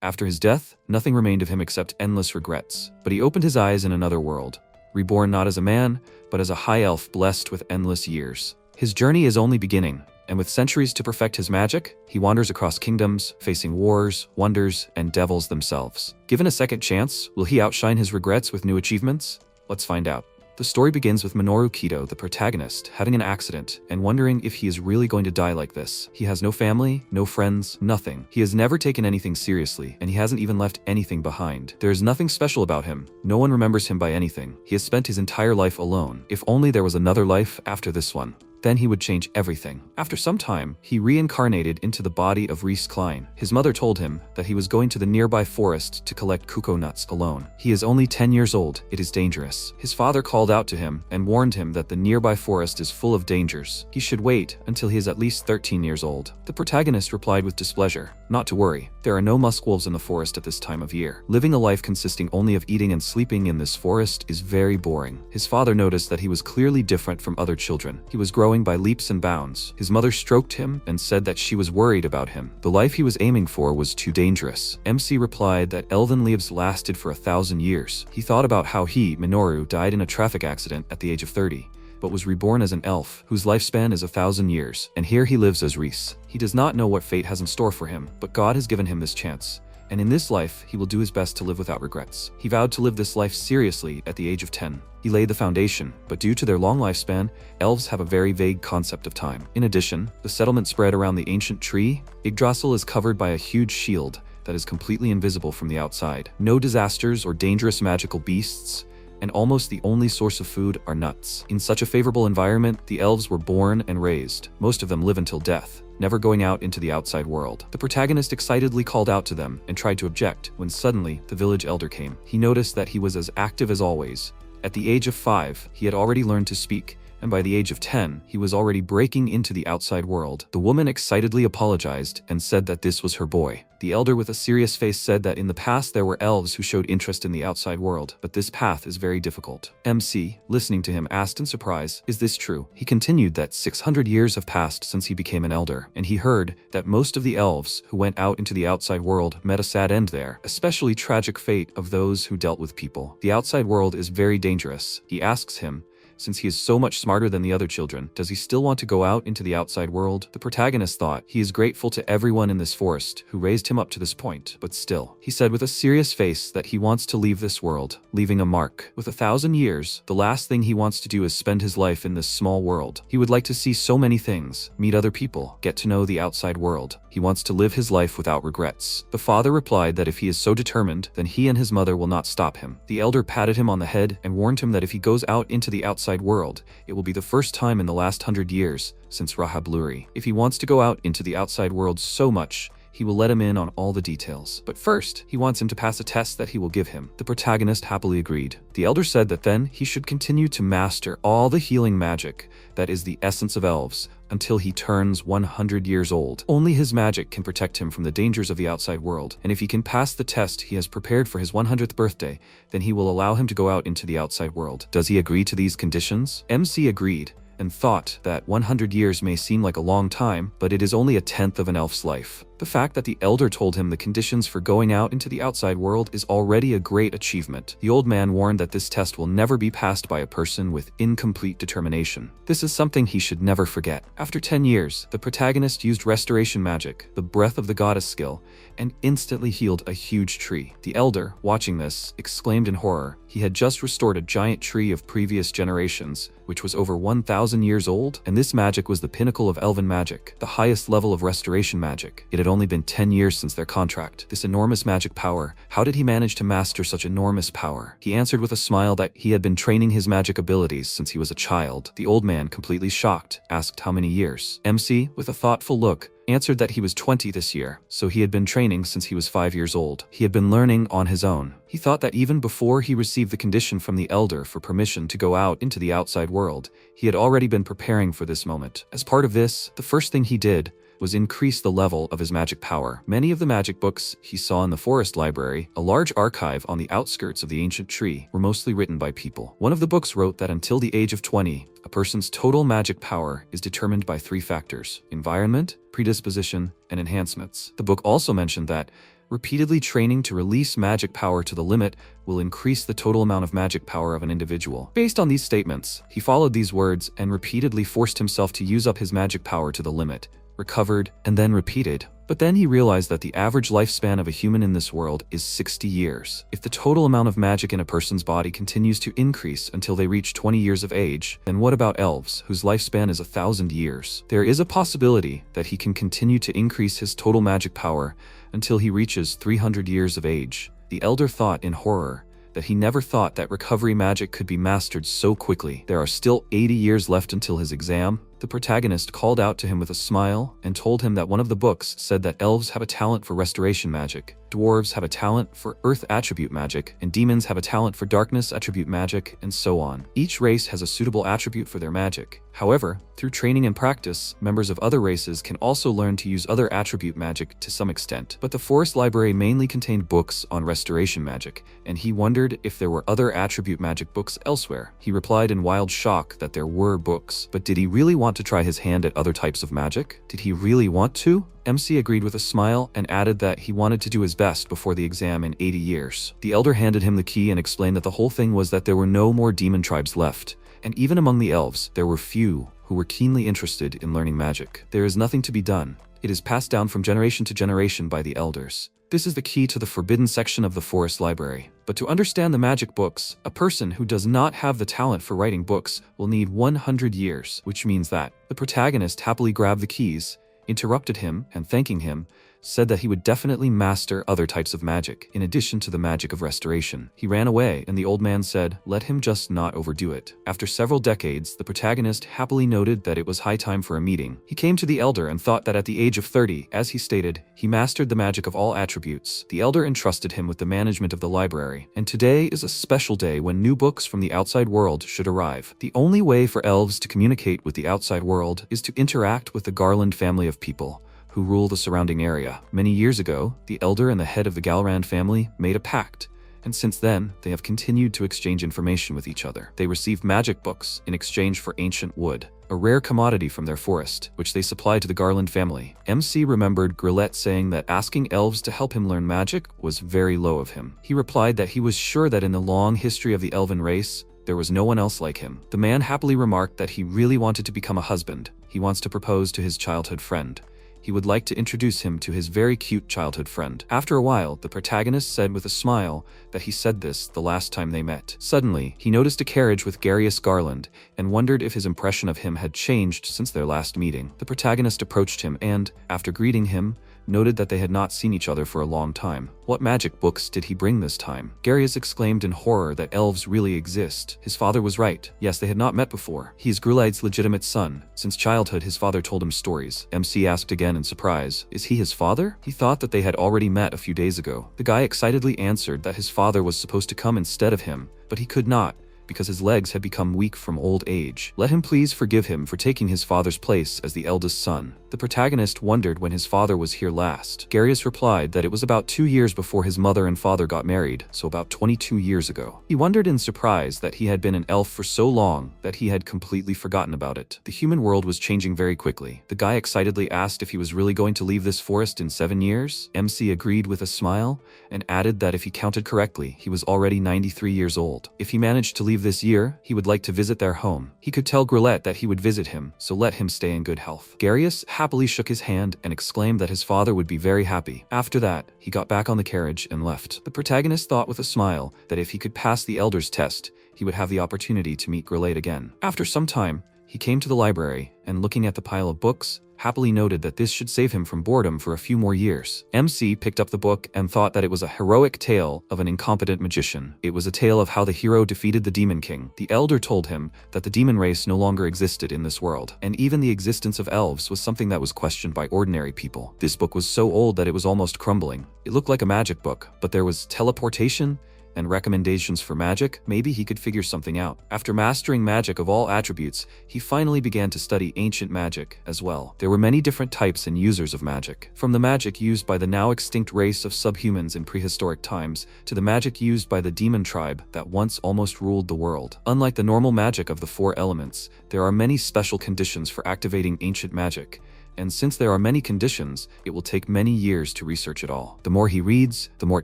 After his death, nothing remained of him except endless regrets. But he opened his eyes in another world, reborn not as a man, but as a high elf blessed with endless years. His journey is only beginning, and with centuries to perfect his magic, he wanders across kingdoms, facing wars, wonders, and devils themselves. Given a second chance, will he outshine his regrets with new achievements? Let's find out. The story begins with Minoru Kido, the protagonist, having an accident and wondering if he is really going to die like this. He has no family, no friends, nothing. He has never taken anything seriously, and he hasn't even left anything behind. There is nothing special about him. No one remembers him by anything. He has spent his entire life alone. If only there was another life after this one. Then he would change everything. After some time, he reincarnated into the body of Reese. His mother told him that he was going to the nearby forest to collect cuckoo nuts alone. He is only 10 years old. It is dangerous. His father called out to him and warned him that the nearby forest is full of dangers. He should wait until he is at least 13 years old. The protagonist replied with displeasure, "Not to worry. There are no muskwolves in the forest at this time of year. Living a life consisting only of eating and sleeping in this forest is very boring." His father noticed that he was clearly different from other children. He was growing by leaps and bounds. His mother stroked him and said that she was worried about him. The life he was aiming for was too dangerous. MC replied that elven lives lasted for 1,000 years. He thought about how he, Minoru, died in a traffic accident at the age of 30, but was reborn as an elf, whose lifespan is 1,000 years, and here he lives as Reese. He does not know what fate has in store for him, but God has given him this chance. And in this life, he will do his best to live without regrets. He vowed to live this life seriously at the age of 10. He laid the foundation, but due to their long lifespan, elves have a very vague concept of time. In addition, the settlement spread around the ancient tree. Yggdrasil is covered by a huge shield that is completely invisible from the outside. No disasters or dangerous magical beasts, and almost the only source of food are nuts. In such a favorable environment, the elves were born and raised. Most of them live until death, never going out into the outside world. The protagonist excitedly called out to them and tried to object when suddenly the village elder came. He noticed that he was as active as always. At the age of 5, he had already learned to speak, and by the age of 10, he was already breaking into the outside world. The woman excitedly apologized and said that this was her boy. The elder with a serious face said that in the past there were elves who showed interest in the outside world, but this path is very difficult. MC, listening to him, asked in surprise, "Is this true?" He continued that 600 years have passed since he became an elder, and he heard that most of the elves who went out into the outside world met a sad end there, especially tragic fate of those who dealt with people. The outside world is very dangerous. He asks him, since he is so much smarter than the other children, does he still want to go out into the outside world? The protagonist thought he is grateful to everyone in this forest who raised him up to this point, but still, he said with a serious face that he wants to leave this world, leaving a mark. With 1,000 years, the last thing he wants to do is spend his life in this small world. He would like to see so many things, meet other people, get to know the outside world. He wants to live his life without regrets. The father replied that if he is so determined, then he and his mother will not stop him. The elder patted him on the head and warned him that if he goes out into the outside world, it will be the first time in the last 100 years since Rahabluri. If he wants to go out into the outside world so much, he will let him in on all the details. But first, he wants him to pass a test that he will give him. The protagonist happily agreed. The elder said that then he should continue to master all the healing magic that is the essence of elves until he turns 100 years old. Only his magic can protect him from the dangers of the outside world, and if he can pass the test he has prepared for his 100th birthday, then he will allow him to go out into the outside world. Does he agree to these conditions? MC agreed, and thought that 100 years may seem like a long time, but it is only a tenth of an elf's life. The fact that the elder told him the conditions for going out into the outside world is already a great achievement. The old man warned that this test will never be passed by a person with incomplete determination. This is something he should never forget. After 10 years, the protagonist used restoration magic, the breath of the goddess skill, and instantly healed a huge tree. The elder, watching this, exclaimed in horror. He had just restored a giant tree of previous generations, which was over 1,000 years old, and this magic was the pinnacle of elven magic, the highest level of restoration magic. It had only been 10 years since their contract. This enormous magic power, how did he manage to master such enormous power? He answered with a smile that he had been training his magic abilities since he was a child. The old man, completely shocked, asked how many years. MC, with a thoughtful look, answered that he was 20 this year, so he had been training since he was 5 years old. He had been learning on his own. He thought that even before he received the condition from the elder for permission to go out into the outside world, he had already been preparing for this moment. As part of this, the first thing he did was increase the level of his magic power. Many of the magic books he saw in the forest library, a large archive on the outskirts of the ancient tree, were mostly written by people. One of the books wrote that until the age of 20, a person's total magic power is determined by 3 factors: environment, predisposition, and enhancements. The book also mentioned that Repeatedly training to release magic power to the limit will increase the total amount of magic power of an individual. Based on these statements, he followed these words and repeatedly forced himself to use up his magic power to the limit, recovered, and then repeated. But then he realized that the average lifespan of a human in this world is 60 years. If the total amount of magic in a person's body continues to increase until they reach 20 years of age, then what about elves, whose lifespan is 1,000 years? There is a possibility that he can continue to increase his total magic power until he reaches 300 years of age. The elder thought in horror that he never thought that recovery magic could be mastered so quickly. There are still 80 years left until his exam. The protagonist called out to him with a smile and told him that one of the books said that elves have a talent for restoration magic, dwarves have a talent for earth attribute magic, and demons have a talent for darkness attribute magic, and so on. Each race has a suitable attribute for their magic. However, through training and practice, members of other races can also learn to use other attribute magic to some extent. But the forest library mainly contained books on restoration magic, and he wondered if there were other attribute magic books elsewhere. He replied in wild shock that there were books, but did he really want to try his hand at other types of magic? Did he really want to? MC agreed with a smile and added that he wanted to do his best before the exam in 80 years. The elder handed him the key and explained that the whole thing was that there were no more demon tribes left, and even among the elves, there were few who were keenly interested in learning magic. There is nothing to be done. It is passed down from generation to generation by the elders. This is the key to the forbidden section of the forest library. But to understand the magic books, a person who does not have the talent for writing books will need 100 years, which means that the protagonist happily grabbed the keys, interrupted him, and thanking him, said that he would definitely master other types of magic, in addition to the magic of restoration. He ran away, and the old man said, let him just not overdo it. After several decades, the protagonist happily noted that it was high time for a meeting. He came to the elder and thought that at the age of 30, as he stated, he mastered the magic of all attributes. The elder entrusted him with the management of the library, and today is a special day when new books from the outside world should arrive. The only way for elves to communicate with the outside world is to interact with the Garland family of people who rule the surrounding area. Many years ago, the elder and the head of the Garland family made a pact, and since then, they have continued to exchange information with each other. They received magic books in exchange for ancient wood, a rare commodity from their forest, which they supplied to the Garland family. MC remembered Grle saying that asking elves to help him learn magic was very low of him. He replied that he was sure that in the long history of the elven race, there was no one else like him. The man happily remarked that he really wanted to become a husband. He wants to propose to his childhood friend. He would like to introduce him to his very cute childhood friend. After a while, the protagonist said with a smile that he said this the last time they met. Suddenly, he noticed a carriage with Garland and wondered if his impression of him had changed since their last meeting. The protagonist approached him and, after greeting him, noted that they had not seen each other for a long time. What magic books did he bring this time? Garland exclaimed in horror that elves really exist. His father was right. Yes, they had not met before. He is Grle's legitimate son. Since childhood, his father told him stories. MC asked again in surprise, is he his father? He thought that they had already met a few days ago. The guy excitedly answered that his father was supposed to come instead of him, but he could not, because his legs had become weak from old age. Let him please forgive him for taking his father's place as the eldest son. The protagonist wondered when his father was here last. Garland replied that it was about 2 years before his mother and father got married, so about 22 years ago. He wondered in surprise that he had been an elf for so long that he had completely forgotten about it. The human world was changing very quickly. The guy excitedly asked if he was really going to leave this forest in 7 years. MC agreed with a smile and added that if he counted correctly, he was already 93 years old. If he managed to leave this year, he would like to visit their home. He could tell Grle that he would visit him, so let him stay in good health. Garland happily shook his hand and exclaimed that his father would be very happy. After that, he got back on the carriage and left. The protagonist thought with a smile that if he could pass the elder's test, he would have the opportunity to meet Grle again. After some time, he came to the library and, looking at the pile of books, happily noted that this should save him from boredom for a few more years. MC picked up the book and thought that it was a heroic tale of an incompetent magician. It was a tale of how the hero defeated the Demon King. The elder told him that the demon race no longer existed in this world, and even the existence of elves was something that was questioned by ordinary people. This book was so old that it was almost crumbling. It looked like a magic book, but there was teleportation and recommendations for magic. Maybe he could figure something out. After mastering magic of all attributes, he finally began to study ancient magic as well. There were many different types and users of magic, from the magic used by the now extinct race of subhumans in prehistoric times to the magic used by the demon tribe that once almost ruled the world. Unlike the normal magic of the 4 elements, there are many special conditions for activating ancient magic, and since there are many conditions, it will take many years to research it all. The more he reads, the more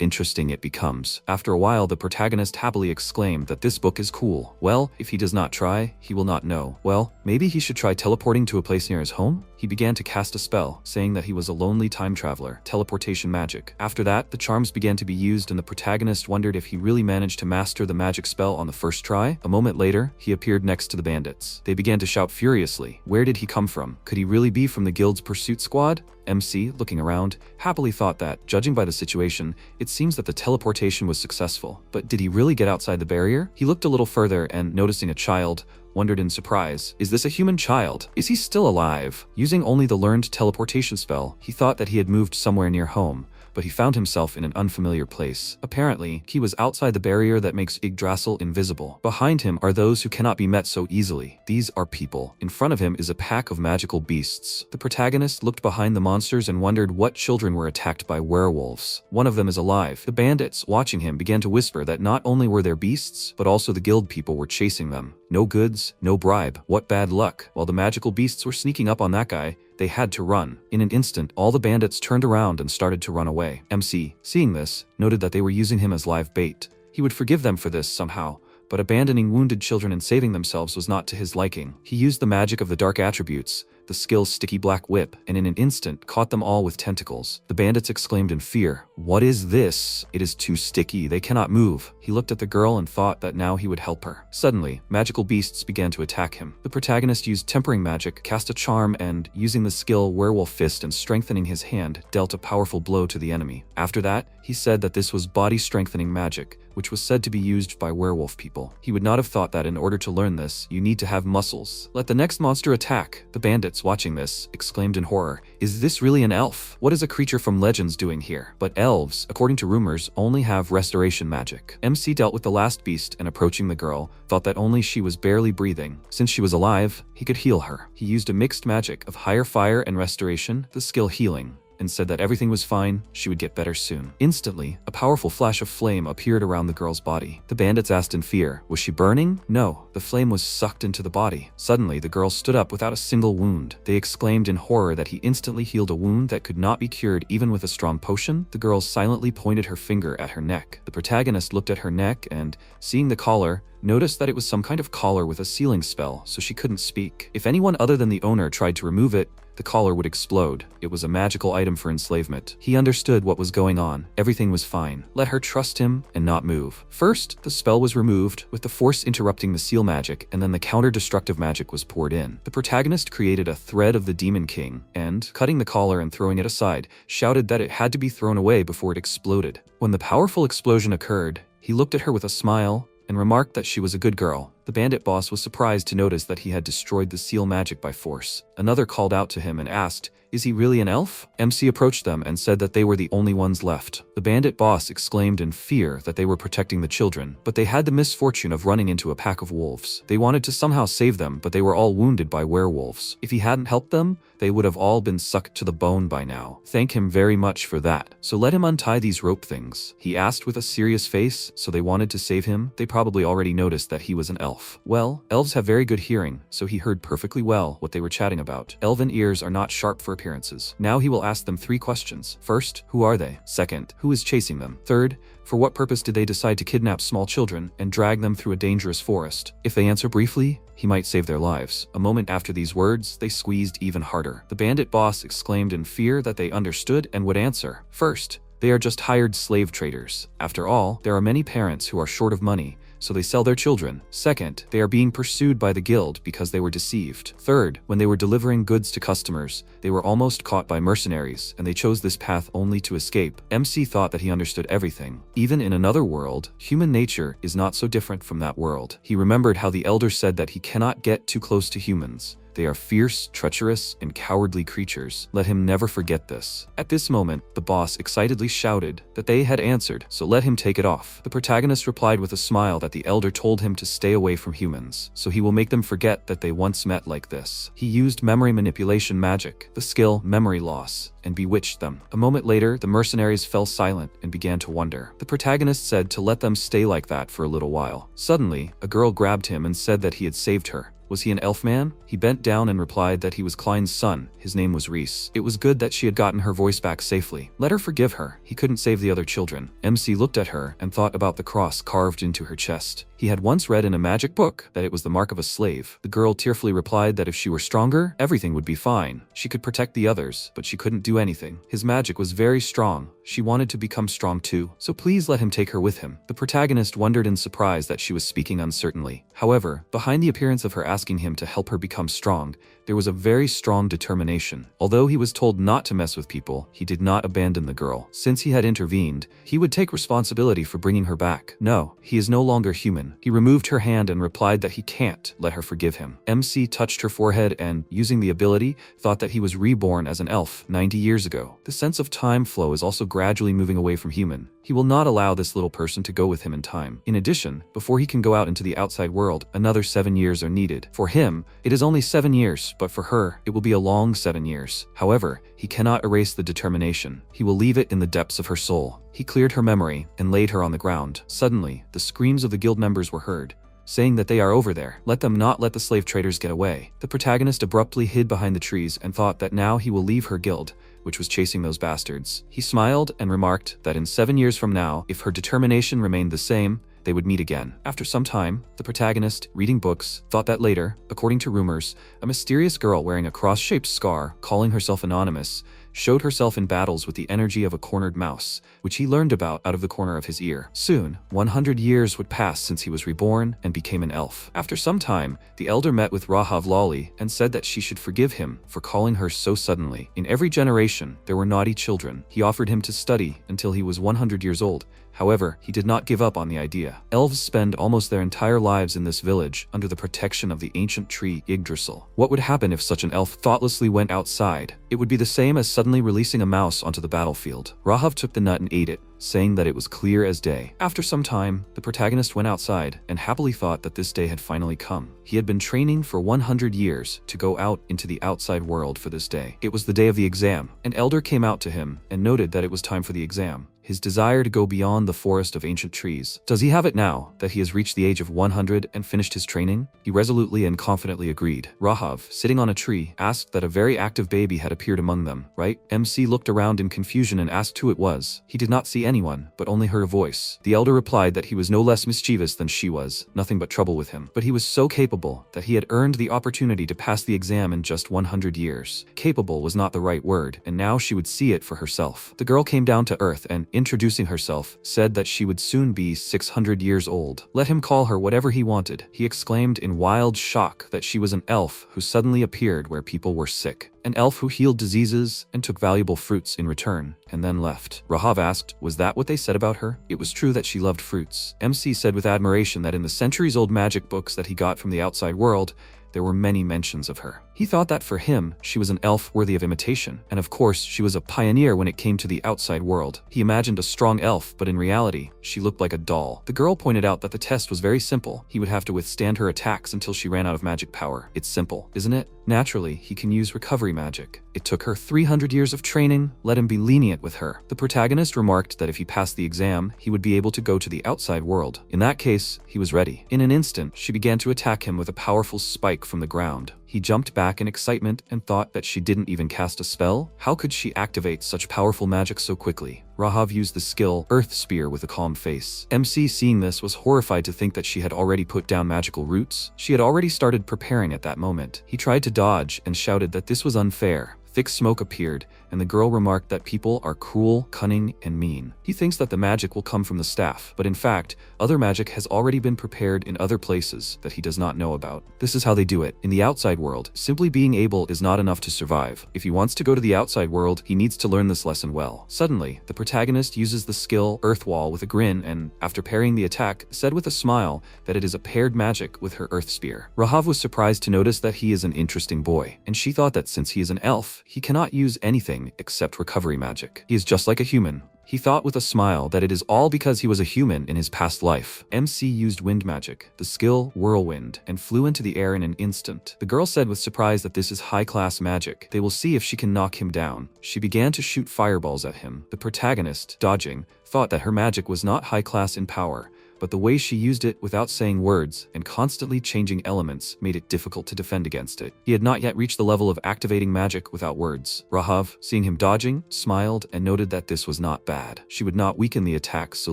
interesting it becomes. After a while, the protagonist happily exclaimed that this book is cool. Well, if he does not try, he will not know. Well, maybe he should try teleporting to a place near his home? He began to cast a spell, saying that he was a lonely time traveler, teleportation magic. After that, the charms began to be used and the protagonist wondered if he really managed to master the magic spell on the first try. A moment later, he appeared next to the bandits. They began to shout furiously. Where did he come from? Could he really be from the guild's pursuit squad? MC, looking around, happily thought that, judging by the situation, it seems that the teleportation was successful. But did he really get outside the barrier? He looked a little further and, noticing a child, wondered in surprise, is this a human child? Is he still alive? Using only the learned teleportation spell, he thought that he had moved somewhere near home, but he found himself in an unfamiliar place. Apparently, he was outside the barrier that makes Yggdrasil invisible. Behind him are those who cannot be met so easily. These are people. In front of him is a pack of magical beasts. The protagonist looked behind the monsters and wondered what children were attacked by werewolves. One of them is alive. The bandits, watching him, began to whisper that not only were there beasts, but also the guild people were chasing them. No goods, no bribe. What bad luck. While the magical beasts were sneaking up on that guy, they had to run. In an instant, all the bandits turned around and started to run away. MC, seeing this, noted that they were using him as live bait. He would forgive them for this somehow, but abandoning wounded children and saving themselves was not to his liking. He used the magic of the dark attributes, the skill's sticky black whip, and in an instant caught them all with tentacles. The bandits exclaimed in fear, "What is this? It is too sticky, they cannot move." He looked at the girl and thought that now he would help her. Suddenly, magical beasts began to attack him. The protagonist used tempering magic, cast a charm, and, using the skill Werewolf Fist and strengthening his hand, dealt a powerful blow to the enemy. After that, he said that this was body-strengthening magic, which was said to be used by werewolf people. He would not have thought that in order to learn this, you need to have muscles. Let the next monster attack. The bandits, watching this, exclaimed in horror, "Is this really an elf? What is a creature from legends doing here?" But elves, according to rumors, only have restoration magic. MC dealt with the last beast and, approaching the girl, thought that only she was barely breathing. Since she was alive, he could heal her. He used a mixed magic of higher fire and restoration, the skill healing, and said that everything was fine, she would get better soon. Instantly, a powerful flash of flame appeared around the girl's body. The bandits asked in fear, was she burning? No, the flame was sucked into the body. Suddenly, the girl stood up without a single wound. They exclaimed in horror that he instantly healed a wound that could not be cured even with a strong potion. The girl silently pointed her finger at her neck. The protagonist looked at her neck and, seeing the collar, noticed that it was some kind of collar with a sealing spell, so she couldn't speak. If anyone other than the owner tried to remove it, the collar would explode. It was a magical item for enslavement. He understood what was going on. Everything was fine. Let her trust him and not move. First, the spell was removed, with the force interrupting the seal magic, and then the counter-destructive magic was poured in. The protagonist created a thread of the Demon King, and, cutting the collar and throwing it aside, shouted that it had to be thrown away before it exploded. When the powerful explosion occurred, he looked at her with a smile and remarked that she was a good girl. The bandit boss was surprised to notice that he had destroyed the seal magic by force. Another called out to him and asked, "Is he really an elf?" MC approached them and said that they were the only ones left. The bandit boss exclaimed in fear that they were protecting the children, but they had the misfortune of running into a pack of wolves. They wanted to somehow save them, but they were all wounded by werewolves. If he hadn't helped them, they would have all been sucked to the bone by now. Thank him very much for that. So let him untie these rope things, he asked with a serious face. So they wanted to save him? They probably already noticed that he was an elf. Well, elves have very good hearing, so he heard perfectly well what they were chatting about. Elven ears are not sharp for appearances. Now he will ask them 3 questions. First, who are they? Second, who is chasing them? Third, for what purpose did they decide to kidnap small children and drag them through a dangerous forest? If they answer briefly, he might save their lives. A moment after these words, they squeezed even harder. The bandit boss exclaimed in fear that they understood and would answer. First, they are just hired slave traders. After all, there are many parents who are short of money, so they sell their children. Second, they are being pursued by the guild because they were deceived. Third, when they were delivering goods to customers, they were almost caught by mercenaries, and they chose this path only to escape. MC thought that he understood everything. Even in another world, human nature is not so different from that world. He remembered how the elder said that he cannot get too close to humans. They are fierce, treacherous, and cowardly creatures. Let him never forget this. At this moment, the boss excitedly shouted that they had answered, so let him take it off. The protagonist replied with a smile that the elder told him to stay away from humans, so he will make them forget that they once met like this. He used memory manipulation magic, the skill memory loss, and bewitched them. A moment later, the mercenaries fell silent and began to wonder. The protagonist said to let them stay like that for a little while. Suddenly, a girl grabbed him and said that he had saved her. Was he an elf man? He bent down and replied that he was Klein's son. His name was Reese. It was good that she had gotten her voice back safely. Let her forgive her. He couldn't save the other children. MC looked at her and thought about the cross carved into her chest. He had once read in a magic book that it was the mark of a slave. The girl tearfully replied that if she were stronger, everything would be fine. She could protect the others, but she couldn't do anything. His magic was very strong. She wanted to become strong too, so please let him take her with him. The protagonist wondered in surprise that she was speaking uncertainly. However, behind the appearance of her asking him to help her become strong, there was a very strong determination. Although he was told not to mess with people, he did not abandon the girl. Since he had intervened, he would take responsibility for bringing her back. No, he is no longer human. He removed her hand and replied that he can't let her forgive him. MC touched her forehead and, using the ability, thought that he was reborn as an elf 90 years ago. The sense of time flow is also gradually moving away from human. He will not allow this little person to go with him in time. In addition, before he can go out into the outside world, another 7 years are needed. For him, it is only 7 years, but for her, it will be a long 7 years. However, he cannot erase the determination. He will leave it in the depths of her soul. He cleared her memory and laid her on the ground. Suddenly, the screams of the guild members were heard, saying that they are over there. Let them not let the slave traders get away. The protagonist abruptly hid behind the trees and thought that now he will leave her guild, which was chasing those bastards. He smiled and remarked that in 7 years from now, if her determination remained the same, they would meet again. After some time, the protagonist, reading books, thought that later, according to rumors, a mysterious girl wearing a cross-shaped scar, calling herself Anonymous, showed herself in battles with the energy of a cornered mouse, which he learned about out of the corner of his ear. Soon, 100 years would pass since he was reborn and became an elf. After some time, the elder met with Rahav Lali and said that she should forgive him for calling her so suddenly. In every generation, there were naughty children. He offered him to study until he was 100 years old. However, he did not give up on the idea. Elves spend almost their entire lives in this village under the protection of the ancient tree Yggdrasil. What would happen if such an elf thoughtlessly went outside? It would be the same as suddenly releasing a mouse onto the battlefield. Rahav took the nut and ate it, saying that it was clear as day. After some time, the protagonist went outside and happily thought that this day had finally come. He had been training for 100 years to go out into the outside world for this day. It was the day of the exam. An elder came out to him and noted that it was time for the exam. His desire to go beyond the forest of ancient trees. Does he have it now that he has reached the age of 100 and finished his training? He resolutely and confidently agreed. Rahav, sitting on a tree, asked that a very active baby had appeared among them, right? MC looked around in confusion and asked who it was. He did not see anyone, but only heard a voice. The elder replied that he was no less mischievous than she was, nothing but trouble with him. But he was so capable that he had earned the opportunity to pass the exam in just 100 years. Capable was not the right word, and now she would see it for herself. The girl came down to earth and, introducing herself, said that she would soon be 600 years old. Let him call her whatever he wanted. He exclaimed in wild shock that she was an elf who suddenly appeared where people were sick. An elf who healed diseases and took valuable fruits in return, and then left. Rahav asked, was that what they said about her? It was true that she loved fruits. MC said with admiration that in the centuries-old magic books that he got from the outside world, there were many mentions of her. He thought that for him, she was an elf worthy of imitation, and of course, she was a pioneer when it came to the outside world. He imagined a strong elf, but in reality, she looked like a doll. The girl pointed out that the test was very simple. He would have to withstand her attacks until she ran out of magic power. It's simple, isn't it? Naturally, he can use recovery magic. It took her 300 years of training. Let him be lenient with her. The protagonist remarked that if he passed the exam, he would be able to go to the outside world. In that case, he was ready. In an instant, she began to attack him with a powerful spike from the ground. He jumped back in excitement and thought that she didn't even cast a spell. How could she activate such powerful magic so quickly? Rahav used the skill Earth Spear with a calm face. MC, seeing this, was horrified to think that she had already put down magical roots. She had already started preparing at that moment. He tried to dodge and shouted that this was unfair. Thick smoke appeared, and the girl remarked that people are cruel, cunning, and mean. He thinks that the magic will come from the staff, but in fact, other magic has already been prepared in other places that he does not know about. This is how they do it. In the outside world, simply being able is not enough to survive. If he wants to go to the outside world, he needs to learn this lesson well. Suddenly, the protagonist uses the skill Earth Wall with a grin and, after parrying the attack, said with a smile that it is a paired magic with her Earth Spear. Rahav was surprised to notice that he is an interesting boy, and she thought that since he is an elf, he cannot use anything except recovery magic. He is just like a human. He thought with a smile that it is all because he was a human in his past life. MC used wind magic, the skill Whirlwind, and flew into the air in an instant. The girl said with surprise that this is high-class magic. They will see if she can knock him down. She began to shoot fireballs at him. The protagonist, dodging, thought that her magic was not high-class in power, but the way she used it without saying words and constantly changing elements made it difficult to defend against it. He had not yet reached the level of activating magic without words. Rahav, seeing him dodging, smiled and noted that this was not bad. She would not weaken the attacks, so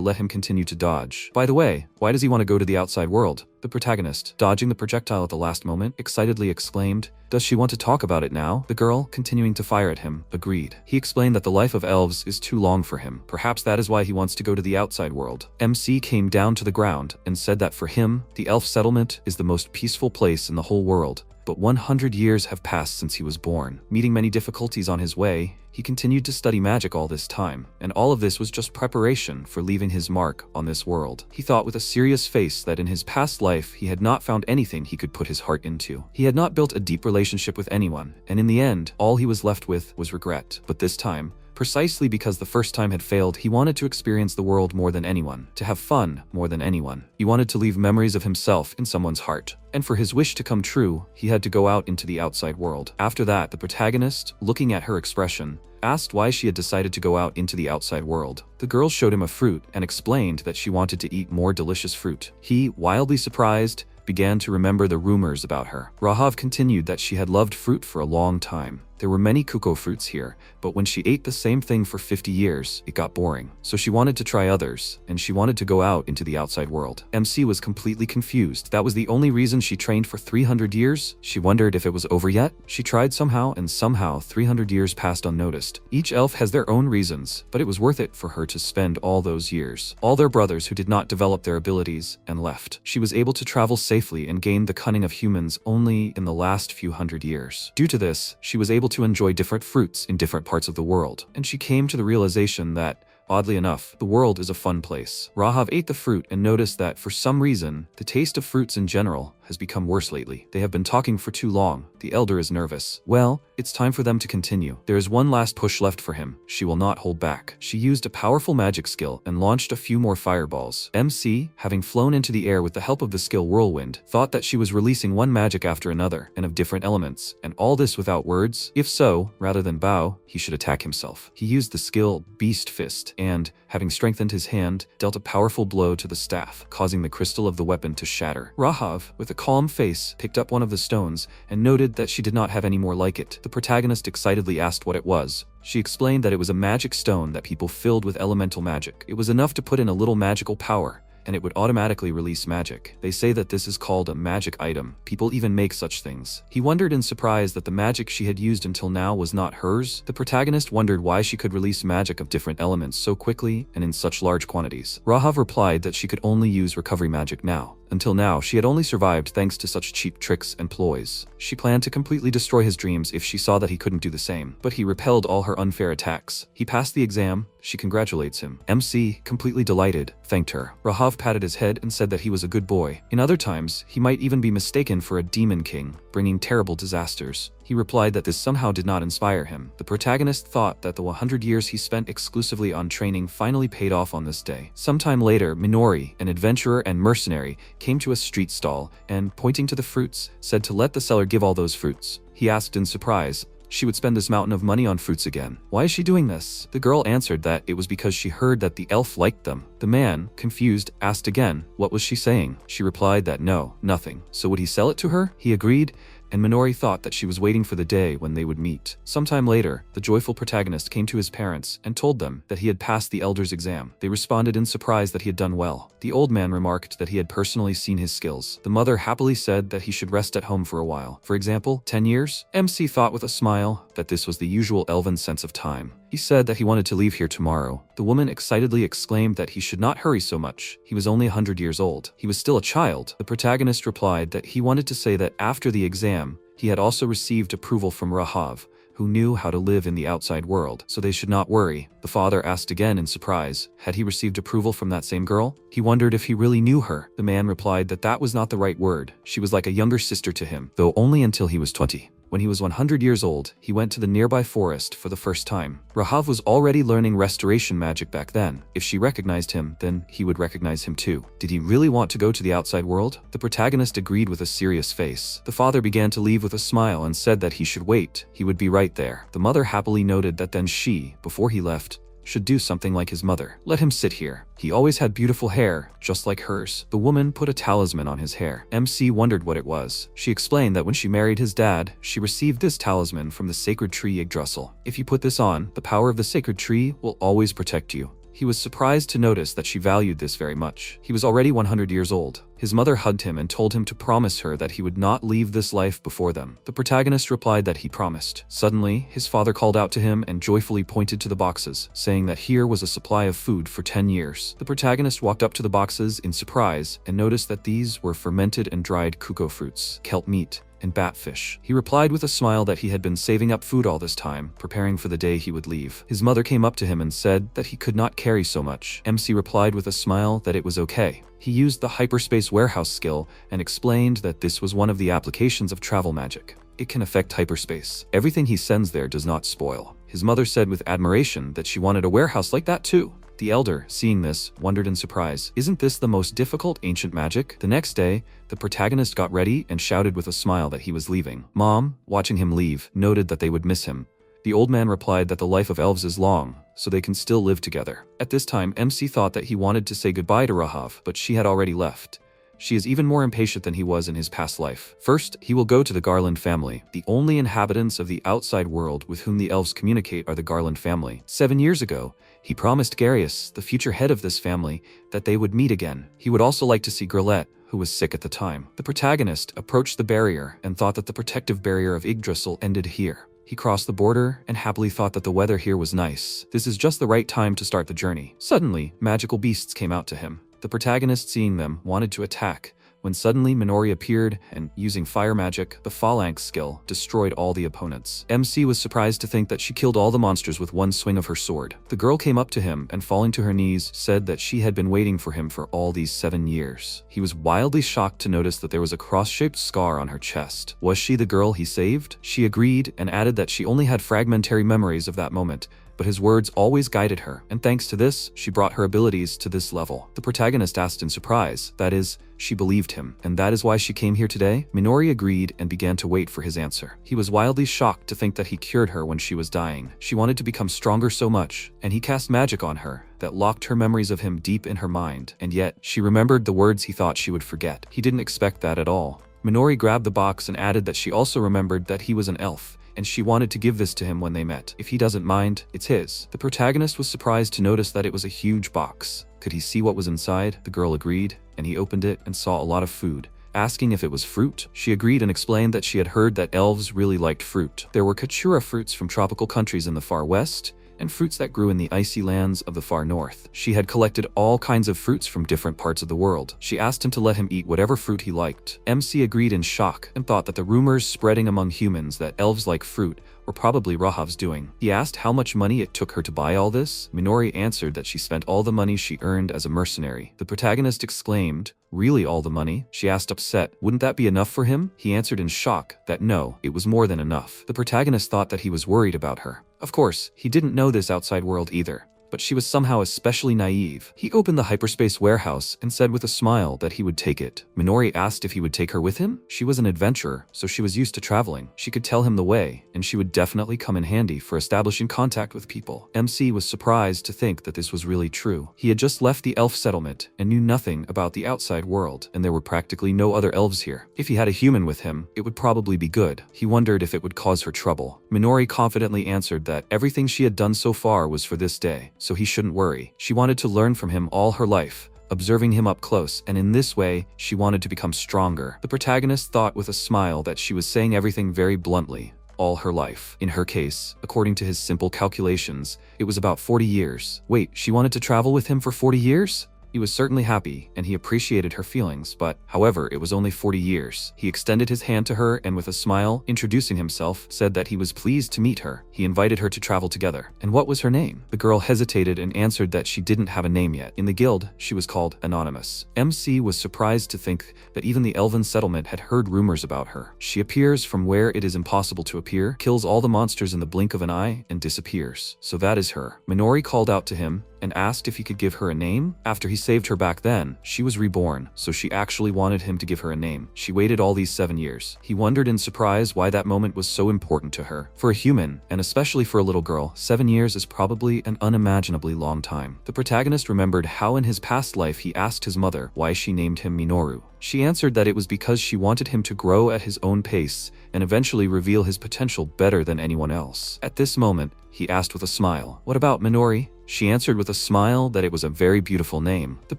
let him continue to dodge. By the way, why does he want to go to the outside world? The protagonist, dodging the projectile at the last moment, excitedly exclaimed. Does she want to talk about it now? The girl, continuing to fire at him, agreed. He explained that the life of elves is too long for him. Perhaps that is why he wants to go to the outside world. MC came down to the ground and said that for him, the elf settlement is the most peaceful place in the whole world. But 100 years have passed since he was born. Meeting many difficulties on his way, he continued to study magic all this time, and all of this was just preparation for leaving his mark on this world. He thought with a serious face that in his past life he had not found anything he could put his heart into. He had not built a deep relationship with anyone, and in the end, all he was left with was regret. But this time, precisely because the first time had failed, he wanted to experience the world more than anyone, to have fun more than anyone. He wanted to leave memories of himself in someone's heart. And for his wish to come true, he had to go out into the outside world. After that, the protagonist, looking at her expression, asked why she had decided to go out into the outside world. The girl showed him a fruit and explained that she wanted to eat more delicious fruit. He, wildly surprised, began to remember the rumors about her. Rahav continued that she had loved fruit for a long time. There were many cuckoo fruits here, but when she ate the same thing for 50 years, it got boring. So she wanted to try others, and she wanted to go out into the outside world. MC was completely confused. That was the only reason she trained for 300 years? She wondered if it was over yet? She tried somehow, and somehow 300 years passed unnoticed. Each elf has their own reasons, but it was worth it for her to spend all those years. All their brothers who did not develop their abilities and left. She was able to travel safely and gain the cunning of humans only in the last few hundred years. Due to this, she was able to enjoy different fruits in different parts of the world, and she came to the realization that, oddly enough, the world is a fun place. Rahav ate the fruit and noticed that, for some reason, the taste of fruits in general has become worse lately. They have been talking for too long. The elder is nervous. Well, it's time for them to continue. There is one last push left for him. She will not hold back. She used a powerful magic skill and launched a few more fireballs. MC, having flown into the air with the help of the skill Whirlwind, thought that she was releasing one magic after another and of different elements, and all this without words. If so, rather than bow, he should attack himself. He used the skill Beast Fist and, having strengthened his hand, dealt a powerful blow to the staff, causing the crystal of the weapon to shatter. Rahav, with a calm face, picked up one of the stones and noted that she did not have any more like it. The protagonist excitedly asked what it was. She explained that it was a magic stone that people filled with elemental magic. It was enough to put in a little magical power, and it would automatically release magic. They say that this is called a magic item. People even make such things. He wondered in surprise that the magic she had used until now was not hers. The protagonist wondered why she could release magic of different elements so quickly and in such large quantities. Rahav replied that she could only use recovery magic now. Until now, she had only survived thanks to such cheap tricks and ploys. She planned to completely destroy his dreams if she saw that he couldn't do the same, but he repelled all her unfair attacks. He passed the exam. She congratulates him. MC, completely delighted, thanked her. Rahav patted his head and said that he was a good boy. In other times, he might even be mistaken for a demon king, bringing terrible disasters. He replied that this somehow did not inspire him. The protagonist thought that the 100 years he spent exclusively on training finally paid off on this day. Sometime later, Minori, an adventurer and mercenary, came to a street stall and, pointing to the fruits, said to let the seller give all those fruits. He asked in surprise, she would spend this mountain of money on fruits again. Why is she doing this? The girl answered that it was because she heard that the elf liked them. The man, confused, asked again, what was she saying? She replied that no, nothing. So would he sell it to her? He agreed, and Minori thought that she was waiting for the day when they would meet. Sometime later, the joyful protagonist came to his parents and told them that he had passed the elder's exam. They responded in surprise that he had done well. The old man remarked that he had personally seen his skills. The mother happily said that he should rest at home for a while. For example, 10 years? MC thought with a smile that this was the usual elven sense of time. He said that he wanted to leave here tomorrow. The woman excitedly exclaimed that he should not hurry so much. He was only 100 years old. He was still a child. The protagonist replied that he wanted to say that after the exam, he had also received approval from Rahav, who knew how to live in the outside world, so they should not worry. The father asked again in surprise, had he received approval from that same girl? He wondered if he really knew her. The man replied that that was not the right word. She was like a younger sister to him, though only until he was 20. When he was 100 years old, he went to the nearby forest for the first time. Rahav was already learning restoration magic back then. If she recognized him, then he would recognize him too. Did he really want to go to the outside world? The protagonist agreed with a serious face. The father began to leave with a smile and said that he should wait. He would be right there. The mother happily noted that then she, before he left, should do something like his mother. Let him sit here. He always had beautiful hair, just like hers. The woman put a talisman on his hair. MC wondered what it was. She explained that when she married his dad, she received this talisman from the sacred tree Yggdrasil. If you put this on, the power of the sacred tree will always protect you. He was surprised to notice that she valued this very much. He was already 100 years old. His mother hugged him and told him to promise her that he would not leave this life before them. The protagonist replied that he promised. Suddenly, his father called out to him and joyfully pointed to the boxes, saying that here was a supply of food for 10 years. The protagonist walked up to the boxes in surprise and noticed that these were fermented and dried kuko fruits, kelp meat, and batfish. He replied with a smile that he had been saving up food all this time, preparing for the day he would leave. His mother came up to him and said that he could not carry so much. MC replied with a smile that it was okay. He used the hyperspace warehouse skill and explained that this was one of the applications of travel magic. It can affect hyperspace. Everything he sends there does not spoil. His mother said with admiration that she wanted a warehouse like that too. The elder, seeing this, wondered in surprise, "Isn't this the most difficult ancient magic?" The next day, the protagonist got ready and shouted with a smile that he was leaving. Mom, watching him leave, noted that they would miss him. The old man replied that the life of elves is long, so they can still live together. At this time, MC thought that he wanted to say goodbye to Rahav, but she had already left. She is even more impatient than he was in his past life. First, he will go to the Garland family. The only inhabitants of the outside world with whom the elves communicate are the Garland family. 7 years ago, he promised Garle, the future head of this family, that they would meet again. He would also like to see Grle, who was sick at the time. The protagonist approached the barrier and thought that the protective barrier of Yggdrasil ended here. He crossed the border and happily thought that the weather here was nice. This is just the right time to start the journey. Suddenly, magical beasts came out to him. The protagonist, seeing them, wanted to attack, when suddenly Minori appeared and, using fire magic, the phalanx skill, destroyed all the opponents. MC was surprised to think that she killed all the monsters with one swing of her sword. The girl came up to him and, falling to her knees, said that she had been waiting for him for all these 7 years. He was wildly shocked to notice that there was a cross-shaped scar on her chest. Was she the girl he saved? She agreed and added that she only had fragmentary memories of that moment, but his words always guided her, and thanks to this, she brought her abilities to this level. The protagonist asked in surprise, that is, she believed him, and that is why she came here today? Minori agreed and began to wait for his answer. He was wildly shocked to think that he cured her when she was dying. She wanted to become stronger so much, and he cast magic on her that locked her memories of him deep in her mind, and yet, she remembered the words he thought she would forget. He didn't expect that at all. Minori grabbed the box and added that she also remembered that he was an elf, and she wanted to give this to him when they met. If he doesn't mind, it's his. The protagonist was surprised to notice that it was a huge box. Could he see what was inside? The girl agreed, and he opened it and saw a lot of food. Asking if it was fruit, she agreed and explained that she had heard that elves really liked fruit. There were Kachura fruits from tropical countries in the far west, and fruits that grew in the icy lands of the far north. She had collected all kinds of fruits from different parts of the world. She asked him to let him eat whatever fruit he liked. MC agreed in shock and thought that the rumors spreading among humans that elves like fruit were probably Rahav's doing. He asked how much money it took her to buy all this. Minori answered that she spent all the money she earned as a mercenary. The protagonist exclaimed, "Really all the money?" She asked upset, "Wouldn't that be enough for him?" He answered in shock that no, it was more than enough. The protagonist thought that he was worried about her. Of course, he didn't know this outside world either, but she was somehow especially naive. He opened the hyperspace warehouse and said with a smile that he would take it. Minori asked if he would take her with him. She was an adventurer, so she was used to traveling. She could tell him the way, and she would definitely come in handy for establishing contact with people. MC was surprised to think that this was really true. He had just left the elf settlement and knew nothing about the outside world, and there were practically no other elves here. If he had a human with him, it would probably be good. He wondered if it would cause her trouble. Minori confidently answered that everything she had done so far was for this day, so he shouldn't worry. She wanted to learn from him all her life, observing him up close, and in this way, she wanted to become stronger. The protagonist thought with a smile that she was saying everything very bluntly. All her life. In her case, according to his simple calculations, it was about 40 years. Wait, she wanted to travel with him for 40 years? He was certainly happy, and he appreciated her feelings, but, however, it was only 40 years. He extended his hand to her and with a smile, introducing himself, said that he was pleased to meet her. He invited her to travel together. And what was her name? The girl hesitated and answered that she didn't have a name yet. In the guild, she was called Anonymous. MC was surprised to think that even the elven settlement had heard rumors about her. She appears from where it is impossible to appear, kills all the monsters in the blink of an eye, and disappears. So that is her. Minori called out to him and asked if he could give her a name. After he saved her back then, she was reborn, so she actually wanted him to give her a name. She waited all these 7 years. He wondered in surprise why that moment was so important to her. For a human, and especially for a little girl, 7 years is probably an unimaginably long time. The protagonist remembered how in his past life he asked his mother why she named him Minoru. She answered that it was because she wanted him to grow at his own pace and eventually reveal his potential better than anyone else. At this moment, he asked with a smile, "What about Minori?" She answered with a smile that it was a very beautiful name. The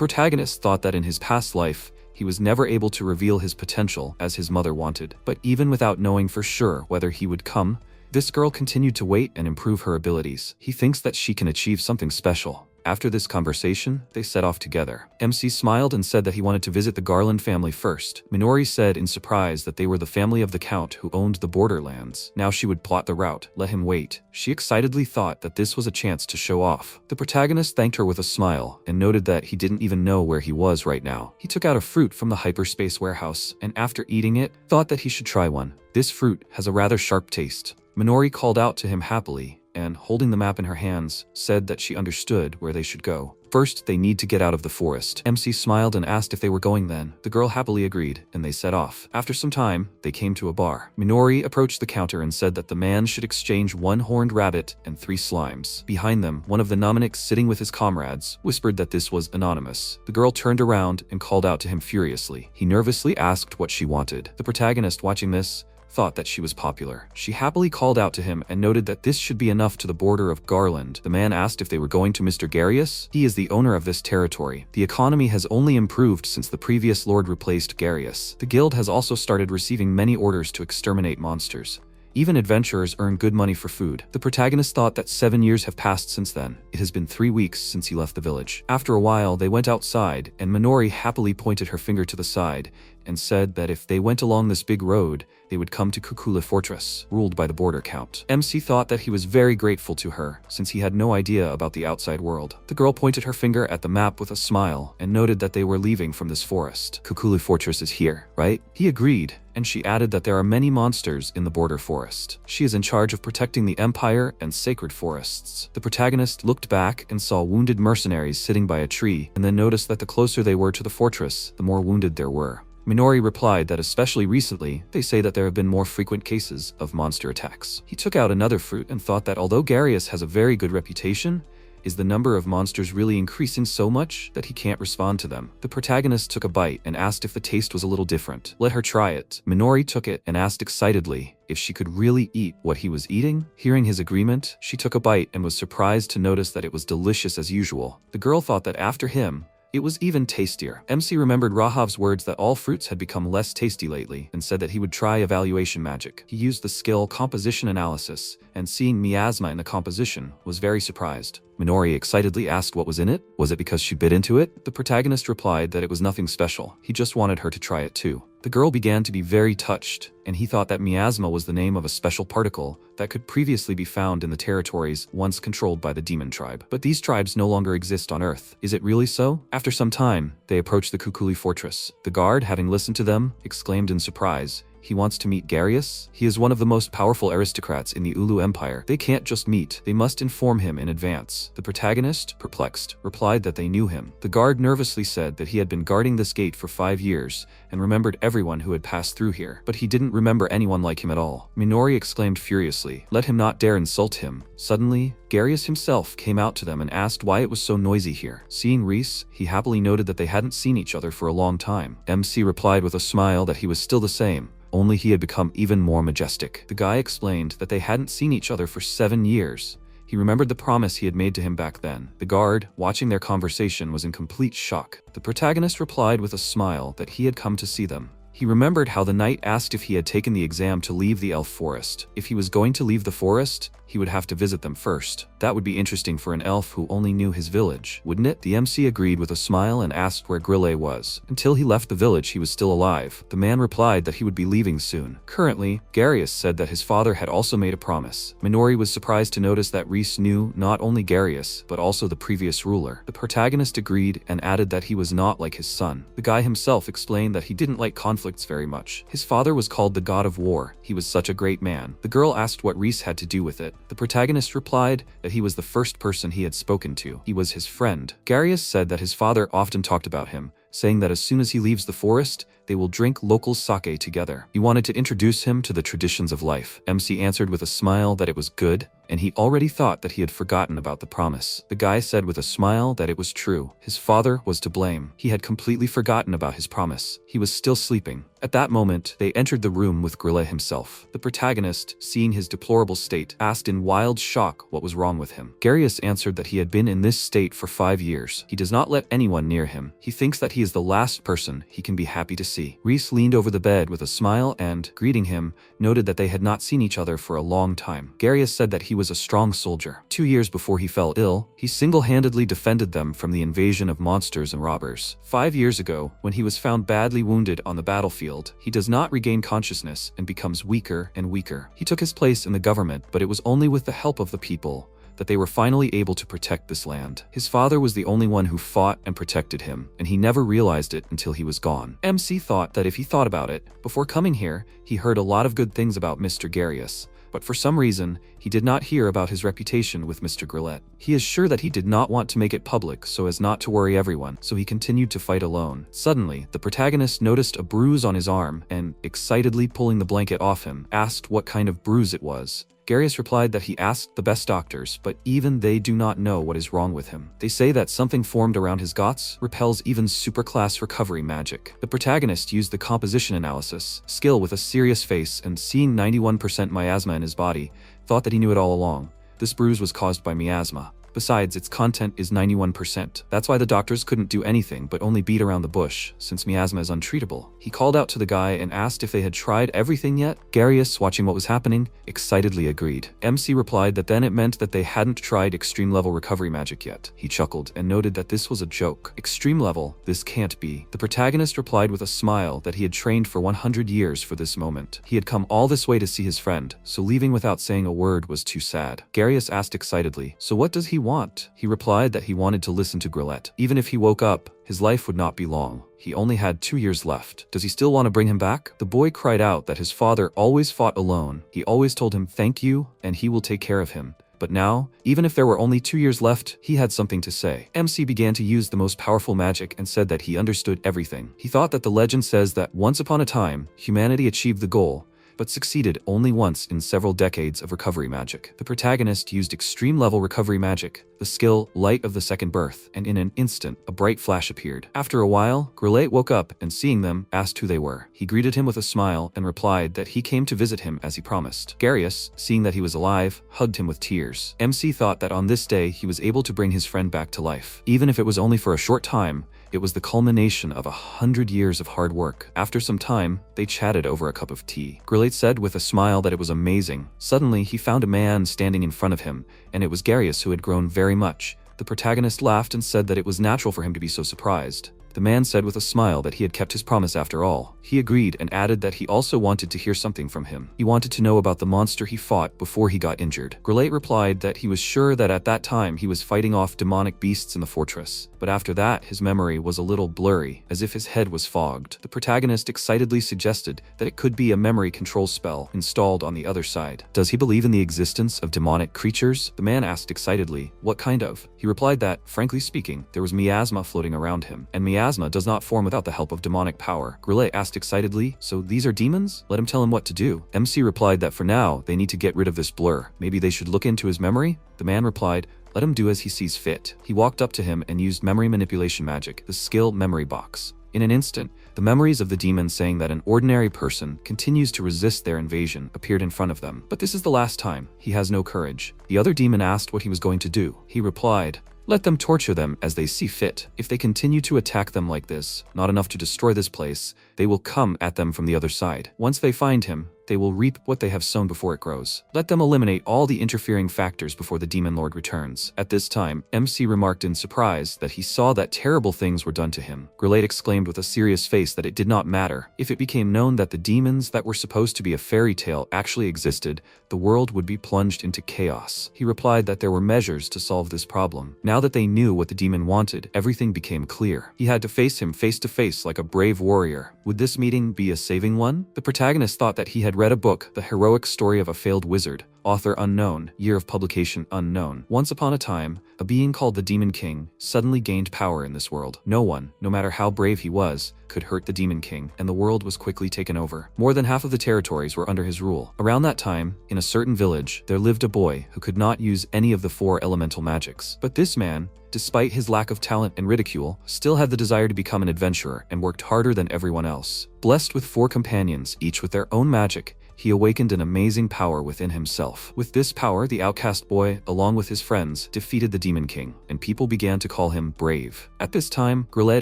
protagonist thought that in his past life, he was never able to reveal his potential as his mother wanted. But even without knowing for sure whether he would come, this girl continued to wait and improve her abilities. He thinks that she can achieve something special. After this conversation, they set off together. MC smiled and said that he wanted to visit the Garland family first. Minori said in surprise that they were the family of the Count who owned the borderlands. Now she would plot the route, let him wait. She excitedly thought that this was a chance to show off. The protagonist thanked her with a smile and noted that he didn't even know where he was right now. He took out a fruit from the hyperspace warehouse and after eating it, thought that he should try one. This fruit has a rather sharp taste. Minori called out to him happily and, holding the map in her hands, said that she understood where they should go. First, they need to get out of the forest. MC smiled and asked if they were going then. The girl happily agreed, and they set off. After some time, they came to a bar. Minori approached the counter and said that the man should exchange 1 horned rabbit and 3 slimes. Behind them, one of the Nominics sitting with his comrades whispered that this was anonymous. The girl turned around and called out to him furiously. He nervously asked what she wanted. The protagonist, watching this, thought that she was popular. She happily called out to him and noted that this should be enough to the border of Garland. The man asked if they were going to Mr. Garius. He is the owner of this territory. The economy has only improved since the previous lord replaced Garius. The guild has also started receiving many orders to exterminate monsters. Even adventurers earn good money for food. The protagonist thought that 7 years have passed since then. It has been 3 weeks since he left the village. After a while, they went outside, and Minori happily pointed her finger to the side and said that if they went along this big road, they would come to Grle Fortress, ruled by the border count. MC thought that he was very grateful to her, since he had no idea about the outside world. The girl pointed her finger at the map with a smile and noted that they were leaving from this forest. Grle Fortress is here, right? He agreed, and she added that there are many monsters in the border forest. She is in charge of protecting the Empire and sacred forests. The protagonist looked back and saw wounded mercenaries sitting by a tree, and then noticed that the closer they were to the fortress, the more wounded there were. Minori replied that especially recently, they say that there have been more frequent cases of monster attacks. He took out another fruit and thought that although Garius has a very good reputation, is the number of monsters really increasing so much that he can't respond to them? The protagonist took a bite and asked if the taste was a little different. Let her try it. Minori took it and asked excitedly if she could really eat what he was eating. Hearing his agreement, she took a bite and was surprised to notice that it was delicious as usual. The girl thought that after him, it was even tastier. MC remembered Rahav's words that all fruits had become less tasty lately and said that he would try evaluation magic. He used the skill composition analysis, and seeing miasma in the composition, was very surprised. Minori excitedly asked what was in it. Was it because she bit into it? The protagonist replied that it was nothing special. He just wanted her to try it too. The girl began to be very touched, and he thought that miasma was the name of a special particle that could previously be found in the territories once controlled by the demon tribe. But these tribes no longer exist on Earth. Is it really so? After some time, they approached the Grle Fortress. The guard, having listened to them, exclaimed in surprise, "He wants to meet Garius? He is one of the most powerful aristocrats in the Ulu Empire. They can't just meet. They must inform him in advance." The protagonist, perplexed, replied that they knew him. The guard nervously said that he had been guarding this gate for 5 years and remembered everyone who had passed through here, but he didn't remember anyone like him at all. Minori exclaimed furiously, "Let him not dare insult him." Suddenly, Garius himself came out to them and asked why it was so noisy here. Seeing Reese, he happily noted that they hadn't seen each other for a long time. MC replied with a smile that he was still the same, only he had become even more majestic. The guy explained that they hadn't seen each other for 7 years. He remembered the promise he had made to him back then. The guard, watching their conversation, was in complete shock. The protagonist replied with a smile that he had come to see them. He remembered how the knight asked if he had taken the exam to leave the elf forest. If he was going to leave the forest, he would have to visit them first. That would be interesting for an elf who only knew his village, wouldn't it? The MC agreed with a smile and asked where Grle was. Until he left the village, he was still alive. The man replied that he would be leaving soon. Currently, Garius said that his father had also made a promise. Minori was surprised to notice that Reese knew not only Garius, but also the previous ruler. The protagonist agreed and added that he was not like his son. The guy himself explained that he didn't like conflict conflicts very much. His father was called the god of war. He was such a great man. The girl asked what Reese had to do with it. The protagonist replied that he was the first person he had spoken to. He was his friend. Garle said that his father often talked about him, saying that as soon as he leaves the forest, they will drink local sake together. He wanted to introduce him to the traditions of life. MC answered with a smile that it was good, and he already thought that he had forgotten about the promise. The guy said with a smile that it was true. His father was to blame. He had completely forgotten about his promise. He was still sleeping. At that moment, they entered the room with Grle himself. The protagonist, seeing his deplorable state, asked in wild shock what was wrong with him. Garle answered that he had been in this state for 5 years. He does not let anyone near him. He thinks that he is the last person he can be happy to see. Reese leaned over the bed with a smile and, greeting him, noted that they had not seen each other for a long time. Garle said that he was a strong soldier. 2 years before he fell ill, he single-handedly defended them from the invasion of monsters and robbers. 5 years ago, when he was found badly wounded on the battlefield, he does not regain consciousness and becomes weaker and weaker. He took his place in the government, but it was only with the help of the people that they were finally able to protect this land. His father was the only one who fought and protected him, and he never realized it until he was gone. MC thought that if he thought about it, before coming here, he heard a lot of good things about Mr. Garle, but for some reason, he did not hear about his reputation with Mr. Grle. He is sure that he did not want to make it public so as not to worry everyone, so he continued to fight alone. Suddenly, the protagonist noticed a bruise on his arm and, excitedly pulling the blanket off him, asked what kind of bruise it was. Garle replied that he asked the best doctors, but even they do not know what is wrong with him. They say that something formed around his guts repels even superclass recovery magic. The protagonist used the composition analysis skill with a serious face and, seeing 91% miasma in his body, thought that he knew it all along. This bruise was caused by miasma. Besides, its content is 91%. That's why the doctors couldn't do anything but only beat around the bush, since miasma is untreatable. He called out to the guy and asked if they had tried everything yet. Garle, watching what was happening, excitedly agreed. MC replied that then it meant that they hadn't tried extreme level recovery magic yet. He chuckled and noted that this was a joke. Extreme level? This can't be. The protagonist replied with a smile that he had trained for 100 years for this moment. He had come all this way to see his friend, so leaving without saying a word was too sad. Garle asked excitedly, so what does he want? He replied that he wanted to listen to Grle. Even if he woke up, his life would not be long. He only had 2 years left. Does he still want to bring him back? The boy cried out that his father always fought alone. He always told him thank you and he will take care of him. But now, even if there were only 2 years left, he had something to say. MC began to use the most powerful magic and said that he understood everything. He thought that the legend says that once upon a time, humanity achieved the goal, but succeeded only once in several decades of recovery magic. The protagonist used extreme level recovery magic, the skill Light of the Second Birth, and in an instant, a bright flash appeared. After a while, Grle woke up and, seeing them, asked who they were. He greeted him with a smile and replied that he came to visit him as he promised. Garle, seeing that he was alive, hugged him with tears. MC thought that on this day he was able to bring his friend back to life. Even if it was only for a short time, it was the culmination of 100 years of hard work. After some time, they chatted over a cup of tea. Grle said with a smile that it was amazing. Suddenly, he found a man standing in front of him, and it was Garle who had grown very much. The protagonist laughed and said that it was natural for him to be so surprised. The man said with a smile that he had kept his promise after all. He agreed and added that he also wanted to hear something from him. He wanted to know about the monster he fought before he got injured. Grle replied that he was sure that at that time he was fighting off demonic beasts in the fortress, but after that his memory was a little blurry, as if his head was fogged. The protagonist excitedly suggested that it could be a memory control spell installed on the other side. Does he believe in the existence of demonic creatures? The man asked excitedly, what kind of? He replied that, frankly speaking, there was miasma floating around him, and miasma does not form without the help of demonic power. Grle asked excitedly, so these are demons? Let him tell him what to do. MC replied that for now, they need to get rid of this blur. Maybe they should look into his memory? The man replied, let him do as he sees fit. He walked up to him and used memory manipulation magic, the skill Memory Box. In an instant, the memories of the demon saying that an ordinary person continues to resist their invasion appeared in front of them. But this is the last time. He has no courage. The other demon asked what he was going to do. He replied, let them torture them as they see fit. If they continue to attack them like this, not enough to destroy this place, they will come at them from the other side. Once they find him, they will reap what they have sown before it grows. Let them eliminate all the interfering factors before the demon lord returns. At this time, MC remarked in surprise that he saw that terrible things were done to him. Grle exclaimed with a serious face that it did not matter. If it became known that the demons that were supposed to be a fairy tale actually existed, the world would be plunged into chaos. He replied that there were measures to solve this problem. Now that they knew what the demon wanted, everything became clear. He had to face him face to face like a brave warrior. Would this meeting be a saving one? The protagonist thought that he had read a book, The Heroic Story of a Failed Wizard, author unknown, year of publication unknown. Once upon a time, a being called the Demon King suddenly gained power in this world. No one, no matter how brave he was, could hurt the Demon King, and the world was quickly taken over. More than half of the territories were under his rule. Around that time, in a certain village, there lived a boy who could not use any of the 4 elemental magics. But this man, despite his lack of talent and ridicule, still had the desire to become an adventurer and worked harder than everyone else. Blessed with 4 companions, each with their own magic, he awakened an amazing power within himself. With this power, the outcast boy, along with his friends, defeated the Demon King, and people began to call him brave. At this time, Grle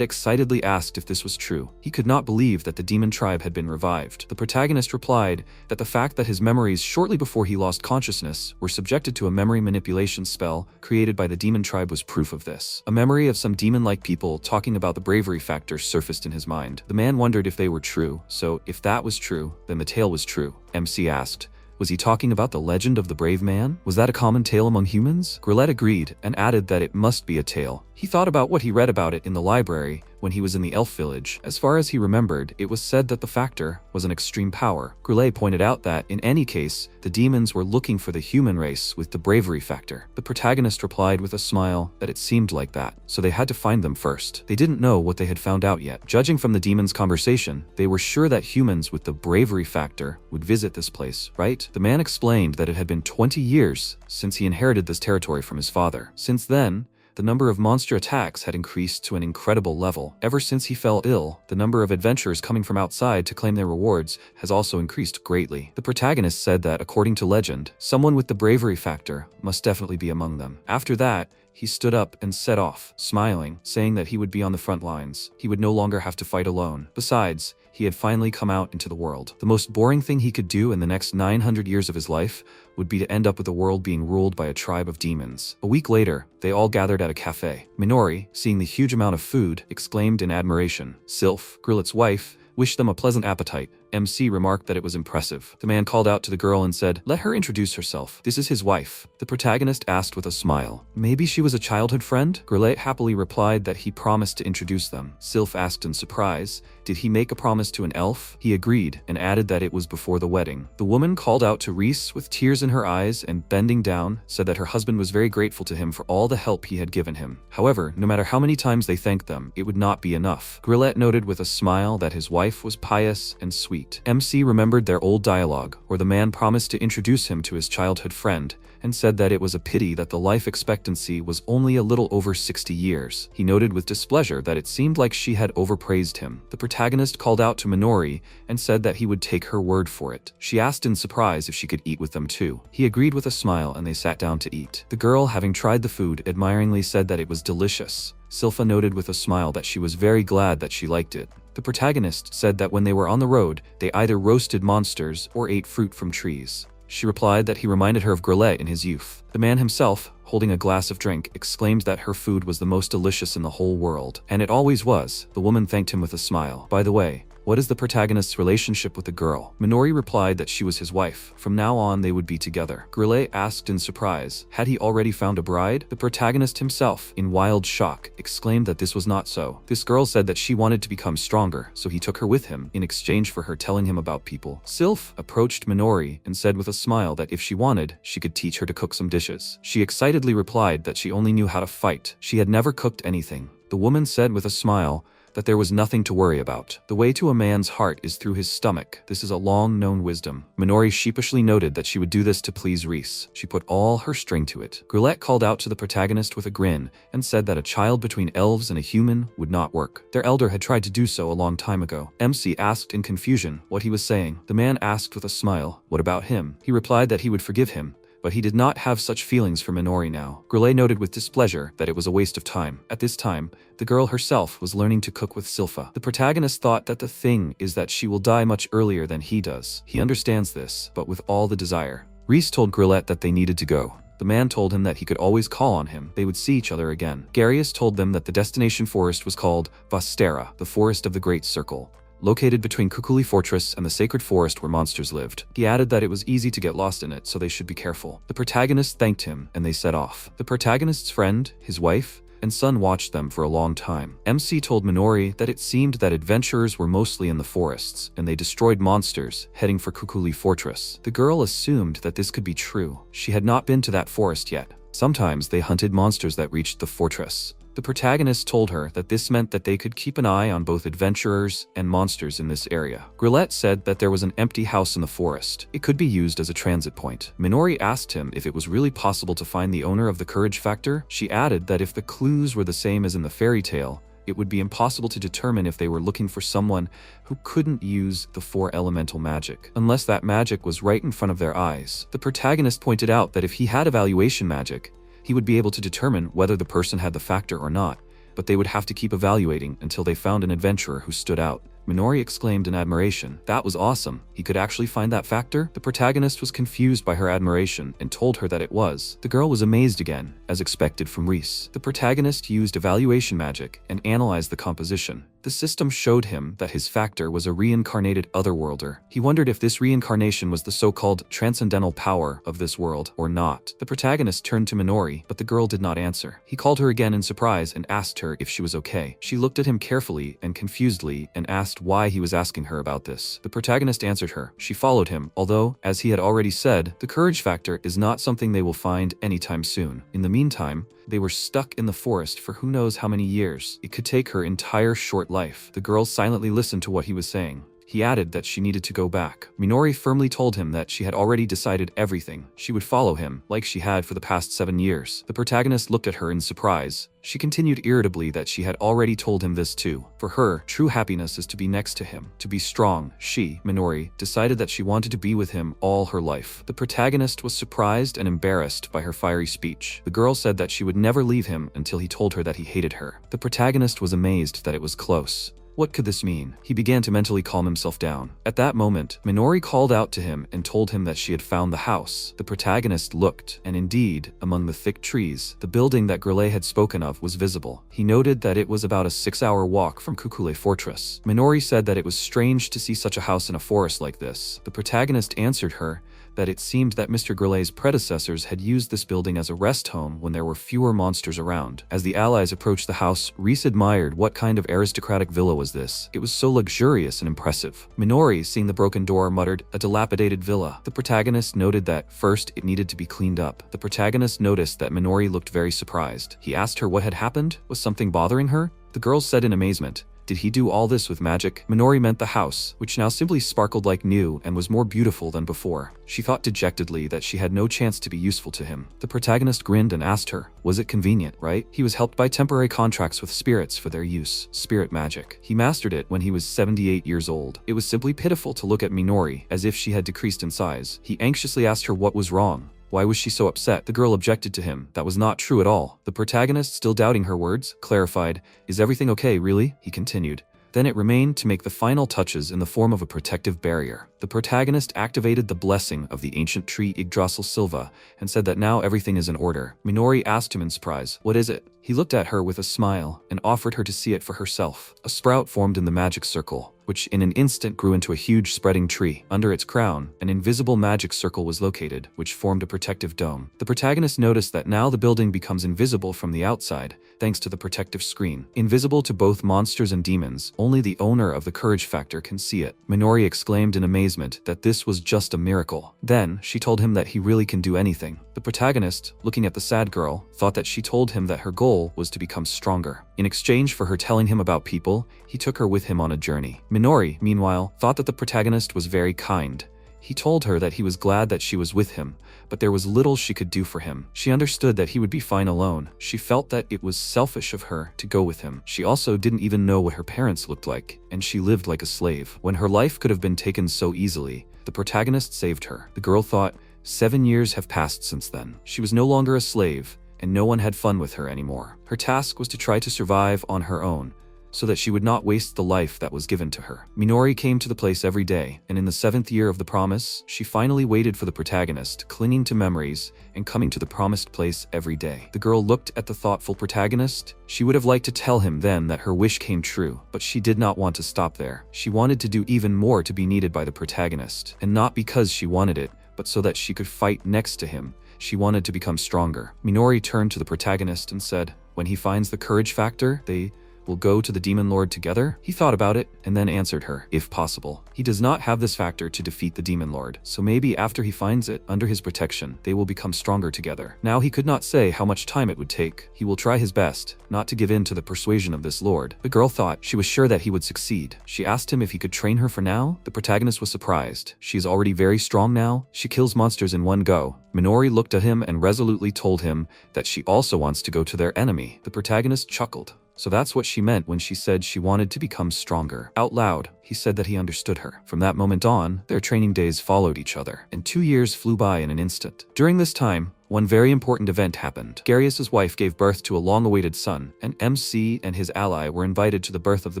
excitedly asked if this was true. He could not believe that the demon tribe had been revived. The protagonist replied that the fact that his memories shortly before he lost consciousness were subjected to a memory manipulation spell created by the demon tribe was proof of this. A memory of some demon-like people talking about the bravery factor surfaced in his mind. The man wondered if they were true, so if that was true, then the tale was true. MC asked, was he talking about the legend of the brave man? Was that a common tale among humans? Grle agreed and added that it must be a tale. He thought about what he read about it in the library when he was in the elf village. As far as he remembered, it was said that the factor was an extreme power. Grle pointed out that, in any case, the demons were looking for the human race with the bravery factor. The protagonist replied with a smile that it seemed like that, so they had to find them first. They didn't know what they had found out yet. Judging from the demons' conversation, they were sure that humans with the bravery factor would visit this place, right? The man explained that it had been 20 years since he inherited this territory from his father. Since then, the number of monster attacks had increased to an incredible level. Ever since he fell ill, the number of adventurers coming from outside to claim their rewards has also increased greatly. The protagonist said that, according to legend, someone with the bravery factor must definitely be among them. After that, he stood up and set off, smiling, saying that he would be on the front lines. He would no longer have to fight alone. Besides, he had finally come out into the world. The most boring thing he could do in the next 900 years of his life would be to end up with the world being ruled by a tribe of demons. A week later, they all gathered at a cafe. Minori, seeing the huge amount of food, exclaimed in admiration. Sylph, Grle's wife, wished them a pleasant appetite. MC remarked that it was impressive. The man called out to the girl and said, "Let her introduce herself. This is his wife." The protagonist asked with a smile, "Maybe she was a childhood friend?" Grle happily replied that he promised to introduce them. Sylph asked in surprise, did he make a promise to an elf? He agreed and added that it was before the wedding. The woman called out to Reese with tears in her eyes and, bending down, said that her husband was very grateful to him for all the help he had given him. However, no matter how many times they thanked them, it would not be enough. Grle noted with a smile that his wife was pious and sweet. MC remembered their old dialogue, where the man promised to introduce him to his childhood friend, and said that it was a pity that the life expectancy was only a little over 60 years. He noted with displeasure that it seemed like she had overpraised him. The protagonist called out to Minori and said that he would take her word for it. She asked in surprise if she could eat with them too. He agreed with a smile and they sat down to eat. The girl, having tried the food, admiringly said that it was delicious. Sylpha noted with a smile that she was very glad that she liked it. The protagonist said that when they were on the road, they either roasted monsters or ate fruit from trees. She replied that he reminded her of Grle in his youth. The man himself, holding a glass of drink, exclaimed that her food was the most delicious in the whole world. And it always was. The woman thanked him with a smile. By the way, what is the protagonist's relationship with the girl? Minori replied that she was his wife. From now on, they would be together. Grle asked in surprise, had he already found a bride? The protagonist himself, in wild shock, exclaimed that this was not so. This girl said that she wanted to become stronger, so he took her with him, in exchange for her telling him about people. Sylph approached Minori and said with a smile that if she wanted, she could teach her to cook some dishes. She excitedly replied that she only knew how to fight. She had never cooked anything. The woman said with a smile that there was nothing to worry about. The way to a man's heart is through his stomach. This is a long-known wisdom. Minori sheepishly noted that she would do this to please Reese. She put all her strength to it. Grle called out to the protagonist with a grin and said that a child between elves and a human would not work. Their elder had tried to do so a long time ago. MC asked in confusion what he was saying. The man asked with a smile, what about him? He replied that he would forgive him, but he did not have such feelings for Minori now. Grle noted with displeasure that it was a waste of time. At this time, the girl herself was learning to cook with Silpha. The protagonist thought that the thing is that she will die much earlier than he does. He understands this, but with all the desire. Reese told Grle that they needed to go. The man told him that he could always call on him. They would see each other again. Garland told them that the destination forest was called Vastera, the Forest of the Great Circle, located between Kukuli Fortress and the sacred forest where monsters lived. He added that it was easy to get lost in it, so they should be careful. The protagonist thanked him, and they set off. The protagonist's friend, his wife, and son watched them for a long time. MC told Minori that it seemed that adventurers were mostly in the forests, and they destroyed monsters, heading for Kukuli Fortress. The girl assumed that this could be true. She had not been to that forest yet. Sometimes they hunted monsters that reached the fortress. The protagonist told her that this meant that they could keep an eye on both adventurers and monsters in this area. Grle said that there was an empty house in the forest. It could be used as a transit point. Minori asked him if it was really possible to find the owner of the courage factor. She added that if the clues were the same as in the fairy tale, it would be impossible to determine if they were looking for someone who couldn't use the 4 elemental magic, unless that magic was right in front of their eyes. The protagonist pointed out that if he had evaluation magic, he would be able to determine whether the person had the factor or not, but they would have to keep evaluating until they found an adventurer who stood out. Minori exclaimed in admiration. That was awesome. He could actually find that factor? The protagonist was confused by her admiration and told her that it was. The girl was amazed again, as expected from Reese. The protagonist used evaluation magic and analyzed the composition. The system showed him that his factor was a reincarnated otherworlder. He wondered if this reincarnation was the so-called transcendental power of this world or not. The protagonist turned to Minori, but the girl did not answer. He called her again in surprise and asked her if she was okay. She looked at him carefully and confusedly and asked why he was asking her about this. The protagonist answered her. She followed him, although, as he had already said, the courage factor is not something they will find anytime soon. In the meantime, they were stuck in the forest for who knows how many years. It could take her entire short life. The girl silently listened to what he was saying. He added that she needed to go back. Minori firmly told him that she had already decided everything. She would follow him, like she had for the past 7 years. The protagonist looked at her in surprise. She continued irritably that she had already told him this too. For her, true happiness is to be next to him, to be strong. She, Minori, decided that she wanted to be with him all her life. The protagonist was surprised and embarrassed by her fiery speech. The girl said that she would never leave him until he told her that he hated her. The protagonist was amazed that it was close. What could this mean? He began to mentally calm himself down. At that moment, Minori called out to him and told him that she had found the house. The protagonist looked, and indeed, among the thick trees, the building that Grle had spoken of was visible. He noted that it was about a 6-hour walk from Kukule Fortress. Minori said that it was strange to see such a house in a forest like this. The protagonist answered her that it seemed that Mr. Grle's predecessors had used this building as a rest home when there were fewer monsters around. As the allies approached the house, Reese admired what kind of aristocratic villa was this. It was so luxurious and impressive. Minori, seeing the broken door, muttered, "A dilapidated villa." The protagonist noted that, first, it needed to be cleaned up. The protagonist noticed that Minori looked very surprised. He asked her what had happened. Was something bothering her? The girl said in amazement, "Did he do all this with magic?" Minori meant the house, which now simply sparkled like new and was more beautiful than before. She thought dejectedly that she had no chance to be useful to him. The protagonist grinned and asked her, was it convenient, right? He was helped by temporary contracts with spirits for their use, spirit magic. He mastered it when he was 78 years old. It was simply pitiful to look at Minori, as if she had decreased in size. He anxiously asked her what was wrong. Why was she so upset? The girl objected to him. That was not true at all. The protagonist, still doubting her words, clarified, "Is everything okay, really?" He continued. Then it remained to make the final touches in the form of a protective barrier. The protagonist activated the blessing of the ancient tree Yggdrasil Silva and said that now everything is in order. Minori asked him in surprise, "What is it?" He looked at her with a smile and offered her to see it for herself. A sprout formed in the magic circle, which in an instant grew into a huge spreading tree. Under its crown, an invisible magic circle was located, which formed a protective dome. The protagonist noticed that now the building becomes invisible from the outside, thanks to the protective screen. Invisible to both monsters and demons, only the owner of the courage factor can see it. Minori exclaimed in amazement that this was just a miracle. Then, she told him that he really can do anything. The protagonist, looking at the sad girl, thought that she told him that her goal was to become stronger. In exchange for her telling him about people, he took her with him on a journey. Minori, meanwhile, thought that the protagonist was very kind. He told her that he was glad that she was with him, but there was little she could do for him. She understood that he would be fine alone. She felt that it was selfish of her to go with him. She also didn't even know what her parents looked like, and she lived like a slave. When her life could have been taken so easily, the protagonist saved her. The girl thought, 7 years have passed since then. She was no longer a slave, and no one had fun with her anymore. Her task was to try to survive on her own, so that she would not waste the life that was given to her. Minori came to the place every day, and in the 7th year of the promise, she finally waited for the protagonist, clinging to memories and coming to the promised place every day. The girl looked at the thoughtful protagonist. She would have liked to tell him then that her wish came true, but she did not want to stop there. She wanted to do even more to be needed by the protagonist, and not because she wanted it, but so that she could fight next to him. She wanted to become stronger. Minori turned to the protagonist and said, when he finds the courage factor, they will go to the Demon Lord together? He thought about it and then answered her, if possible. He does not have this factor to defeat the Demon Lord, so maybe after he finds it, under his protection, they will become stronger together. Now he could not say how much time it would take. He will try his best, not to give in to the persuasion of this lord. The girl thought she was sure that he would succeed. She asked him if he could train her for now. The protagonist was surprised. She is already very strong now. She kills monsters in one go. Minori looked at him and resolutely told him that she also wants to go to their enemy. The protagonist chuckled. So that's what she meant when she said she wanted to become stronger. Out loud, he said that he understood her. From that moment on, their training days followed each other, and 2 years flew by in an instant. During this time, one very important event happened. Garrius's wife gave birth to a long-awaited son, and MC and his ally were invited to the birth of the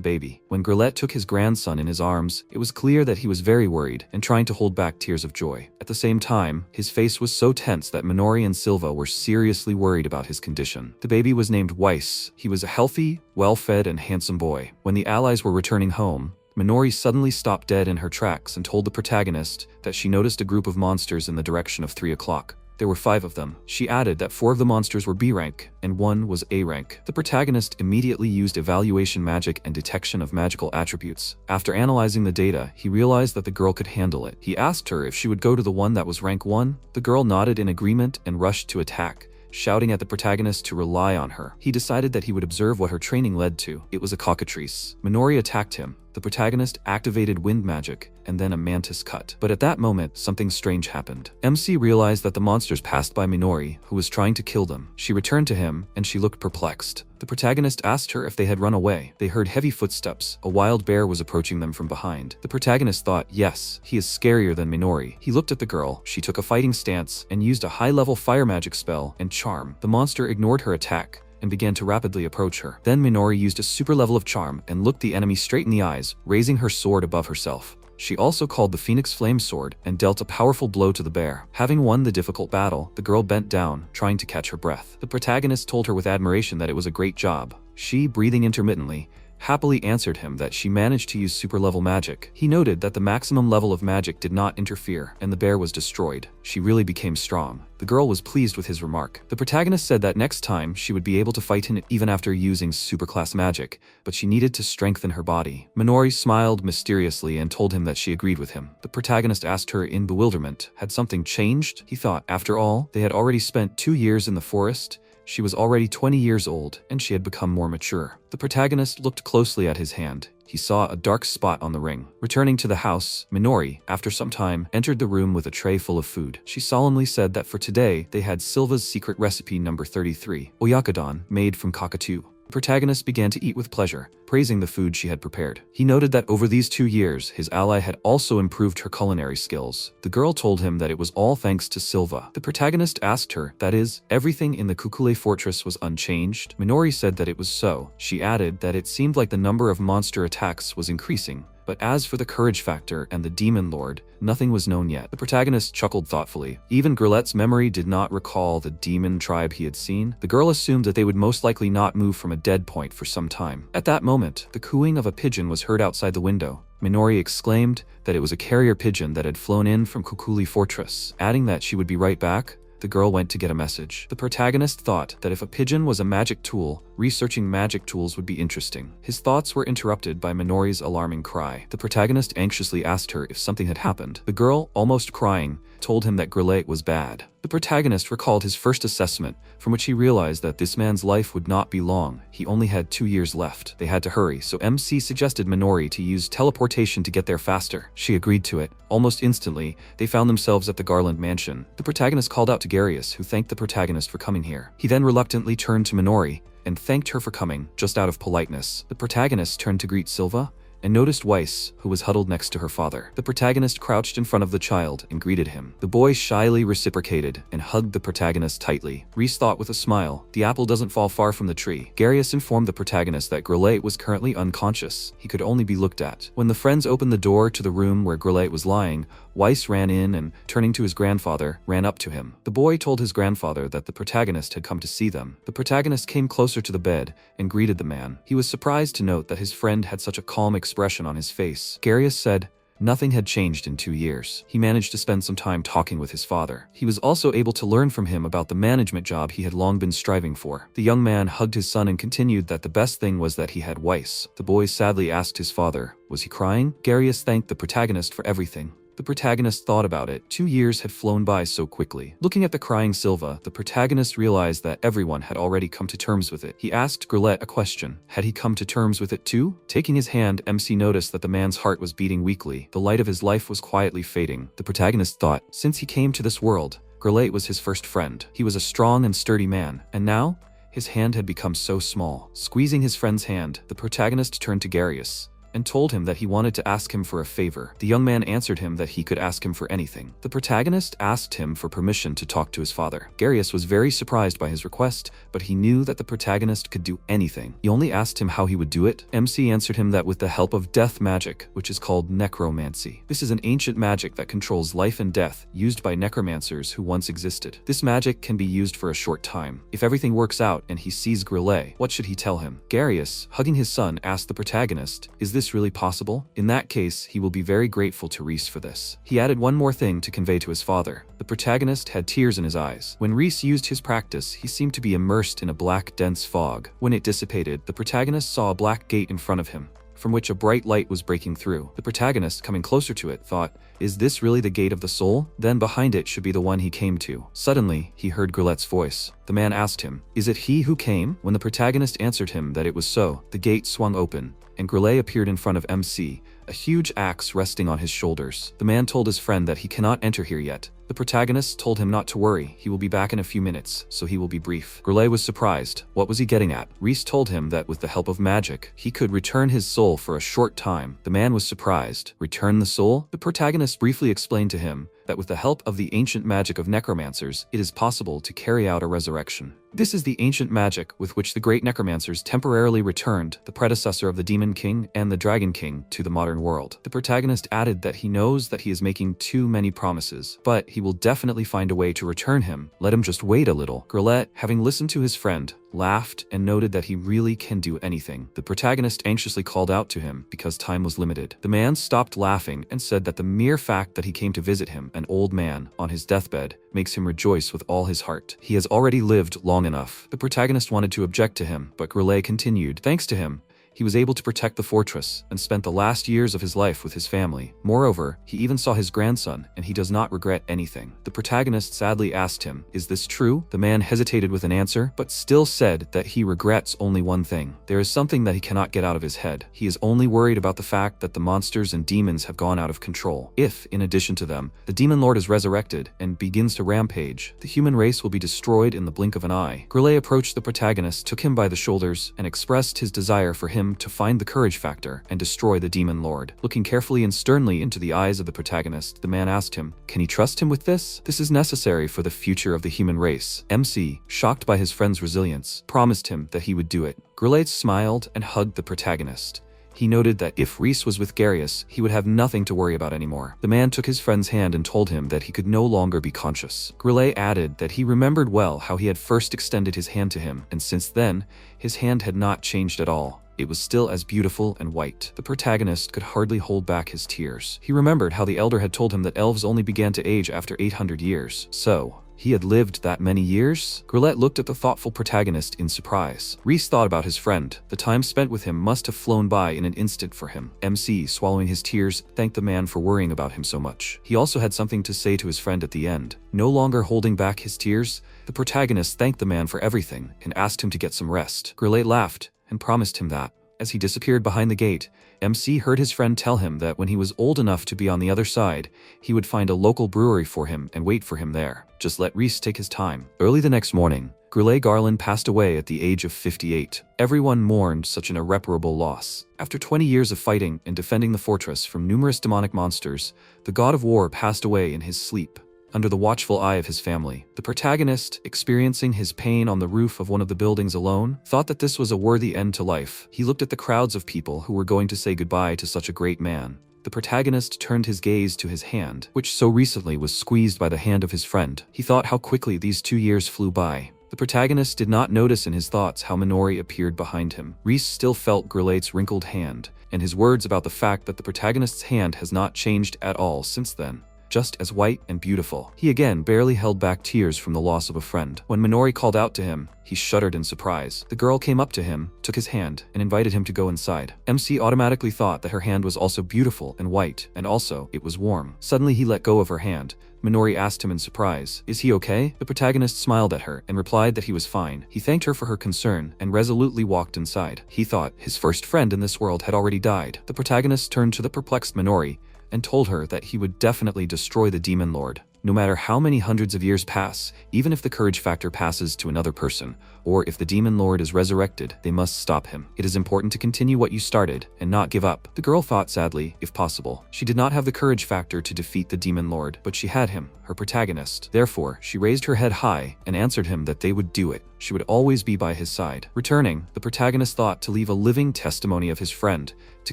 baby. When Grle took his grandson in his arms, it was clear that he was very worried and trying to hold back tears of joy. At the same time, his face was so tense that Minori and Silva were seriously worried about his condition. The baby was named Weiss. He was a healthy, well-fed, and handsome boy. When the allies were returning home, Minori suddenly stopped dead in her tracks and told the protagonist that she noticed a group of monsters in the direction of 3 o'clock. There were 5 of them. She added that 4 of the monsters were B rank and 1 was A rank. The protagonist immediately used evaluation magic and detection of magical attributes. After analyzing the data, he realized that the girl could handle it. He asked her if she would go to the one that was rank 1. The girl nodded in agreement and rushed to attack, shouting at the protagonist to rely on her. He decided that he would observe what her training led to. It was a cockatrice. Minori attacked him. The protagonist activated wind magic, and then a mantis cut. But at that moment, something strange happened. MC realized that the monsters passed by Minori, who was trying to kill them. She returned to him, and she looked perplexed. The protagonist asked her if they had run away. They heard heavy footsteps. A wild bear was approaching them from behind. The protagonist thought, yes, he is scarier than Minori. He looked at the girl. She took a fighting stance and used a high-level fire magic spell and charm. The monster ignored her attack and began to rapidly approach her. Then Minori used a super level of charm and looked the enemy straight in the eyes, raising her sword above herself. She also called the Phoenix Flame Sword and dealt a powerful blow to the bear. Having won the difficult battle, the girl bent down, trying to catch her breath. The protagonist told her with admiration that it was a great job. She, breathing intermittently, happily answered him that she managed to use super-level magic. He noted that the maximum level of magic did not interfere, and the bear was destroyed. She really became strong. The girl was pleased with his remark. The protagonist said that next time she would be able to fight him even after using superclass magic, but she needed to strengthen her body. Minori smiled mysteriously and told him that she agreed with him. The protagonist asked her in bewilderment, had something changed? He thought, after all, they had already spent 2 years in the forest. She was already 20 years old, and she had become more mature. The protagonist looked closely at his hand. He saw a dark spot on the ring. Returning to the house, Minori, after some time, entered the room with a tray full of food. She solemnly said that for today, they had Silva's secret recipe number 33, oyakudon, made from cockatoo. The protagonist began to eat with pleasure, praising the food she had prepared. He noted that over these 2 years, his ally had also improved her culinary skills. The girl told him that it was all thanks to Silva. The protagonist asked her, that is, everything in the Kukule fortress was unchanged? Minori said that it was so. She added that it seemed like the number of monster attacks was increasing. But as for the courage factor and the demon lord, nothing was known yet. The protagonist chuckled thoughtfully. Even Grlet's memory did not recall the demon tribe he had seen. The girl assumed that they would most likely not move from a dead point for some time. At that moment, the cooing of a pigeon was heard outside the window. Minori exclaimed that it was a carrier pigeon that had flown in from Kukuli Fortress. Adding that she would be right back, the girl went to get a message. The protagonist thought that if a pigeon was a magic tool, researching magic tools would be interesting. His thoughts were interrupted by Minori's alarming cry. The protagonist anxiously asked her if something had happened. The girl, almost crying, told him that Grle was bad. The protagonist recalled his first assessment, from which he realized that this man's life would not be long. He only had 2 years left. They had to hurry, so MC suggested Minori to use teleportation to get there faster. She agreed to it. Almost instantly, they found themselves at the Garland mansion. The protagonist called out to Garrius, who thanked the protagonist for coming here. He then reluctantly turned to Minori and thanked her for coming, just out of politeness. The protagonist turned to greet Silva and noticed Weiss, who was huddled next to her father. The protagonist crouched in front of the child and greeted him. The boy shyly reciprocated and hugged the protagonist tightly. Reese thought with a smile, the apple doesn't fall far from the tree. Garle informed the protagonist that Grle was currently unconscious. He could only be looked at. When the friends opened the door to the room where Grle was lying, Weiss ran in and, turning to his grandfather, ran up to him. The boy told his grandfather that the protagonist had come to see them. The protagonist came closer to the bed and greeted the man. He was surprised to note that his friend had such a calm expression on his face. Garle said, nothing had changed in 2 years. He managed to spend some time talking with his father. He was also able to learn from him about the management job he had long been striving for. The young man hugged his son and continued that the best thing was that he had Weiss. The boy sadly asked his father, was he crying? Garle thanked the protagonist for everything. The protagonist thought about it. 2 years had flown by so quickly. Looking at the crying Silva, the protagonist realized that everyone had already come to terms with it. He asked Grle a question. Had he come to terms with it too? Taking his hand, MC noticed that the man's heart was beating weakly. The light of his life was quietly fading. The protagonist thought, since he came to this world, Grle was his first friend. He was a strong and sturdy man. And now, his hand had become so small. Squeezing his friend's hand, the protagonist turned to Garle and told him that he wanted to ask him for a favor. The young man answered him that he could ask him for anything. The protagonist asked him for permission to talk to his father. Garle was very surprised by his request, but he knew that the protagonist could do anything. He only asked him how he would do it. MC answered him that with the help of death magic, which is called necromancy. This is an ancient magic that controls life and death, used by necromancers who once existed. This magic can be used for a short time. If everything works out and he sees Grle, what should he tell him? Garle, hugging his son, asked the protagonist, is this really possible? In that case, he will be very grateful to Reese for this. He added one more thing to convey to his father. The protagonist had tears in his eyes. When Reese used his practice, he seemed to be immersed in a black, dense fog. When it dissipated, the protagonist saw a black gate in front of him, from which a bright light was breaking through. The protagonist, coming closer to it, thought, is this really the gate of the soul? Then behind it should be the one he came to. Suddenly, he heard Grle's voice. The man asked him, is it he who came? When the protagonist answered him that it was so, the gate swung open, and Grle appeared in front of MC, a huge axe resting on his shoulders. The man told his friend that he cannot enter here yet. The protagonist told him not to worry, he will be back in a few minutes, so he will be brief. Grle was surprised. What was he getting at? Reese told him that with the help of magic, he could return his soul for a short time. The man was surprised. Return the soul? The protagonist briefly explained to him that with the help of the ancient magic of necromancers, it is possible to carry out a resurrection. This is the ancient magic with which the great necromancers temporarily returned the predecessor of the Demon King and the Dragon King to the modern world. The protagonist added that he knows that he is making too many promises, but he will definitely find a way to return him. Let him just wait a little. Grle, having listened to his friend, laughed and noted that he really can do anything. The protagonist anxiously called out to him because time was limited. The man stopped laughing and said that the mere fact that he came to visit him, an old man, on his deathbed, makes him rejoice with all his heart. He has already lived long enough. The protagonist wanted to object to him, but Grle continued. Thanks to him, he was able to protect the fortress and spent the last years of his life with his family. Moreover, he even saw his grandson, and he does not regret anything. The protagonist sadly asked him, is this true? The man hesitated with an answer, but still said that he regrets only one thing. There is something that he cannot get out of his head. He is only worried about the fact that the monsters and demons have gone out of control. If, in addition to them, the demon lord is resurrected and begins to rampage, the human race will be destroyed in the blink of an eye. Grle approached the protagonist, took him by the shoulders, and expressed his desire for him to find the courage factor and destroy the demon lord. Looking carefully and sternly into the eyes of the protagonist, the man asked him, can he trust him with this? This is necessary for the future of the human race. MC, shocked by his friend's resilience, promised him that he would do it. Grle smiled and hugged the protagonist. He noted that if Reese was with Garle, he would have nothing to worry about anymore. The man took his friend's hand and told him that he could no longer be conscious. Grle added that he remembered well how he had first extended his hand to him, and since then, his hand had not changed at all. It was still as beautiful and white. The protagonist could hardly hold back his tears. He remembered how the elder had told him that elves only began to age after 800 years. So, he had lived that many years? Grle looked at the thoughtful protagonist in surprise. Reese thought about his friend. The time spent with him must have flown by in an instant for him. MC, swallowing his tears, thanked the man for worrying about him so much. He also had something to say to his friend at the end. No longer holding back his tears, the protagonist thanked the man for everything and asked him to get some rest. Grle laughed and promised him that. As he disappeared behind the gate, MC heard his friend tell him that when he was old enough to be on the other side, he would find a local brewery for him and wait for him there. Just let Reese take his time. Early the next morning, Grle Garland passed away at the age of 58. Everyone mourned such an irreparable loss. After 20 years of fighting and defending the fortress from numerous demonic monsters, the god of war passed away in his sleep, under the watchful eye of his family. The protagonist, experiencing his pain on the roof of one of the buildings alone, thought that this was a worthy end to life. He looked at the crowds of people who were going to say goodbye to such a great man. The protagonist turned his gaze to his hand, which so recently was squeezed by the hand of his friend. He thought how quickly these 2 years flew by. The protagonist did not notice in his thoughts how Minori appeared behind him. Reese still felt Grle's wrinkled hand, and his words about the fact that the protagonist's hand has not changed at all since then, just as white and beautiful. He again barely held back tears from the loss of a friend. When Minori called out to him, he shuddered in surprise. The girl came up to him, took his hand, and invited him to go inside. MC automatically thought that her hand was also beautiful and white, and also, it was warm. Suddenly he let go of her hand. Minori asked him in surprise, "Is he okay?" The protagonist smiled at her and replied that he was fine. He thanked her for her concern and resolutely walked inside. He thought his first friend in this world had already died. The protagonist turned to the perplexed Minori and told her that he would definitely destroy the demon lord. No matter how many hundreds of years pass, even if the courage factor passes to another person, or if the demon lord is resurrected, they must stop him. It is important to continue what you started and not give up. The girl thought sadly, if possible. She did not have the courage factor to defeat the demon lord, but she had him, her protagonist. Therefore, she raised her head high and answered him that they would do it. She would always be by his side. Returning, the protagonist thought to leave a living testimony of his friend, to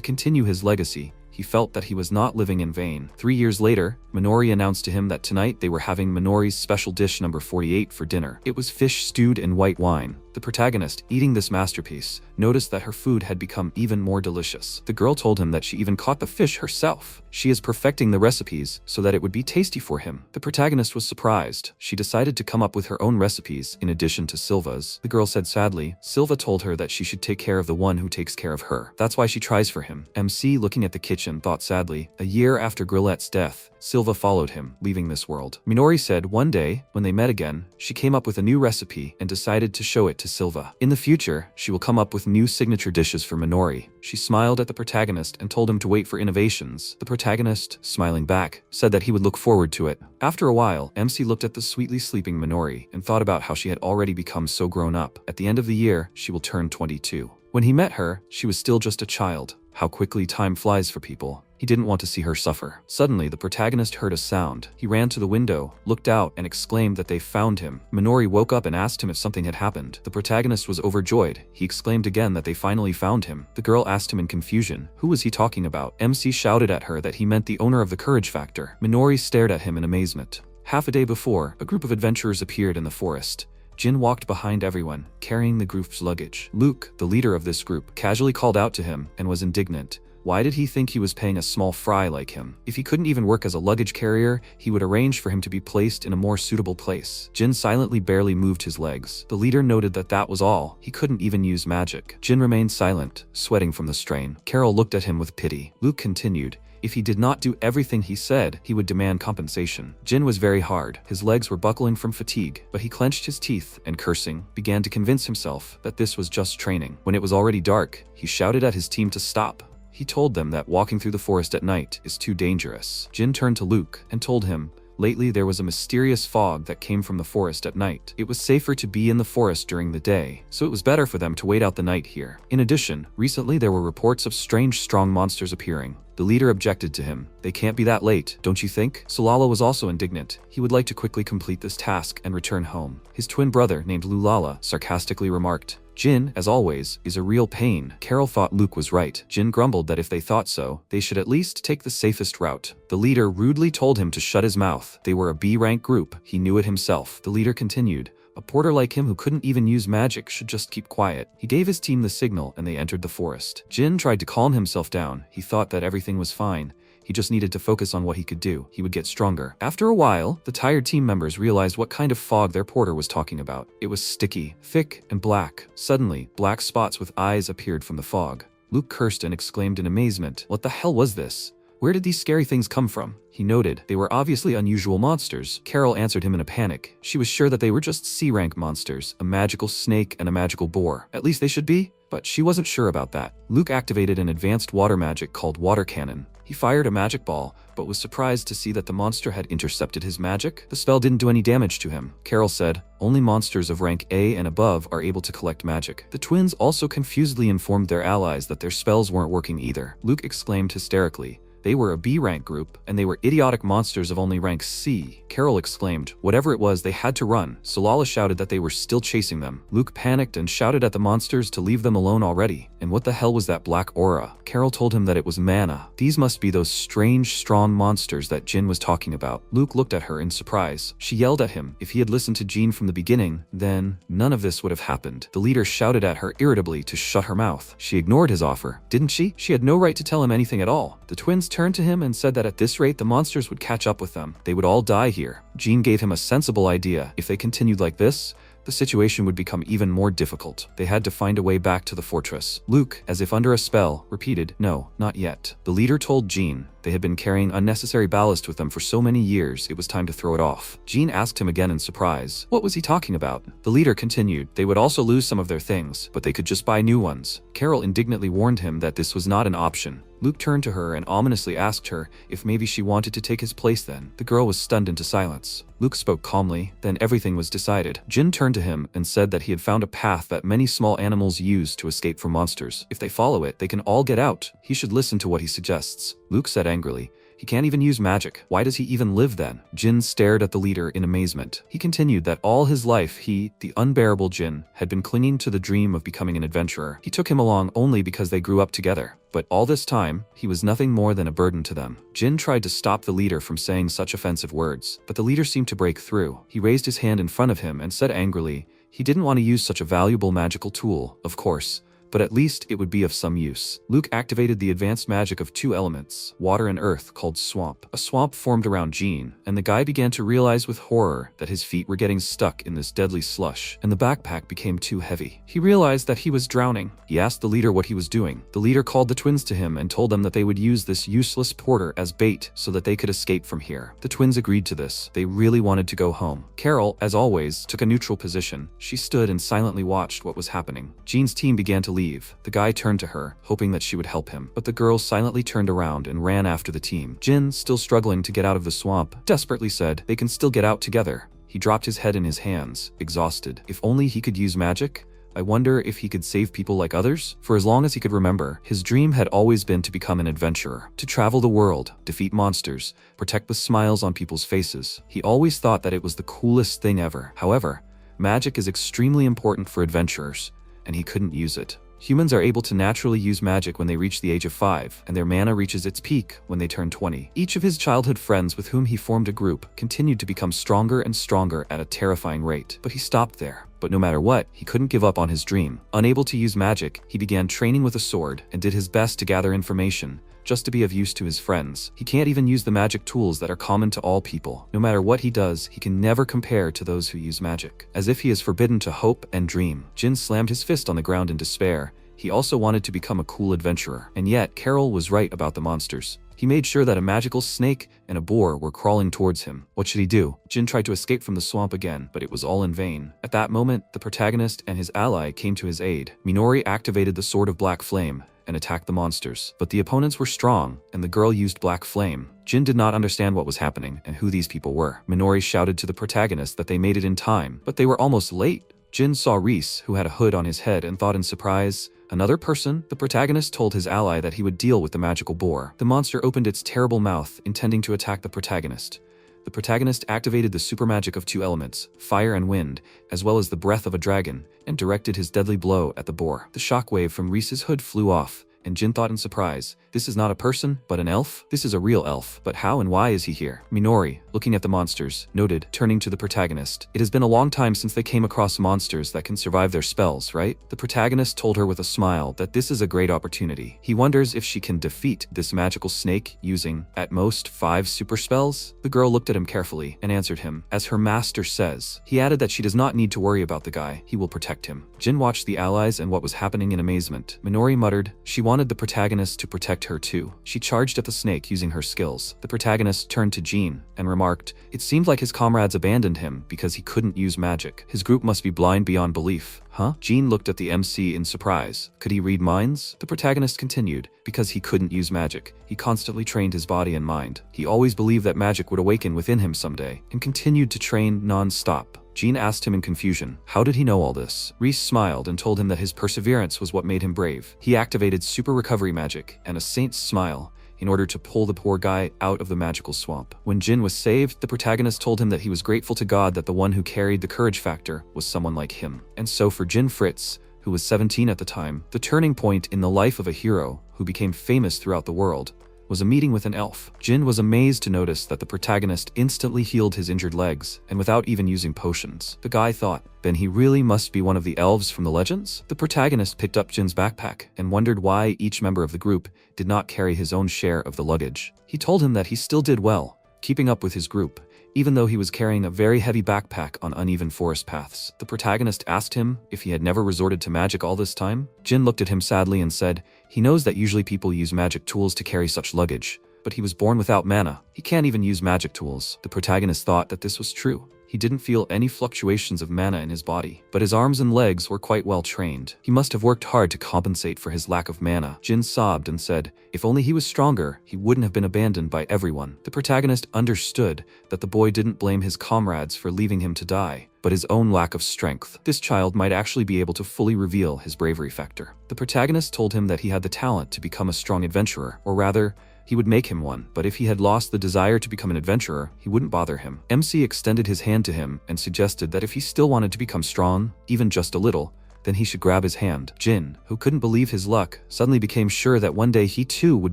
continue his legacy. He felt that he was not living in vain. 3 years later, Minori announced to him that tonight they were having Minori's special dish number 48 for dinner. It was fish stewed in white wine. The protagonist, eating this masterpiece, noticed that her food had become even more delicious. The girl told him that she even caught the fish herself. She is perfecting the recipes so that it would be tasty for him. The protagonist was surprised. She decided to come up with her own recipes in addition to Silva's. The girl said sadly, Silva told her that she should take care of the one who takes care of her. That's why she tries for him. MC, looking at the kitchen, thought sadly, a year after Grlet's death, Silva followed him, leaving this world. Minori said one day, when they met again, she came up with a new recipe and decided to show it to Silva. In the future, she will come up with new signature dishes for Minori. She smiled at the protagonist and told him to wait for innovations. The protagonist, smiling back, said that he would look forward to it. After a while, MC looked at the sweetly sleeping Minori and thought about how she had already become so grown up. At the end of the year, she will turn 22. When he met her, she was still just a child. How quickly time flies for people. He didn't want to see her suffer. Suddenly, the protagonist heard a sound. He ran to the window, looked out, and exclaimed that they found him. Minori woke up and asked him if something had happened. The protagonist was overjoyed. He exclaimed again that they finally found him. The girl asked him in confusion, who was he talking about? MC shouted at her that he meant the owner of the courage factor. Minori stared at him in amazement. Half a day before, a group of adventurers appeared in the forest. Jin walked behind everyone, carrying the group's luggage. Luke, the leader of this group, casually called out to him and was indignant. Why did he think he was paying a small fry like him? If he couldn't even work as a luggage carrier, he would arrange for him to be placed in a more suitable place. Jin silently barely moved his legs. The leader noted that that was all. He couldn't even use magic. Jin remained silent, sweating from the strain. Carol looked at him with pity. Luke continued. If he did not do everything he said, he would demand compensation. Jin was very hard. His legs were buckling from fatigue, but he clenched his teeth and, cursing, began to convince himself that this was just training. When it was already dark, he shouted at his team to stop. He told them that walking through the forest at night is too dangerous. Jin turned to Luke and told him, lately there was a mysterious fog that came from the forest at night. It was safer to be in the forest during the day, so it was better for them to wait out the night here. In addition, recently there were reports of strange strong monsters appearing. The leader objected to him. They can't be that late, don't you think? Sulala was also indignant. He would like to quickly complete this task and return home. His twin brother, named Lulala, sarcastically remarked, Jin, as always, is a real pain. Carol thought Luke was right. Jin grumbled that if they thought so, they should at least take the safest route. The leader rudely told him to shut his mouth. They were a B-rank group. He knew it himself. The leader continued, a porter like him who couldn't even use magic should just keep quiet. He gave his team the signal and they entered the forest. Jin tried to calm himself down. He thought that everything was fine. He just needed to focus on what he could do. He would get stronger. After a while, the tired team members realized what kind of fog their porter was talking about. It was sticky, thick, and black. Suddenly, black spots with eyes appeared from the fog. Luke cursed and exclaimed in amazement, what the hell was this? Where did these scary things come from? He noted they were obviously unusual monsters. Carol answered him in a panic. She was sure that they were just C-rank monsters, a magical snake and a magical boar. At least they should be. But she wasn't sure about that. Luke activated an advanced water magic called Water Cannon. He fired a magic ball, but was surprised to see that the monster had intercepted his magic. The spell didn't do any damage to him. Carol said, "Only monsters of rank A and above are able to collect magic." The twins also confusedly informed their allies that their spells weren't working either. Luke exclaimed hysterically, "They were a B rank group, and they were idiotic monsters of only rank C." Carol exclaimed, "Whatever it was, they had to run." Solala shouted that they were still chasing them. Luke panicked and shouted at the monsters to leave them alone already. And what the hell was that black aura? Carol told him that it was mana. These must be those strange, strong monsters that Jin was talking about. Luke looked at her in surprise. She yelled at him. If he had listened to Jean from the beginning, then none of this would have happened. The leader shouted at her irritably to shut her mouth. She ignored his offer, didn't she? She had no right to tell him anything at all. The twins turned to him and said that at this rate the monsters would catch up with them. They would all die here. Jean gave him a sensible idea. If they continued like this, the situation would become even more difficult. They had to find a way back to the fortress. Luke, as if under a spell, repeated, "No, not yet." The leader told Jean they had been carrying unnecessary ballast with them for so many years, it was time to throw it off. Jean asked him again in surprise. What was he talking about? The leader continued, "They would also lose some of their things, but they could just buy new ones." Carol indignantly warned him that this was not an option. Luke turned to her and ominously asked her if maybe she wanted to take his place then. The girl was stunned into silence. Luke spoke calmly, then everything was decided. Jin turned to him and said that he had found a path that many small animals use to escape from monsters. If they follow it, they can all get out. He should listen to what he suggests. Luke said angrily, "He can't even use magic. Why does he even live then?" Jin stared at the leader in amazement. He continued that all his life he, the unbearable Jin, had been clinging to the dream of becoming an adventurer. He took him along only because they grew up together. But all this time, he was nothing more than a burden to them. Jin tried to stop the leader from saying such offensive words, but the leader seemed to break through. He raised his hand in front of him and said angrily, he didn't want to use such a valuable magical tool, of course, but at least it would be of some use. Luke activated the advanced magic of 2 elements, water and earth, called Swamp. A swamp formed around Jean, and the guy began to realize with horror that his feet were getting stuck in this deadly slush, and the backpack became too heavy. He realized that he was drowning. He asked the leader what he was doing. The leader called the twins to him and told them that they would use this useless porter as bait so that they could escape from here. The twins agreed to this. They really wanted to go home. Carol, as always, took a neutral position. She stood and silently watched what was happening. Jean's team began to leave. The guy turned to her, hoping that she would help him, but the girl silently turned around and ran after the team. Jin, still struggling to get out of the swamp, desperately said, "They can still get out together." He dropped his head in his hands, exhausted. If only he could use magic? I wonder if he could save people like others? For as long as he could remember, his dream had always been to become an adventurer, to travel the world, defeat monsters, protect with smiles on people's faces. He always thought that it was the coolest thing ever. However, magic is extremely important for adventurers, and he couldn't use it. Humans are able to naturally use magic when they reach the age of 5, and their mana reaches its peak when they turn 20. Each of his childhood friends with whom he formed a group continued to become stronger and stronger at a terrifying rate, but he stopped there. But no matter what, he couldn't give up on his dream. Unable to use magic, he began training with a sword and did his best to gather information, just to be of use to his friends. He can't even use the magic tools that are common to all people. No matter what he does, he can never compare to those who use magic. As if he is forbidden to hope and dream. Jin slammed his fist on the ground in despair. He also wanted to become a cool adventurer. And yet, Carol was right about the monsters. He made sure that a magical snake and a boar were crawling towards him. What should he do? Jin tried to escape from the swamp again, but it was all in vain. At that moment, the protagonist and his ally came to his aid. Minori activated the Sword of Black Flame and attacked the monsters. But the opponents were strong, and the girl used Black Flame. Jin did not understand what was happening and who these people were. Minori shouted to the protagonist that they made it in time, but they were almost late. Jin saw Reese, who had a hood on his head, and thought in surprise, "Another person?" The protagonist told his ally that he would deal with the magical boar. The monster opened its terrible mouth, intending to attack the protagonist. The protagonist activated the super magic of 2 elements, fire and wind, as well as the breath of a dragon, and directed his deadly blow at the boar. The shockwave from Reese's hood flew off, and Jin thought in surprise, "This is not a person, but an elf? This is a real elf, but how and why is he here?" Minori, looking at the monsters, noted, turning to the protagonist, "It has been a long time since they came across monsters that can survive their spells, right?" The protagonist told her with a smile that this is a great opportunity. He wonders if she can defeat this magical snake using, at most, 5 super spells? The girl looked at him carefully and answered him, "As her master says." He added that she does not need to worry about the guy. He will protect him. Jin watched the allies and what was happening in amazement. Minori muttered, "She wanted the protagonist to protect her too. She charged at the snake using her skills. The protagonist turned to Jean and remarked, "It seemed like his comrades abandoned him because he couldn't use magic. His group must be blind beyond belief." Huh? Jean looked at the MC in surprise. Could he read minds? The protagonist continued, "Because he couldn't use magic. He constantly trained his body and mind. He always believed that magic would awaken within him someday, and continued to train non-stop." Jean asked him in confusion, how did he know all this? Reese smiled and told him that his perseverance was what made him brave. He activated super recovery magic and a saint's smile in order to pull the poor guy out of the magical swamp. When Jin was saved, the protagonist told him that he was grateful to God that the one who carried the courage factor was someone like him. And so for Jin Fritz, who was 17 at the time, the turning point in the life of a hero who became famous throughout the world was a meeting with an elf. Jin was amazed to notice that the protagonist instantly healed his injured legs, and without even using potions. The guy thought, then he really must be one of the elves from the legends? The protagonist picked up Jin's backpack and wondered why each member of the group did not carry his own share of the luggage. He told him that he still did well, keeping up with his group, even though he was carrying a very heavy backpack on uneven forest paths. The protagonist asked him if he had never resorted to magic all this time. Jin looked at him sadly and said, he knows that usually people use magic tools to carry such luggage, but he was born without mana. He can't even use magic tools. The protagonist thought that this was true. He didn't feel any fluctuations of mana in his body, but his arms and legs were quite well trained. He must have worked hard to compensate for his lack of mana. Jin sobbed and said, if only he was stronger, he wouldn't have been abandoned by everyone. The protagonist understood that the boy didn't blame his comrades for leaving him to die, but his own lack of strength. This child might actually be able to fully reveal his bravery factor. The protagonist told him that he had the talent to become a strong adventurer, or rather, he would make him one, but if he had lost the desire to become an adventurer, he wouldn't bother him. MC extended his hand to him and suggested that if he still wanted to become strong, even just a little, then he should grab his hand. Jin, who couldn't believe his luck, suddenly became sure that one day he too would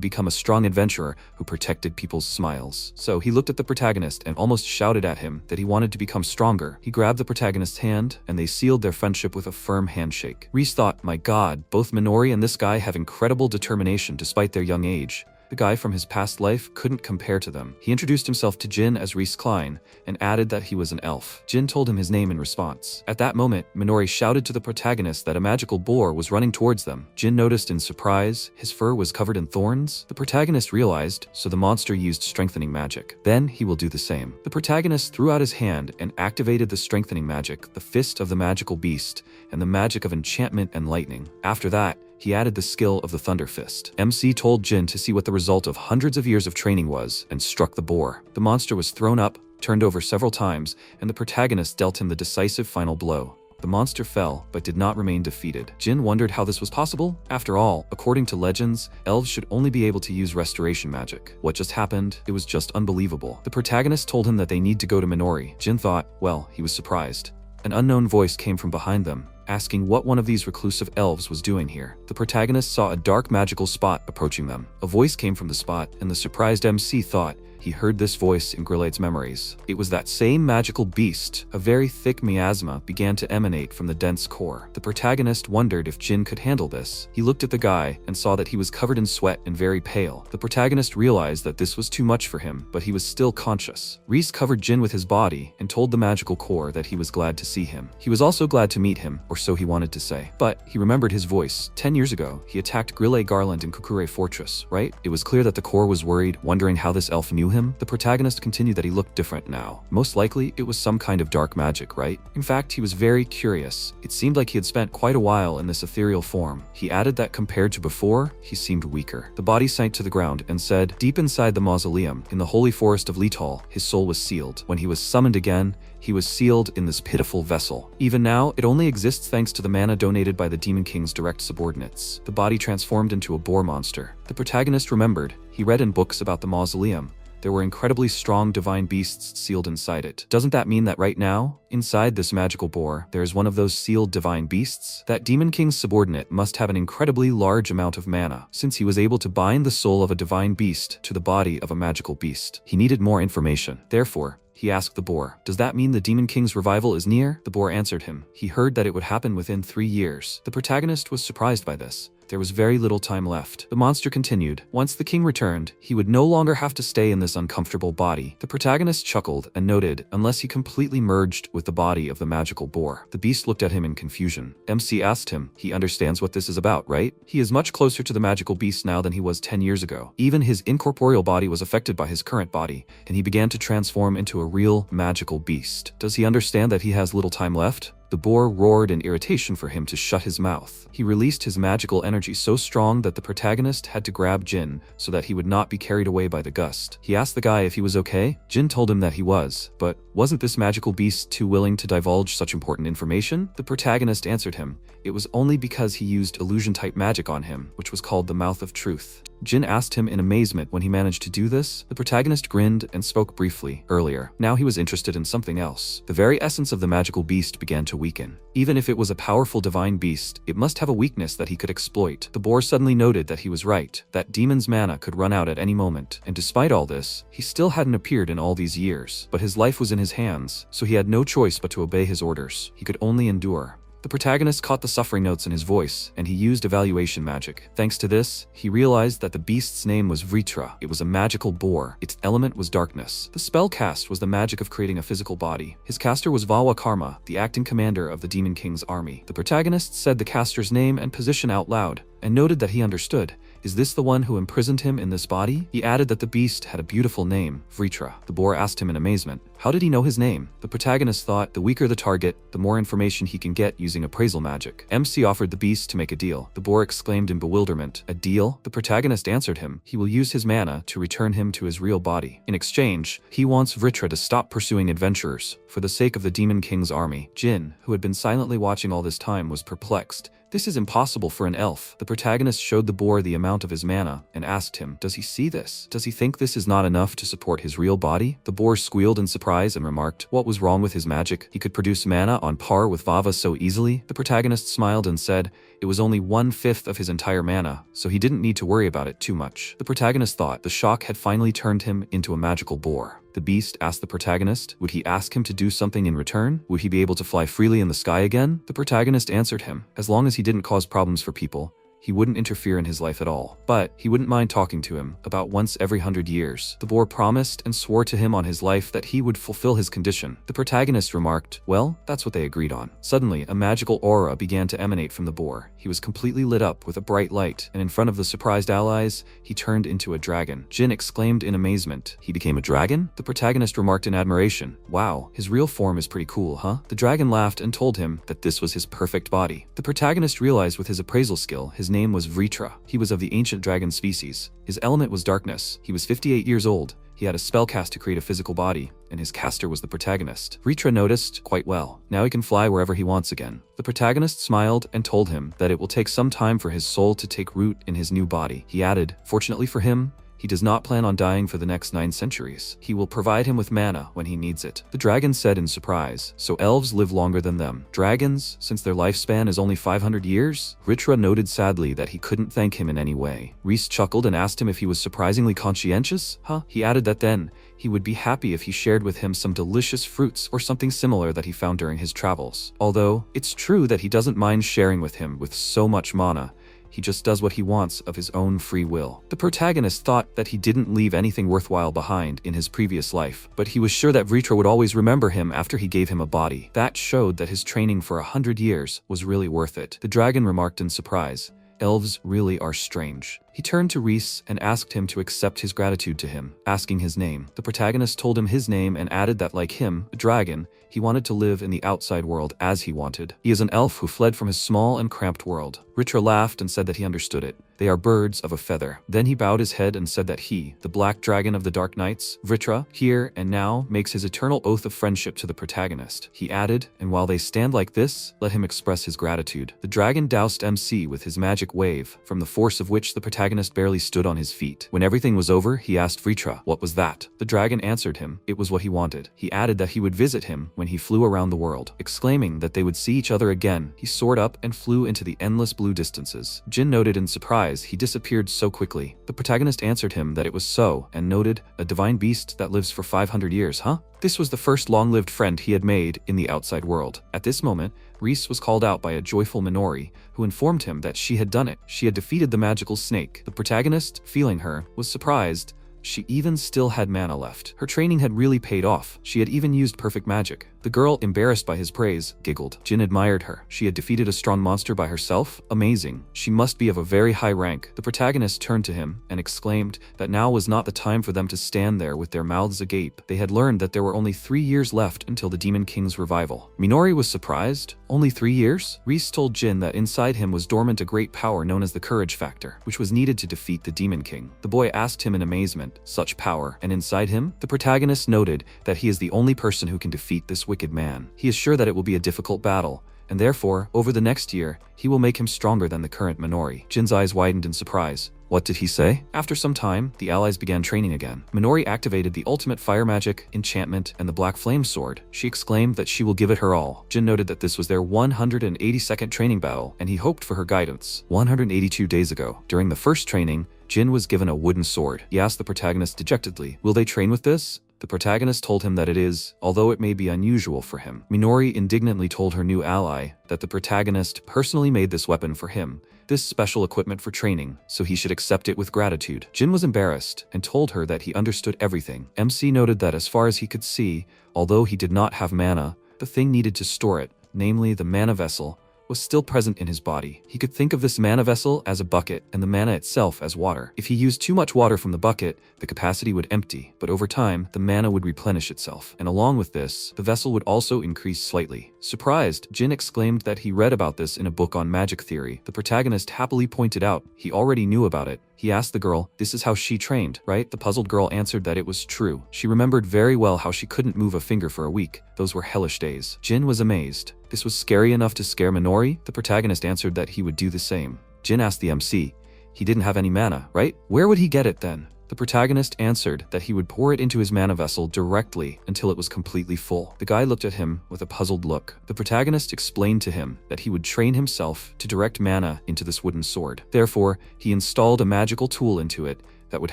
become a strong adventurer who protected people's smiles. So he looked at the protagonist and almost shouted at him that he wanted to become stronger. He grabbed the protagonist's hand, and they sealed their friendship with a firm handshake. Reese thought, my god, both Minori and this guy have incredible determination despite their young age. The guy from his past life couldn't compare to them. He introduced himself to Jin as Reese Klein and added that he was an elf. Jin told him his name in response. At that moment, Minori shouted to the protagonist that a magical boar was running towards them. Jin noticed in surprise, his fur was covered in thorns. The protagonist realized, so the monster used strengthening magic. Then he will do the same. The protagonist threw out his hand and activated the strengthening magic, the fist of the magical beast, and the magic of enchantment and lightning. After that, he added the skill of the Thunder Fist. MC told Jin to see what the result of hundreds of years of training was, and struck the boar. The monster was thrown up, turned over several times, and the protagonist dealt him the decisive final blow. The monster fell, but did not remain defeated. Jin wondered how this was possible. After all, according to legends, elves should only be able to use restoration magic. What just happened? It was just unbelievable. The protagonist told him that they need to go to Minori. Jin thought, well, he was surprised. An unknown voice came from behind them, asking what one of these reclusive elves was doing here. The protagonist saw a dark magical spot approaching them. A voice came from the spot, and the surprised MC thought he heard this voice in Grle's memories. It was that same magical beast. A very thick miasma began to emanate from the dense core. The protagonist wondered if Jin could handle this. He looked at the guy and saw that he was covered in sweat and very pale. The protagonist realized that this was too much for him, but he was still conscious. Reese covered Jin with his body and told the magical core that he was glad to see him. He was also glad to meet him, or so he wanted to say. But he remembered his voice. 10 years ago, he attacked Grle Garland in Kukure Fortress, right? It was clear that the core was worried, wondering how this elf knew him. The protagonist continued that he looked different now. Most likely, it was some kind of dark magic, right? In fact, he was very curious. It seemed like he had spent quite a while in this ethereal form. He added that compared to before, he seemed weaker. The body sank to the ground and said, deep inside the mausoleum, in the holy forest of Lital, his soul was sealed. When he was summoned again, he was sealed in this pitiful vessel. Even now, it only exists thanks to the mana donated by the Demon King's direct subordinates. The body transformed into a boar monster. The protagonist remembered. He read in books about the mausoleum. There were incredibly strong divine beasts sealed inside it. Doesn't that mean that right now, inside this magical boar, there is one of those sealed divine beasts? That Demon King's subordinate must have an incredibly large amount of mana, since he was able to bind the soul of a divine beast to the body of a magical beast. He needed more information. Therefore, he asked the boar, does that mean the Demon King's revival is near? The boar answered him. He heard that it would happen within 3 years. The protagonist was surprised by this. There was very little time left. The monster continued. Once the king returned, he would no longer have to stay in this uncomfortable body. The protagonist chuckled and noted, unless he completely merged with the body of the magical boar. The beast looked at him in confusion. MC asked him, he understands what this is about, right? He is much closer to the magical beast now than he was 10 years ago. Even his incorporeal body was affected by his current body, and he began to transform into a real magical beast. Does he understand that he has little time left? The boar roared in irritation for him to shut his mouth. He released his magical energy so strong that the protagonist had to grab Jin so that he would not be carried away by the gust. He asked the guy if he was okay. Jin told him that he was, but wasn't this magical beast too willing to divulge such important information? The protagonist answered him. It was only because he used illusion-type magic on him, which was called the Mouth of Truth. Jin asked him in amazement when he managed to do this. The protagonist grinned and spoke briefly earlier. Now he was interested in something else. The very essence of the magical beast began to weaken. Even if it was a powerful divine beast, it must have a weakness that he could exploit. The boar suddenly noted that he was right, that demon's mana could run out at any moment, and despite all this, he still hadn't appeared in all these years. But his life was in his hands, so he had no choice but to obey his orders. He could only endure. The protagonist caught the suffering notes in his voice, and he used evaluation magic. Thanks to this, he realized that the beast's name was Vitra. It was a magical boar. Its element was darkness. The spell cast was the magic of creating a physical body. His caster was Vawa Karma, the acting commander of the Demon King's army. The protagonist said the caster's name and position out loud, and noted that he understood. Is this the one who imprisoned him in this body? He added that the beast had a beautiful name, Vitra. The boar asked him in amazement, how did he know his name? The protagonist thought the weaker the target, the more information he can get using appraisal magic. MC offered the beast to make a deal. The boar exclaimed in bewilderment, a deal? The protagonist answered him, he will use his mana to return him to his real body. In exchange, he wants Vitra to stop pursuing adventurers for the sake of the Demon King's army. Jin, who had been silently watching all this time, was perplexed. This is impossible for an elf. The protagonist showed the boar the amount of his mana and asked him, does he see this? Does he think this is not enough to support his real body? The boar squealed in surprise and remarked, what was wrong with his magic? He could produce mana on par with Vava so easily? The protagonist smiled and said, it was only 1/5 of his entire mana, so he didn't need to worry about it too much. The protagonist thought the shock had finally turned him into a magical boar. The beast asked the protagonist, would he ask him to do something in return? Would he be able to fly freely in the sky again? The protagonist answered him, as long as he didn't cause problems for people, he wouldn't interfere in his life at all. But he wouldn't mind talking to him, about once every 100 years. The boar promised and swore to him on his life that he would fulfill his condition. The protagonist remarked, well, that's what they agreed on. Suddenly, a magical aura began to emanate from the boar. He was completely lit up with a bright light, and in front of the surprised allies, he turned into a dragon. Jin exclaimed in amazement, he became a dragon? The protagonist remarked in admiration, wow, his real form is pretty cool, huh? The dragon laughed and told him that this was his perfect body. The protagonist realized with his appraisal skill, his name was Vitra. He was of the ancient dragon species. His element was darkness. He was 58 years old. He had a spell cast to create a physical body, and his caster was the protagonist. Vitra noticed, quite well. Now he can fly wherever he wants again. The protagonist smiled and told him that it will take some time for his soul to take root in his new body. He added, fortunately for him, he does not plan on dying for the next 9 centuries. He will provide him with mana when he needs it. The dragon said in surprise, so elves live longer than them. Dragons, since their lifespan is only 500 years? Vitra noted sadly that he couldn't thank him in any way. Reese chuckled and asked him if he was surprisingly conscientious? He added that then, he would be happy if he shared with him some delicious fruits or something similar that he found during his travels. Although, it's true that he doesn't mind sharing with him with so much mana. He just does what he wants of his own free will. The protagonist thought that he didn't leave anything worthwhile behind in his previous life, but he was sure that Vitra would always remember him after he gave him a body. That showed that his training for 100 years was really worth it. The dragon remarked in surprise, elves really are strange. He turned to Reese and asked him to accept his gratitude to him, asking his name. The protagonist told him his name and added that like him, a dragon, he wanted to live in the outside world as he wanted. He is an elf who fled from his small and cramped world. Vitra laughed and said that he understood it. They are birds of a feather. Then he bowed his head and said that he, the black dragon of the dark nights, Vitra, here and now, makes his eternal oath of friendship to the protagonist. He added, and while they stand like this, let him express his gratitude. The dragon doused MC with his magic wave, from the force of which the protagonist barely stood on his feet. When everything was over, he asked Vitra, what was that? The dragon answered him, it was what he wanted. He added that he would visit him when he flew around the world. Exclaiming that they would see each other again, he soared up and flew into the endless blue distances. Jin noted in surprise he disappeared so quickly. The protagonist answered him that it was so, and noted, a divine beast that lives for 500 years, huh? This was the first long-lived friend he had made in the outside world. At this moment, Reese was called out by a joyful Minori, who informed him that she had done it. She had defeated the magical snake. The protagonist, feeling her, was surprised. She even still had mana left. Her training had really paid off. She had even used perfect magic. The girl, embarrassed by his praise, giggled. Jin admired her. She had defeated a strong monster by herself? Amazing. She must be of a very high rank. The protagonist turned to him and exclaimed that now was not the time for them to stand there with their mouths agape. They had learned that there were only 3 years left until the Demon King's revival. Minori was surprised. Only 3 years? Reese told Jin that inside him was dormant a great power known as the courage factor, which was needed to defeat the Demon King. The boy asked him in amazement, such power, and inside him? The protagonist noted that he is the only person who can defeat this wicked man. He is sure that it will be a difficult battle, and therefore, over the next year, he will make him stronger than the current Minori. Jin's eyes widened in surprise. What did he say? After some time, the allies began training again. Minori activated the ultimate fire magic, enchantment, and the black flame sword. She exclaimed that she will give it her all. Jin noted that this was their 182nd training battle, and he hoped for her guidance. 182 days ago, during the first training, Jin was given a wooden sword. He asked the protagonist dejectedly, "Will they train with this?" The protagonist told him that it is, although it may be unusual for him. Minori indignantly told her new ally that the protagonist personally made this weapon for him, this special equipment for training, so he should accept it with gratitude. Jin was embarrassed and told her that he understood everything. MC noted that as far as he could see, although he did not have mana, the thing needed to store it, namely the mana vessel, was still present in his body. He could think of this mana vessel as a bucket and the mana itself as water. If he used too much water from the bucket, the capacity would empty, but over time, the mana would replenish itself. And along with this, the vessel would also increase slightly. Surprised, Jin exclaimed that he read about this in a book on magic theory. The protagonist happily pointed out he already knew about it. He asked the girl, "This is how she trained, right?" The puzzled girl answered that it was true. She remembered very well how she couldn't move a finger for a week. Those were hellish days. Jin was amazed. This was scary enough to scare Minori? The protagonist answered that he would do the same. Jin asked the MC. He didn't have any mana, right? Where would he get it then? The protagonist answered that he would pour it into his mana vessel directly until it was completely full. The guy looked at him with a puzzled look. The protagonist explained to him that he would train himself to direct mana into this wooden sword. Therefore, he installed a magical tool into it that would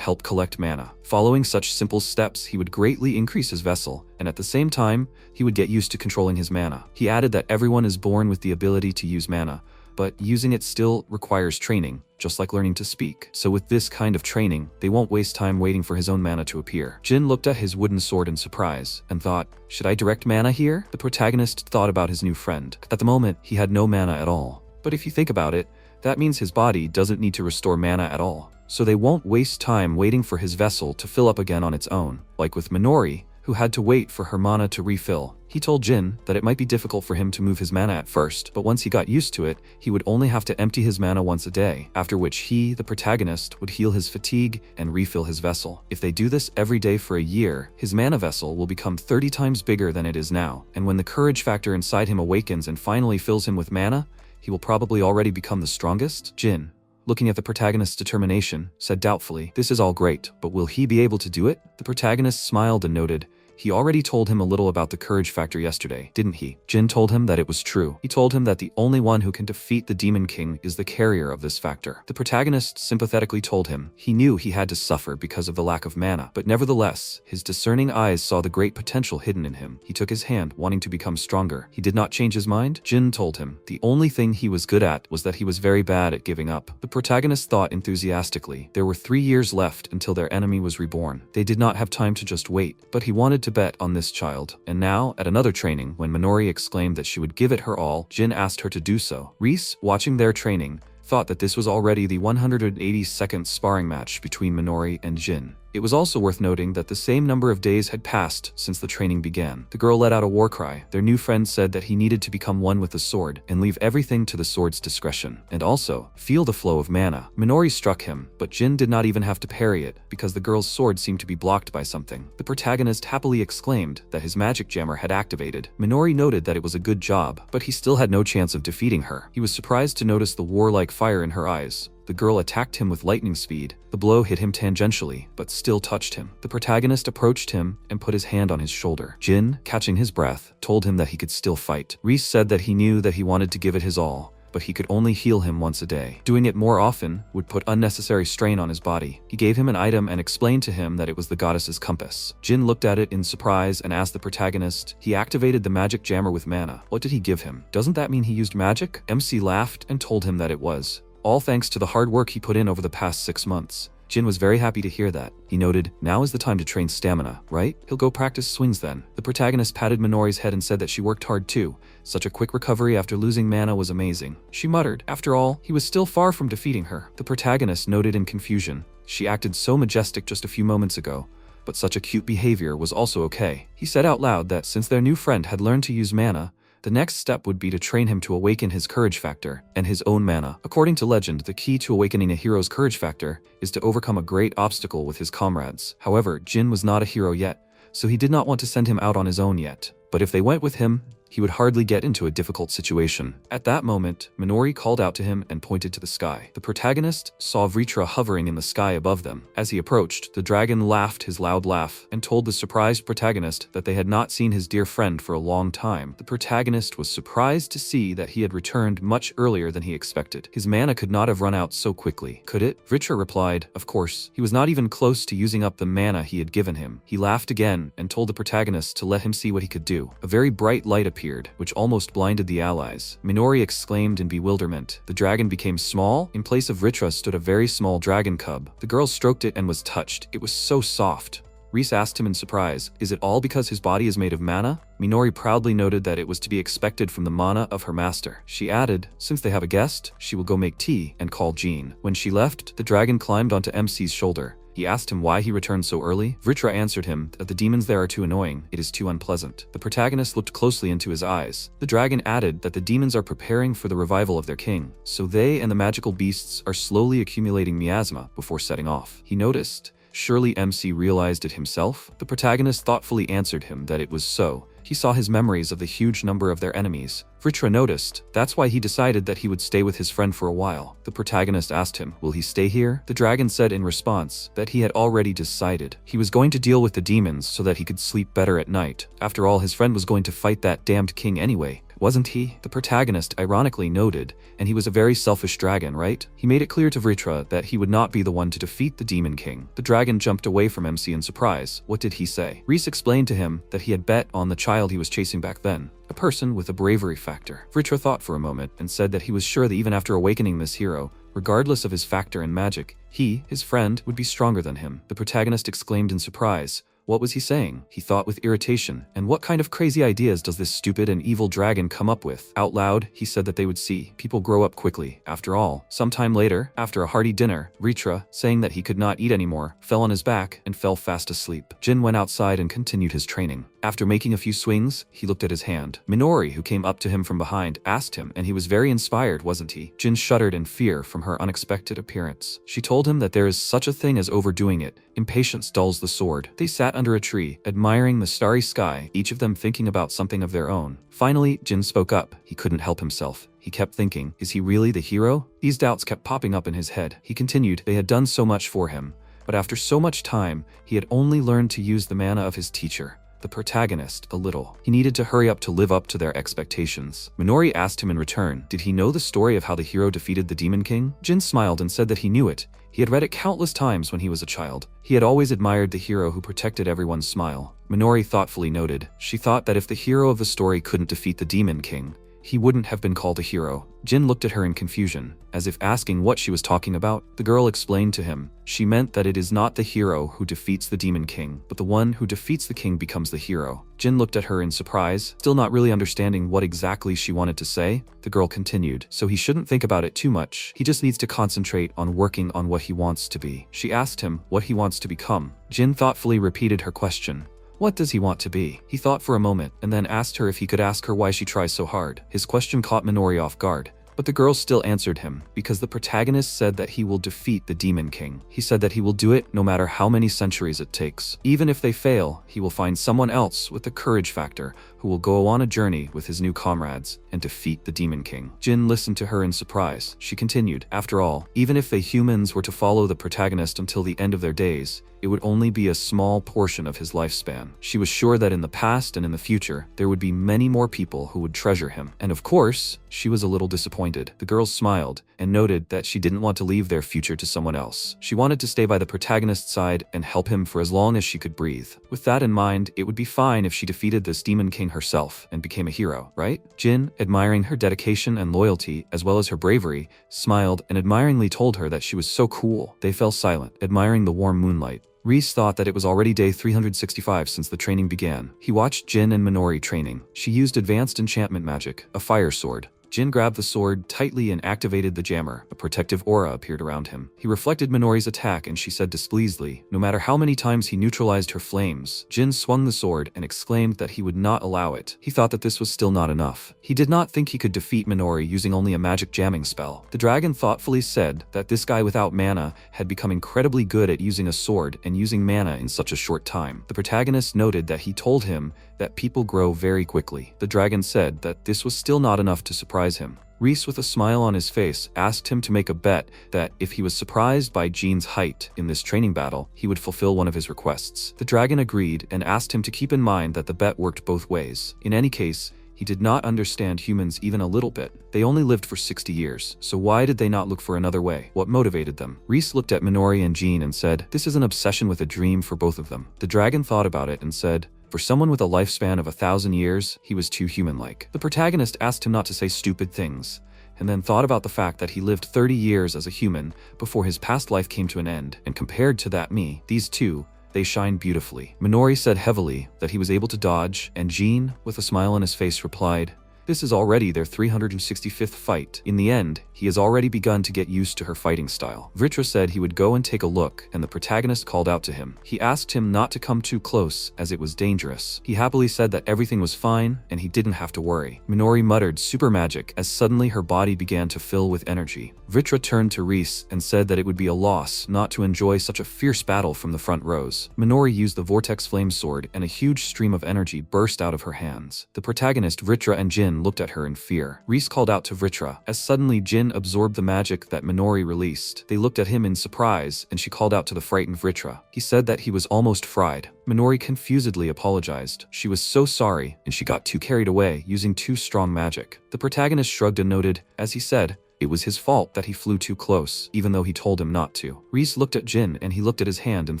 help collect mana. Following such simple steps, he would greatly increase his vessel, and at the same time, he would get used to controlling his mana. He added that everyone is born with the ability to use mana, but using it still requires training, just like learning to speak. So with this kind of training, they won't waste time waiting for his own mana to appear. Jin looked at his wooden sword in surprise and thought, should I direct mana here? The protagonist thought about his new friend. At the moment, he had no mana at all. But if you think about it, that means his body doesn't need to restore mana at all. So they won't waste time waiting for his vessel to fill up again on its own, like with Minori, who had to wait for her mana to refill. He told Jin that it might be difficult for him to move his mana at first, but once he got used to it, he would only have to empty his mana once a day, after which he, the protagonist, would heal his fatigue and refill his vessel. If they do this every day for a year, his mana vessel will become 30 times bigger than it is now, and when the courage factor inside him awakens and finally fills him with mana, he will probably already become the strongest. Jin, looking at the protagonist's determination, said doubtfully, "This is all great, but will he be able to do it?" The protagonist smiled and noted, "He already told him a little about the courage factor yesterday, didn't he?" Jin told him that it was true. He told him that the only one who can defeat the Demon King is the carrier of this factor. The protagonist sympathetically told him he knew he had to suffer because of the lack of mana, but nevertheless, his discerning eyes saw the great potential hidden in him. He took his hand, wanting to become stronger. He did not change his mind. Jin told him the only thing he was good at was that he was very bad at giving up. The protagonist thought enthusiastically. There were 3 years left until their enemy was reborn. They did not have time to just wait, but he wanted to bet on this child. And now, at another training, when Minori exclaimed that she would give it her all, Jin asked her to do so. Reese, watching their training, thought that this was already the 182nd sparring match between Minori and Jin. It was also worth noting that the same number of days had passed since the training began. The girl let out a war cry. Their new friend said that he needed to become one with the sword and leave everything to the sword's discretion, and also feel the flow of mana. Minori struck him, but Jin did not even have to parry it because the girl's sword seemed to be blocked by something. The protagonist happily exclaimed that his magic jammer had activated. Minori noted that it was a good job, but he still had no chance of defeating her. He was surprised to notice the warlike fire in her eyes. The girl attacked him with lightning speed. The blow hit him tangentially, but still touched him. The protagonist approached him and put his hand on his shoulder. Jin, catching his breath, told him that he could still fight. Reese said that he knew that he wanted to give it his all, but he could only heal him once a day. Doing it more often would put unnecessary strain on his body. He gave him an item and explained to him that it was the goddess's compass. Jin looked at it in surprise and asked the protagonist, he activated the magic jammer with mana. What did he give him? Doesn't that mean he used magic? MC laughed and told him that it was. All thanks to the hard work he put in over the past 6 months. Jin was very happy to hear that. He noted, now is the time to train stamina, right? He'll go practice swings then. The protagonist patted Minori's head and said that she worked hard too. Such a quick recovery after losing mana was amazing. She muttered. After all, he was still far from defeating her. The protagonist noted in confusion. She acted so majestic just a few moments ago, but such a cute behavior was also okay. He said out loud that since their new friend had learned to use mana, the next step would be to train him to awaken his courage factor and his own mana. According to legend, the key to awakening a hero's courage factor is to overcome a great obstacle with his comrades. However, Jin was not a hero yet, so he did not want to send him out on his own yet. But if they went with him, he would hardly get into a difficult situation. At that moment, Minori called out to him and pointed to the sky. The protagonist saw Vitra hovering in the sky above them. As he approached, the dragon laughed his loud laugh and told the surprised protagonist that they had not seen his dear friend for a long time. The protagonist was surprised to see that he had returned much earlier than he expected. His mana could not have run out so quickly, could it? Vitra replied, of course. He was not even close to using up the mana he had given him. He laughed again and told the protagonist to let him see what he could do. A very bright light appeared, which almost blinded the allies. Minori exclaimed in bewilderment. The dragon became small. In place of Vitra stood a very small dragon cub. The girl stroked it and was touched. It was so soft. Reese asked him in surprise, is it all because his body is made of mana? Minori proudly noted that it was to be expected from the mana of her master. She added, since they have a guest, she will go make tea and call Jean. When she left, the dragon climbed onto MC's shoulder. He asked him why he returned so early. Vitra answered him that the demons there are too annoying, it is too unpleasant. The protagonist looked closely into his eyes. The dragon added that the demons are preparing for the revival of their king, so they and the magical beasts are slowly accumulating miasma before setting off. He noticed. Surely MC realized it himself? The protagonist thoughtfully answered him that it was so. He saw his memories of the huge number of their enemies. Vitra noticed. That's why he decided that he would stay with his friend for a while. The protagonist asked him, will he stay here? The dragon said in response that he had already decided. He was going to deal with the demons so that he could sleep better at night. After all, his friend was going to fight that damned king anyway. Wasn't he? The protagonist ironically noted, and he was a very selfish dragon, right? He made it clear to Vitra that he would not be the one to defeat the demon king. The dragon jumped away from MC in surprise. What did he say? Reese explained to him that he had bet on the child he was chasing back then, a person with a bravery factor. Vitra thought for a moment and said that he was sure that even after awakening this hero, regardless of his factor and magic, he, his friend, would be stronger than him. The protagonist exclaimed in surprise. What was he saying? He thought with irritation. And what kind of crazy ideas does this stupid and evil dragon come up with? Out loud, he said that they would see. People grow up quickly. After all, sometime later, after a hearty dinner, Vitra, saying that he could not eat anymore, fell on his back and fell fast asleep. Jin went outside and continued his training. After making a few swings, he looked at his hand. Minori, who came up to him from behind, asked him, and he was very inspired, wasn't he? Jin shuddered in fear from her unexpected appearance. She told him that there is such a thing as overdoing it. Impatience dulls the sword. They sat under a tree, admiring the starry sky, each of them thinking about something of their own. Finally, Jin spoke up. He couldn't help himself. He kept thinking, is he really the hero? These doubts kept popping up in his head. He continued, they had done so much for him, but after so much time, he had only learned to use the mana of his teacher, the protagonist, a little. He needed to hurry up to live up to their expectations. Minori asked him in return, did he know the story of how the hero defeated the Demon King? Jin smiled and said that he knew it. He had read it countless times when he was a child. He had always admired the hero who protected everyone's smile. Minori thoughtfully noted, she thought that if the hero of the story couldn't defeat the Demon King, he wouldn't have been called a hero. Jin looked at her in confusion, as if asking what she was talking about. The girl explained to him. She meant that it is not the hero who defeats the Demon King, but the one who defeats the king becomes the hero. Jin looked at her in surprise, still not really understanding what exactly she wanted to say. The girl continued, so he shouldn't think about it too much. He just needs to concentrate on working on what he wants to be. She asked him what he wants to become. Jin thoughtfully repeated her question. What does he want to be? He thought for a moment, and then asked her if he could ask her why she tries so hard. His question caught Minori off guard, but the girl still answered him, because the protagonist said that he will defeat the Demon King. He said that he will do it no matter how many centuries it takes. Even if they fail, he will find someone else with the courage factor, who will go on a journey with his new comrades and defeat the Demon King. Jin listened to her in surprise. She continued, after all, even if the humans were to follow the protagonist until the end of their days, it would only be a small portion of his lifespan. She was sure that in the past and in the future, there would be many more people who would treasure him. And of course, she was a little disappointed. The girls smiled and noted that she didn't want to leave their future to someone else. She wanted to stay by the protagonist's side and help him for as long as she could breathe. With that in mind, it would be fine if she defeated this Demon King herself and became a hero, right? Jin, admiring her dedication and loyalty as well as her bravery, smiled and admiringly told her that she was so cool. They fell silent, admiring the warm moonlight. Reese thought that it was already day 365 since the training began. He watched Jin and Minori training. She used advanced enchantment magic, a fire sword. Jin grabbed the sword tightly and activated the jammer. A protective aura appeared around him. He reflected Minori's attack and she said displeasedly, no matter how many times he neutralized her flames, Jin swung the sword and exclaimed that he would not allow it. He thought that this was still not enough. He did not think he could defeat Minori using only a magic jamming spell. The dragon thoughtfully said that this guy without mana had become incredibly good at using a sword and using mana in such a short time. The protagonist noted that he told him that people grow very quickly. The dragon said that this was still not enough to surprise him. Reese, with a smile on his face, asked him to make a bet that if he was surprised by Jin's height in this training battle, he would fulfill one of his requests. The dragon agreed and asked him to keep in mind that the bet worked both ways. In any case, he did not understand humans even a little bit. They only lived for 60 years, so why did they not look for another way? What motivated them? Reese looked at Minori and Jin and said, this is an obsession with a dream for both of them. The dragon thought about it and said, for someone with a lifespan of 1,000 years, he was too human-like. The protagonist asked him not to say stupid things, and then thought about the fact that he lived 30 years as a human before his past life came to an end, and compared to that me, these two, they shine beautifully. Minori said heavily that he was able to dodge, and Jin, with a smile on his face, replied, this is already their 365th fight. In the end, he has already begun to get used to her fighting style. Vitra said he would go and take a look, and the protagonist called out to him. He asked him not to come too close, as it was dangerous. He happily said that everything was fine, and he didn't have to worry. Minori muttered super magic, as suddenly her body began to fill with energy. Vitra turned to Reese and said that it would be a loss not to enjoy such a fierce battle from the front rows. Minori used the vortex flame sword, and a huge stream of energy burst out of her hands. The protagonist, Vitra and Jin, looked at her in fear. Reese called out to Vitra, as suddenly Jin absorbed the magic that Minori released. They looked at him in surprise, and she called out to the frightened Vitra. He said that he was almost fried. Minori confusedly apologized. She was so sorry, and she got too carried away, using too strong magic. The protagonist shrugged and noted, as he said, it was his fault that he flew too close, even though he told him not to. Reese looked at Jin and he looked at his hand and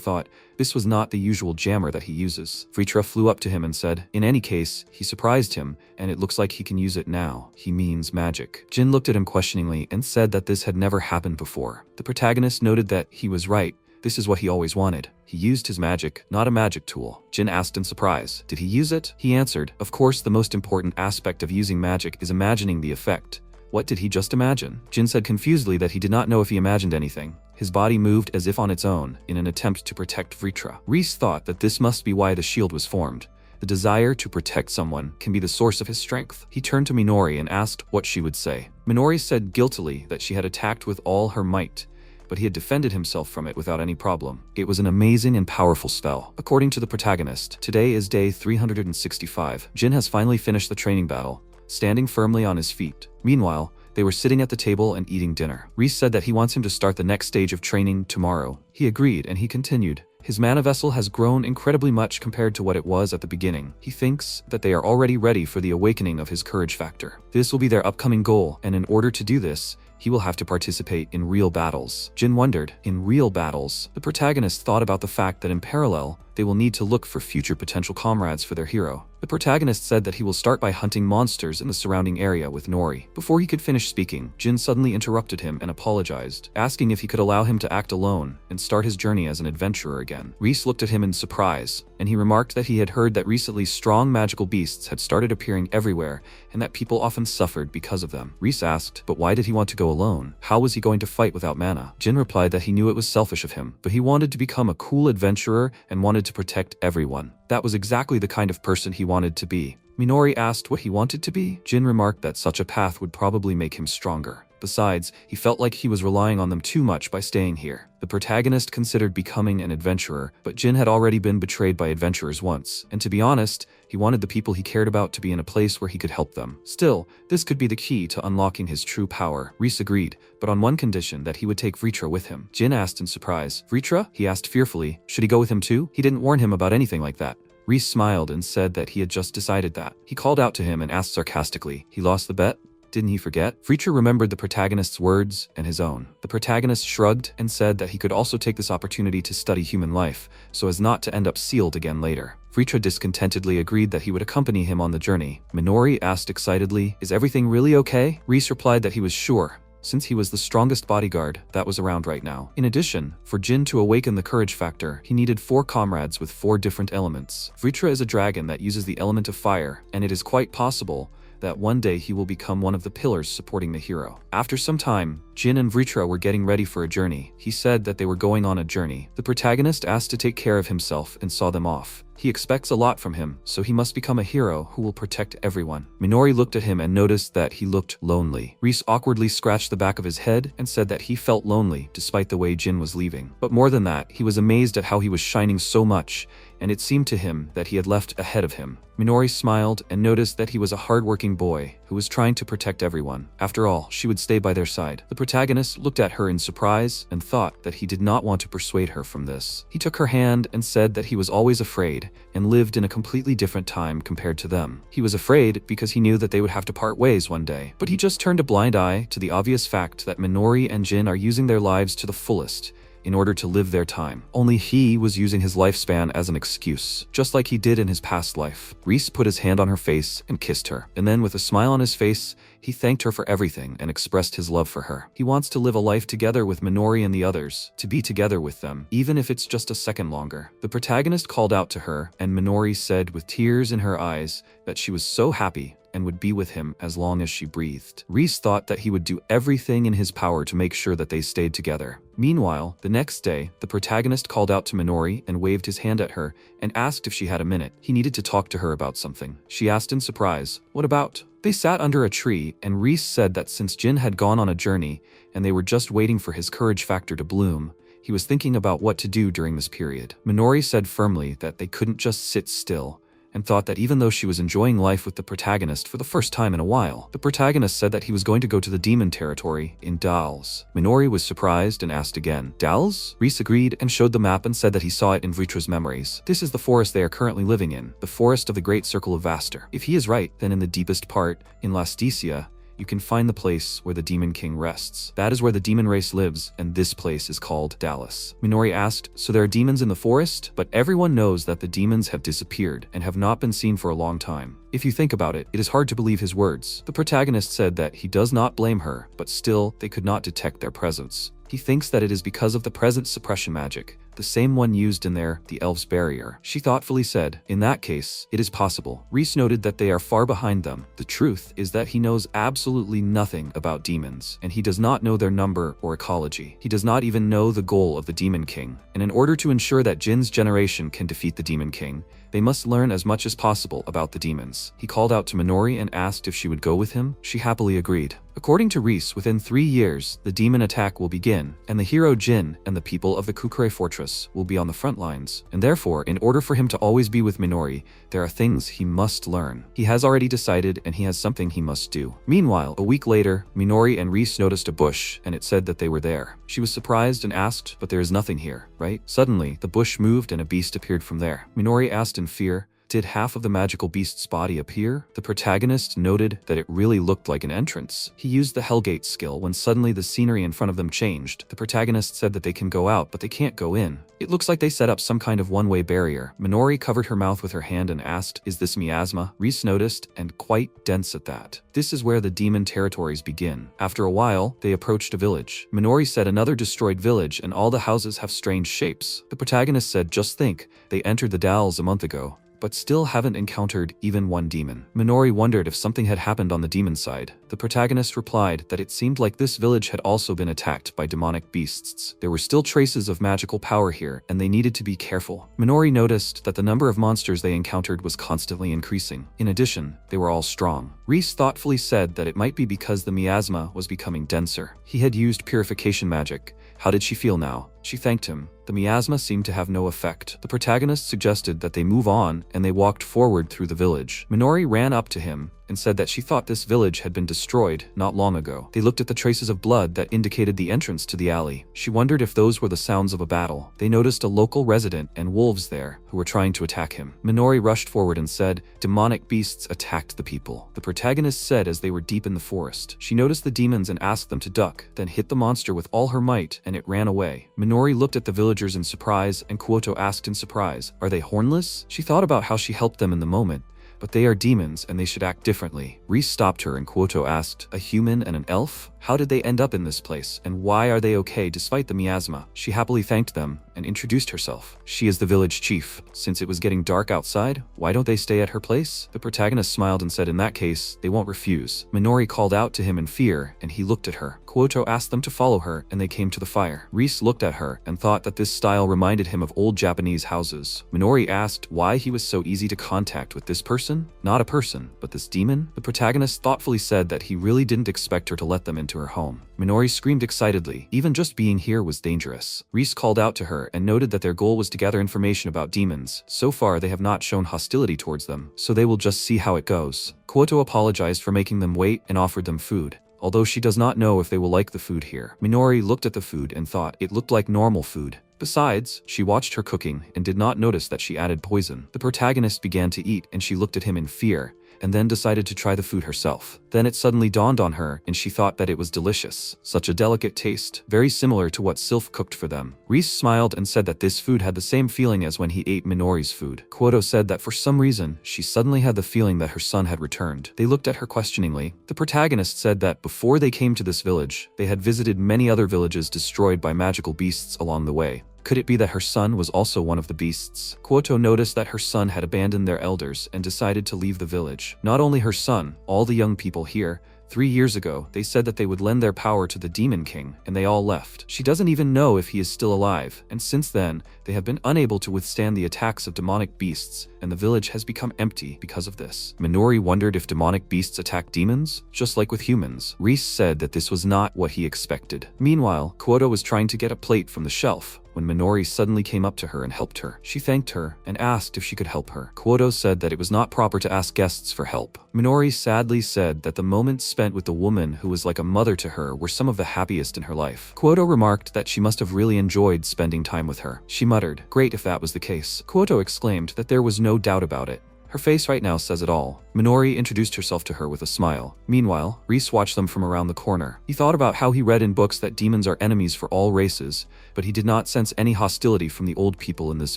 thought, this was not the usual jammer that he uses. Vitra flew up to him and said, in any case, he surprised him, and it looks like he can use it now. He means magic. Jin looked at him questioningly and said that this had never happened before. The protagonist noted that he was right. This is what he always wanted. He used his magic, not a magic tool. Jin asked in surprise, did he use it? He answered, of course, the most important aspect of using magic is imagining the effect. What did he just imagine? Jin said confusedly that he did not know if he imagined anything. His body moved as if on its own, in an attempt to protect Vitra. Reese thought that this must be why the shield was formed. The desire to protect someone can be the source of his strength. He turned to Minori and asked what she would say. Minori said guiltily that she had attacked with all her might, but he had defended himself from it without any problem. It was an amazing and powerful spell. According to the protagonist, today is day 365. Jin has finally finished the training battle, standing firmly on his feet. Meanwhile, they were sitting at the table and eating dinner. Reese said that he wants him to start the next stage of training tomorrow. He agreed, and he continued. His mana vessel has grown incredibly much compared to what it was at the beginning. He thinks that they are already ready for the awakening of his courage factor. This will be their upcoming goal, and in order to do this, he will have to participate in real battles. Jin wondered, in real battles? The protagonist thought about the fact that in parallel, they will need to look for future potential comrades for their hero. The protagonist said that he will start by hunting monsters in the surrounding area with Nori. Before he could finish speaking, Jin suddenly interrupted him and apologized, asking if he could allow him to act alone and start his journey as an adventurer again. Reese looked at him in surprise, and he remarked that he had heard that recently strong magical beasts had started appearing everywhere and that people often suffered because of them. Reese asked, but why did he want to go alone? How was he going to fight without mana? Jin replied that he knew it was selfish of him, but he wanted to become a cool adventurer and wanted to protect everyone. That was exactly the kind of person he wanted to be. Minori asked what he wanted to be. Jin remarked that such a path would probably make him stronger. Besides, he felt like he was relying on them too much by staying here. The protagonist considered becoming an adventurer, but Jin had already been betrayed by adventurers once, and to be honest, He wanted the people he cared about to be in a place where he could help them. Still, this could be the key to unlocking his true power. Reese agreed, but on one condition: that he would take Vitra with him. Jin asked in surprise. Vitra? He asked fearfully. Should he go with him too? He didn't warn him about anything like that. Reese smiled and said that he had just decided that. He called out to him and asked sarcastically, "He lost the bet? Didn't he forget?" Vitra remembered the protagonist's words and his own. The protagonist shrugged and said that he could also take this opportunity to study human life, so as not to end up sealed again later. Vitra discontentedly agreed that he would accompany him on the journey. Minori asked excitedly, "Is everything really okay?" Reese replied that he was sure, since he was the strongest bodyguard that was around right now. In addition, for Jin to awaken the courage factor, he needed 4 comrades with 4 different elements. Vitra is a dragon that uses the element of fire, and it is quite possible that one day he will become one of the pillars supporting the hero. After some time, Jin and Vitra were getting ready for a journey. He said that they were going on a journey. The protagonist asked to take care of himself and saw them off. He expects a lot from him, so he must become a hero who will protect everyone. Minori looked at him and noticed that he looked lonely. Reese awkwardly scratched the back of his head and said that he felt lonely despite the way Jin was leaving. But more than that, he was amazed at how he was shining so much, and it seemed to him that he had left ahead of him. Minori smiled and noticed that he was a hard-working boy who was trying to protect everyone. After all, she would stay by their side. The protagonist looked at her in surprise and thought that he did not want to persuade her from this. He took her hand and said that he was always afraid and lived in a completely different time compared to them. He was afraid because he knew that they would have to part ways one day, but he just turned a blind eye to the obvious fact that Minori and Jin are using their lives to the fullest in order to live their time. Only he was using his lifespan as an excuse, just like he did in his past life. Reese put his hand on her face and kissed her, and then with a smile on his face, he thanked her for everything and expressed his love for her. He wants to live a life together with Minori and the others, to be together with them, even if it's just a second longer. The protagonist called out to her, and Minori said with tears in her eyes that she was so happy and would be with him as long as she breathed. Reese thought that he would do everything in his power to make sure that they stayed together. Meanwhile, the next day, the protagonist called out to Minori and waved his hand at her and asked if she had a minute. He needed to talk to her about something. She asked in surprise, "What about?" They sat under a tree, and Reese said that since Jin had gone on a journey and they were just waiting for his courage factor to bloom, he was thinking about what to do during this period. Minori said firmly that they couldn't just sit still, and thought that even though she was enjoying life with the protagonist for the first time in a while, the protagonist said that he was going to go to the demon territory in Dals. Minori was surprised and asked again, "Dals?" Reese agreed and showed the map and said that he saw it in Vitra's memories. This is the forest they are currently living in, the forest of the Great Circle of Vaster. If he is right, then in the deepest part, in Lasticia, you can find the place where the Demon King rests. That is where the demon race lives, and this place is called Dallas. Minori asked, "So there are demons in the forest?" But everyone knows that the demons have disappeared and have not been seen for a long time. If you think about it, it is hard to believe his words. The protagonist said that he does not blame her, but still, they could not detect their presence. He thinks that it is because of the presence suppression magic, the same one used in the elves' barrier. She thoughtfully said, "In that case, it is possible." Reese noted that they are far behind them. The truth is that he knows absolutely nothing about demons, and he does not know their number or ecology. He does not even know the goal of the Demon King. And in order to ensure that Jin's generation can defeat the Demon King, they must learn as much as possible about the demons. He called out to Minori and asked if she would go with him. She happily agreed. According to Reese, within 3 years, the demon attack will begin, and the hero Jin and the people of the Kukure fortress will be on the front lines. And therefore, in order for him to always be with Minori, there are things he must learn. He has already decided, and he has something he must do. Meanwhile, a week later, Minori and Reese noticed a bush, and it said that they were there. She was surprised and asked, "But there is nothing here, right?" Suddenly, the bush moved and a beast appeared from there. Minori asked in fear, "Did half of the magical beast's body appear?" The protagonist noted that it really looked like an entrance. He used the Hellgate skill when suddenly the scenery in front of them changed. The protagonist said that they can go out, but they can't go in. It looks like they set up some kind of one-way barrier. Minori covered her mouth with her hand and asked, "Is this miasma?" Reese noticed, and quite dense at that. This is where the demon territories begin. After a while, they approached a village. Minori said another destroyed village, and all the houses have strange shapes. The protagonist said, "Just think, they entered the Dalles a month ago, but still haven't encountered even one demon." Minori wondered if something had happened on the demon side. The protagonist replied that it seemed like this village had also been attacked by demonic beasts. There were still traces of magical power here, and they needed to be careful. Minori noticed that the number of monsters they encountered was constantly increasing. In addition, they were all strong. Reese thoughtfully said that it might be because the miasma was becoming denser. He had used purification magic, How did she feel now? She thanked him. The miasma seemed to have no effect. The protagonist suggested that they move on, and they walked forward through the village. Minori ran up to him and said that she thought this village had been destroyed not long ago. They looked at the traces of blood that indicated the entrance to the alley. She wondered if those were the sounds of a battle. They noticed a local resident and wolves there who were trying to attack him. Minori rushed forward and said, demonic beasts attacked the people. The protagonist said as they were deep in the forest. She noticed the demons and asked them to duck, then hit the monster with all her might, and it ran away. Minori looked at the villagers in surprise, and Kyoto asked in surprise, are they hornless? She thought about how she helped them in the moment, but they are demons and they should act differently. Reese stopped her and Kyoto asked, a human and an elf? How did they end up in this place, and why are they okay despite the miasma? She happily thanked them and introduced herself. She is the village chief. Since it was getting dark outside, why don't they stay at her place? The protagonist smiled and said in that case, they won't refuse. Minori called out to him in fear and he looked at her. Kyoto asked them to follow her and they came to the fire. Reese looked at her and thought that this style reminded him of old Japanese houses. Minori asked why he was so easy to contact with this person? Not a person, but this demon? The protagonist thoughtfully said that he really didn't expect her to let them into her home. Minori screamed excitedly. Even just being here was dangerous. Reese called out to her and noted that their goal was to gather information about demons. So far, they have not shown hostility towards them, so they will just see how it goes. Kyoto apologized for making them wait and offered them food, although she does not know if they will like the food here. Minori looked at the food and thought it looked like normal food. Besides, she watched her cooking and did not notice that she added poison. The protagonist began to eat and she looked at him in fear, and then decided to try the food herself. Then it suddenly dawned on her and she thought that it was delicious. Such a delicate taste, very similar to what Sylph cooked for them. Reese smiled and said that this food had the same feeling as when he ate Minori's food. Kyoto said that for some reason, she suddenly had the feeling that her son had returned. They looked at her questioningly. The protagonist said that before they came to this village, they had visited many other villages destroyed by magical beasts along the way. Could it be that her son was also one of the beasts? Kyoto noticed that her son had abandoned their elders and decided to leave the village. Not only her son, all the young people here. 3 years ago, they said that they would lend their power to the Demon King, and they all left. She doesn't even know if he is still alive, and since then, they have been unable to withstand the attacks of demonic beasts, and the village has become empty because of this. Minori wondered if demonic beasts attack demons, just like with humans. Reese said that this was not what he expected. Meanwhile, Kyoto was trying to get a plate from the shelf, when Minori suddenly came up to her and helped her. She thanked her and asked if she could help her. Kyoto said that it was not proper to ask guests for help. Minori sadly said that the moments spent with the woman who was like a mother to her were some of the happiest in her life. Kyoto remarked that she must have really enjoyed spending time with her. She muttered, "Great if that was the case." Kyoto exclaimed that there was no doubt about it. Her face right now says it all. Minori introduced herself to her with a smile. Meanwhile, Reese watched them from around the corner. He thought about how he read in books that demons are enemies for all races, but he did not sense any hostility from the old people in this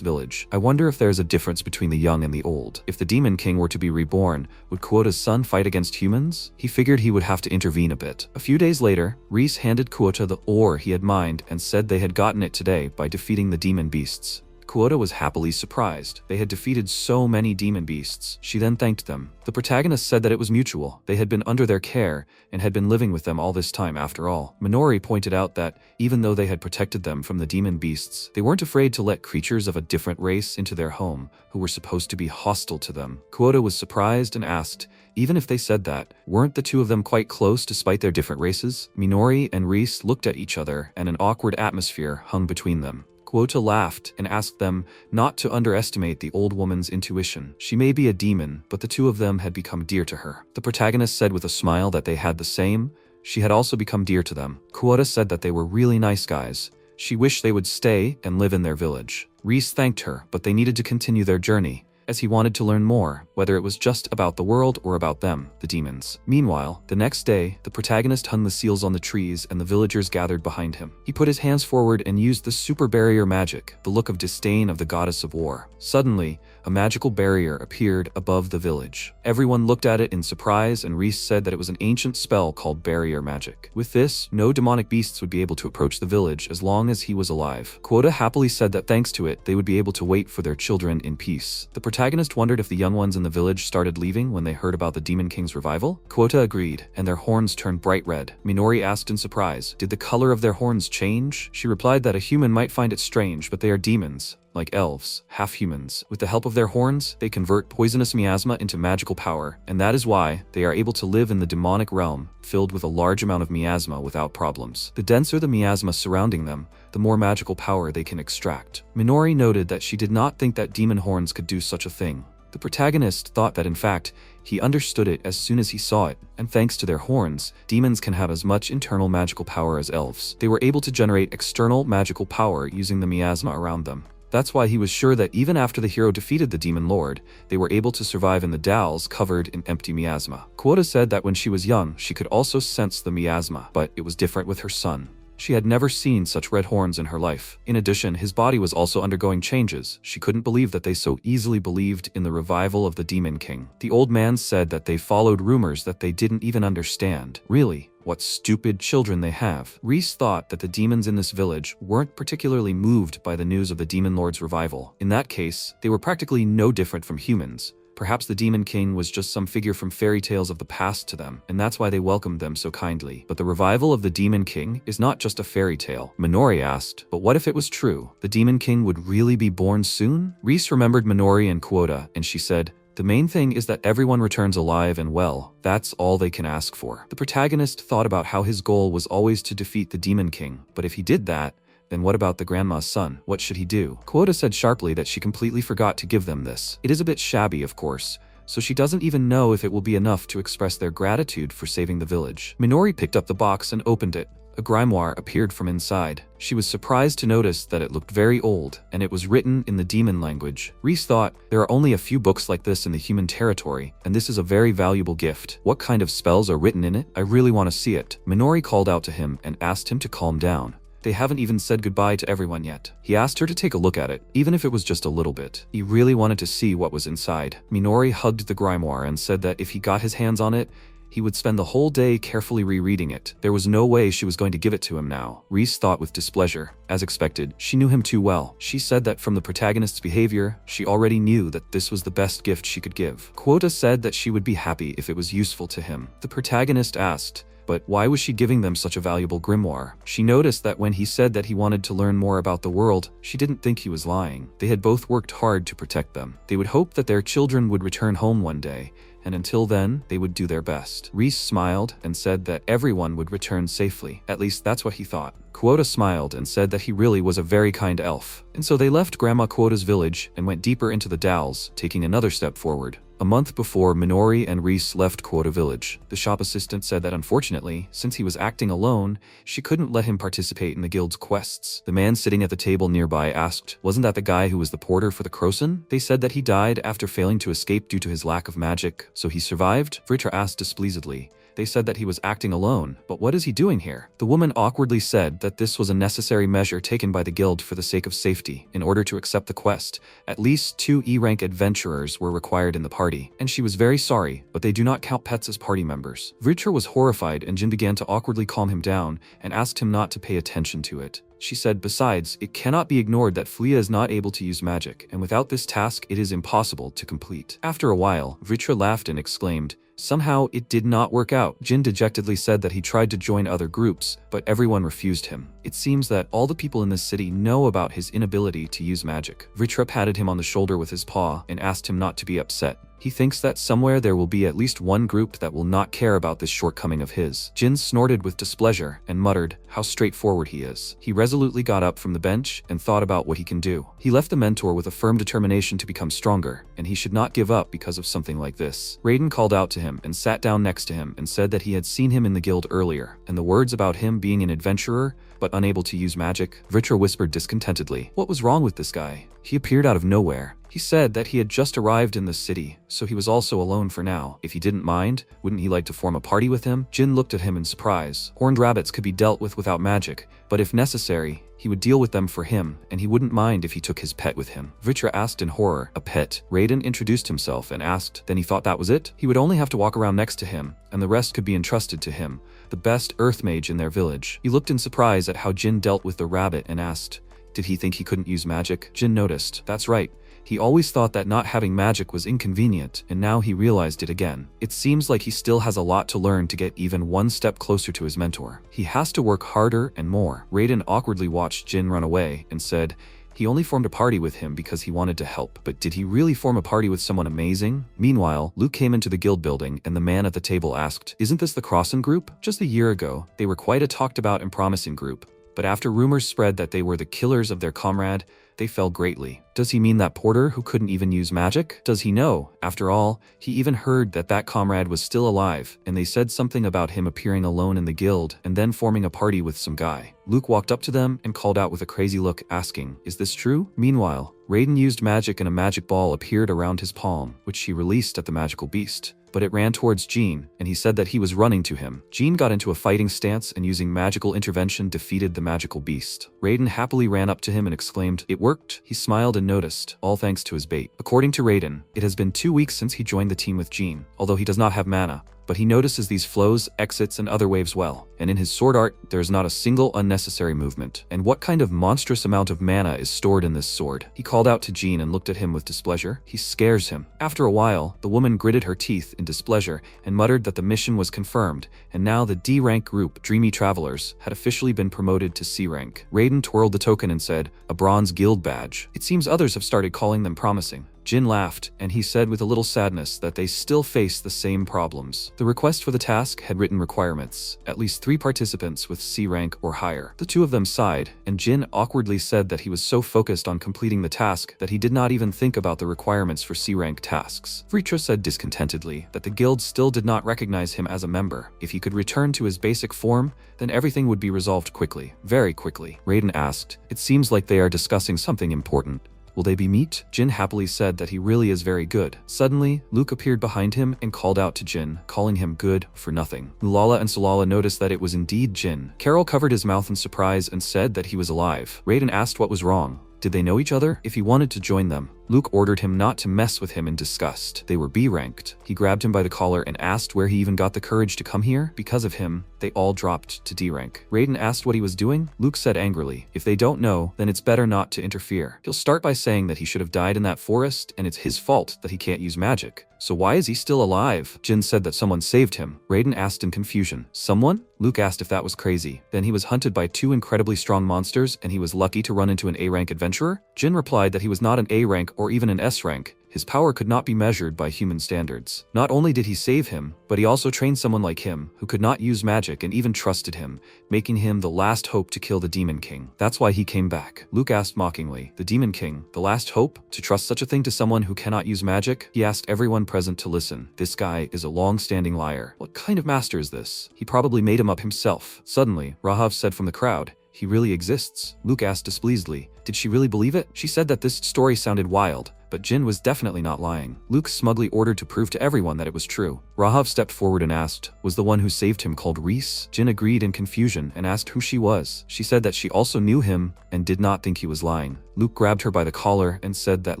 village. I wonder if there is a difference between the young and the old. If the Demon King were to be reborn, would Kyoto's son fight against humans? He figured he would have to intervene a bit. A few days later, Reese handed Kyoto the ore he had mined and said they had gotten it today by defeating the demon beasts. Kyoto was happily surprised. They had defeated so many demon beasts. She then thanked them. The protagonist said that it was mutual. They had been under their care and had been living with them all this time after all. Minori pointed out that even though they had protected them from the demon beasts, they weren't afraid to let creatures of a different race into their home who were supposed to be hostile to them. Kyoto was surprised and asked, even if they said that, weren't the two of them quite close despite their different races? Minori and Reese looked at each other and an awkward atmosphere hung between them. Kyoto laughed and asked them not to underestimate the old woman's intuition. She may be a demon, but the two of them had become dear to her. The protagonist said with a smile that they had the same. She had also become dear to them. Kyoto said that they were really nice guys. She wished they would stay and live in their village. Reese thanked her, but they needed to continue their journey, as he wanted to learn more, whether it was just about the world or about them, the demons. Meanwhile, the next day, the protagonist hung the seals on the trees and the villagers gathered behind him. He put his hands forward and used the super barrier magic, the look of disdain of the goddess of war. Suddenly, a magical barrier appeared above the village. Everyone looked at it in surprise, and Reese said that it was an ancient spell called barrier magic. With this, no demonic beasts would be able to approach the village as long as he was alive. Kyoto happily said that thanks to it, they would be able to wait for their children in peace. The protagonist wondered if the young ones in the village started leaving when they heard about the Demon King's revival. Kyoto agreed, and their horns turned bright red. Minori asked in surprise, did the color of their horns change? She replied that a human might find it strange, but they are demons. like elves, half-humans. With the help of their horns, they convert poisonous miasma into magical power, and that is why they are able to live in the demonic realm, filled with a large amount of miasma without problems. The denser the miasma surrounding them, the more magical power they can extract. Minori noted that she did not think that demon horns could do such a thing. The protagonist thought that in fact, he understood it as soon as he saw it, and thanks to their horns, demons can have as much internal magical power as elves. They were able to generate external magical power using the miasma around them. That's why he was sure that even after the hero defeated the demon lord, they were able to survive in the dales covered in empty miasma. Quota said that when she was young, she could also sense the miasma, but it was different with her son. She had never seen such red horns in her life. In addition, his body was also undergoing changes. She couldn't believe that they so easily believed in the revival of the Demon King. The old man said that they followed rumors that they didn't even understand. Really? What stupid children they have. Reese thought that the demons in this village weren't particularly moved by the news of the Demon Lord's revival. In that case, they were practically no different from humans. Perhaps the Demon King was just some figure from fairy tales of the past to them, and that's why they welcomed them so kindly. But the revival of the Demon King is not just a fairy tale. Minori asked, but what if it was true? The Demon King would really be born soon? Reese remembered Minori and Quota, and she said, the main thing is that everyone returns alive and well. That's all they can ask for. The protagonist thought about how his goal was always to defeat the Demon King, but if he did that, then what about the grandma's son? What should he do? Quota said sharply that she completely forgot to give them this. It is a bit shabby, of course, so she doesn't even know if it will be enough to express their gratitude for saving the village. Minori picked up the box and opened it. A grimoire appeared from inside. She was surprised to notice that it looked very old, and it was written in the demon language. Reese thought, there are only a few books like this in the human territory, and this is a very valuable gift. What kind of spells are written in it? I really want to see it. Minori called out to him and asked him to calm down. They haven't even said goodbye to everyone yet. He asked her to take a look at it, even if it was just a little bit. He really wanted to see what was inside. Minori hugged the grimoire and said that if he got his hands on it, he would spend the whole day carefully rereading it. There was no way she was going to give it to him now. Reese thought with displeasure. As expected, she knew him too well. She said that from the protagonist's behavior, she already knew that this was the best gift she could give. Quota said that she would be happy if it was useful to him. The protagonist asked, but why was she giving them such a valuable grimoire? She noticed that when he said that he wanted to learn more about the world, she didn't think he was lying. They had both worked hard to protect them. They would hope that their children would return home one day, and until then, they would do their best. Reese smiled and said that everyone would return safely. At least that's what he thought. Quota smiled and said that he really was a very kind elf. And so they left Grandma Quota's village and went deeper into the dales, taking another step forward. A month before Minori and Reese left Quota Village, the shop assistant said that unfortunately, since he was acting alone, she couldn't let him participate in the guild's quests. The man sitting at the table nearby asked, wasn't that the guy who was the porter for the Croson? They said that he died after failing to escape due to his lack of magic, so he survived? Vitra asked displeasedly. They said that he was acting alone, but what is he doing here? The woman awkwardly said that this was a necessary measure taken by the guild for the sake of safety. In order to accept the quest, at least 2 E-rank adventurers were required in the party, and she was very sorry, but they do not count pets as party members. Vitra was horrified and Jin began to awkwardly calm him down and asked him not to pay attention to it. She said, besides, it cannot be ignored that Flia is not able to use magic, and without this task it is impossible to complete. After a while, Vitra laughed and exclaimed, somehow it did not work out. Jin dejectedly said that he tried to join other groups, but everyone refused him. It seems that all the people in this city know about his inability to use magic. Vitra patted him on the shoulder with his paw and asked him not to be upset. He thinks that somewhere there will be at least one group that will not care about this shortcoming of his. Jin snorted with displeasure and muttered, how straightforward he is. He resolutely got up from the bench and thought about what he can do. He left the mentor with a firm determination to become stronger, and he should not give up because of something like this. Raiden called out to him and sat down next to him and said that he had seen him in the guild earlier, and the words about him being an adventurer but unable to use magic, Vitra whispered discontentedly. What was wrong with this guy? He appeared out of nowhere. He said that he had just arrived in the city, so he was also alone for now. If he didn't mind, wouldn't he like to form a party with him? Jin looked at him in surprise. Horned rabbits could be dealt with without magic, but if necessary, he would deal with them for him, and he wouldn't mind if he took his pet with him. Vitra asked in horror, a pet? Raiden introduced himself and asked, then he thought that was it? He would only have to walk around next to him, and the rest could be entrusted to him, the best earth mage in their village. He looked in surprise at how Jin dealt with the rabbit and asked, did he think he couldn't use magic? Jin noticed, that's right. He always thought that not having magic was inconvenient, and now he realized it again. It seems like he still has a lot to learn to get even one step closer to his mentor. He has to work harder and more. Raiden awkwardly watched Jin run away and said, He only formed a party with him because he wanted to help. But did he really form a party with someone amazing? Meanwhile, Luke came into the guild building and the man at the table asked, "Isn't this the Crossan group? Just a year ago, they were quite a talked about and promising group. But after rumors spread that they were the killers of their comrade, they fell greatly. Does he mean that porter who couldn't even use magic? Does he know? After all, he even heard that that comrade was still alive, and they said something about him appearing alone in the guild and then forming a party with some guy." Luke walked up to them and called out with a crazy look, asking, "Is this true?" Meanwhile, Raiden used magic and a magic ball appeared around his palm, which he released at the magical beast. But it ran towards Jean, and he said that he was running to him. Jean got into a fighting stance and using magical intervention defeated the magical beast. Raiden happily ran up to him and exclaimed, "It worked." He smiled and noticed, all thanks to his bait. According to Raiden, it has been 2 weeks since he joined the team with Jean, although he does not have mana. But he notices these flows, exits, and other waves well. And in his sword art, there is not a single unnecessary movement. And what kind of monstrous amount of mana is stored in this sword? He called out to Jean and looked at him with displeasure. He scares him. After a while, the woman gritted her teeth in displeasure and muttered that the mission was confirmed, and now the D-rank group, Dreamy Travelers, had officially been promoted to C rank. Raiden twirled the token and said, "A bronze guild badge. It seems others have started calling them promising." Jin laughed, and he said with a little sadness that they still face the same problems. The request for the task had written requirements, at least 3 participants with C rank or higher. The 2 of them sighed, and Jin awkwardly said that he was so focused on completing the task that he did not even think about the requirements for C rank tasks. Vitra said discontentedly that the guild still did not recognize him as a member. If he could return to his basic form, then everything would be resolved quickly, very quickly. Raiden asked, "It seems like they are discussing something important. Will they be meat?" Jin happily said that he really is very good. Suddenly, Luke appeared behind him and called out to Jin, calling him good for nothing. Ulala and Solala noticed that it was indeed Jin. Carol covered his mouth in surprise and said that he was alive. Raiden asked what was wrong. Did they know each other? If he wanted to join them. Luke ordered him not to mess with him in disgust. They were B-ranked. He grabbed him by the collar and asked where he even got the courage to come here. Because of him, they all dropped to D-rank. Raiden asked what he was doing. Luke said angrily, "If they don't know, then it's better not to interfere." He'll start by saying that he should have died in that forest and it's his fault that he can't use magic. So why is he still alive? Jin said that someone saved him. Raiden asked in confusion, "Someone?" Luke asked if that was crazy. Then he was hunted by 2 incredibly strong monsters and he was lucky to run into an A-rank adventurer? Jin replied that he was not an A-rank or even an S-rank. His power could not be measured by human standards. Not only did he save him, but he also trained someone like him who could not use magic and even trusted him, making him the last hope to kill the Demon King. That's why he came back. Luke asked mockingly, "The Demon King, the last hope? To trust such a thing to someone who cannot use magic?" He asked everyone present to listen. This guy is a long-standing liar. What kind of master is this? He probably made him up himself. Suddenly, Rahav said from the crowd, "He really exists?" Luke asked displeasedly, "Did she really believe it?" She said that this story sounded wild, but Jin was definitely not lying. Luke smugly ordered to prove to everyone that it was true. Rahav stepped forward and asked, "Was the one who saved him called Reese?" Jin agreed in confusion and asked who she was. She said that she also knew him and did not think he was lying. Luke grabbed her by the collar and said that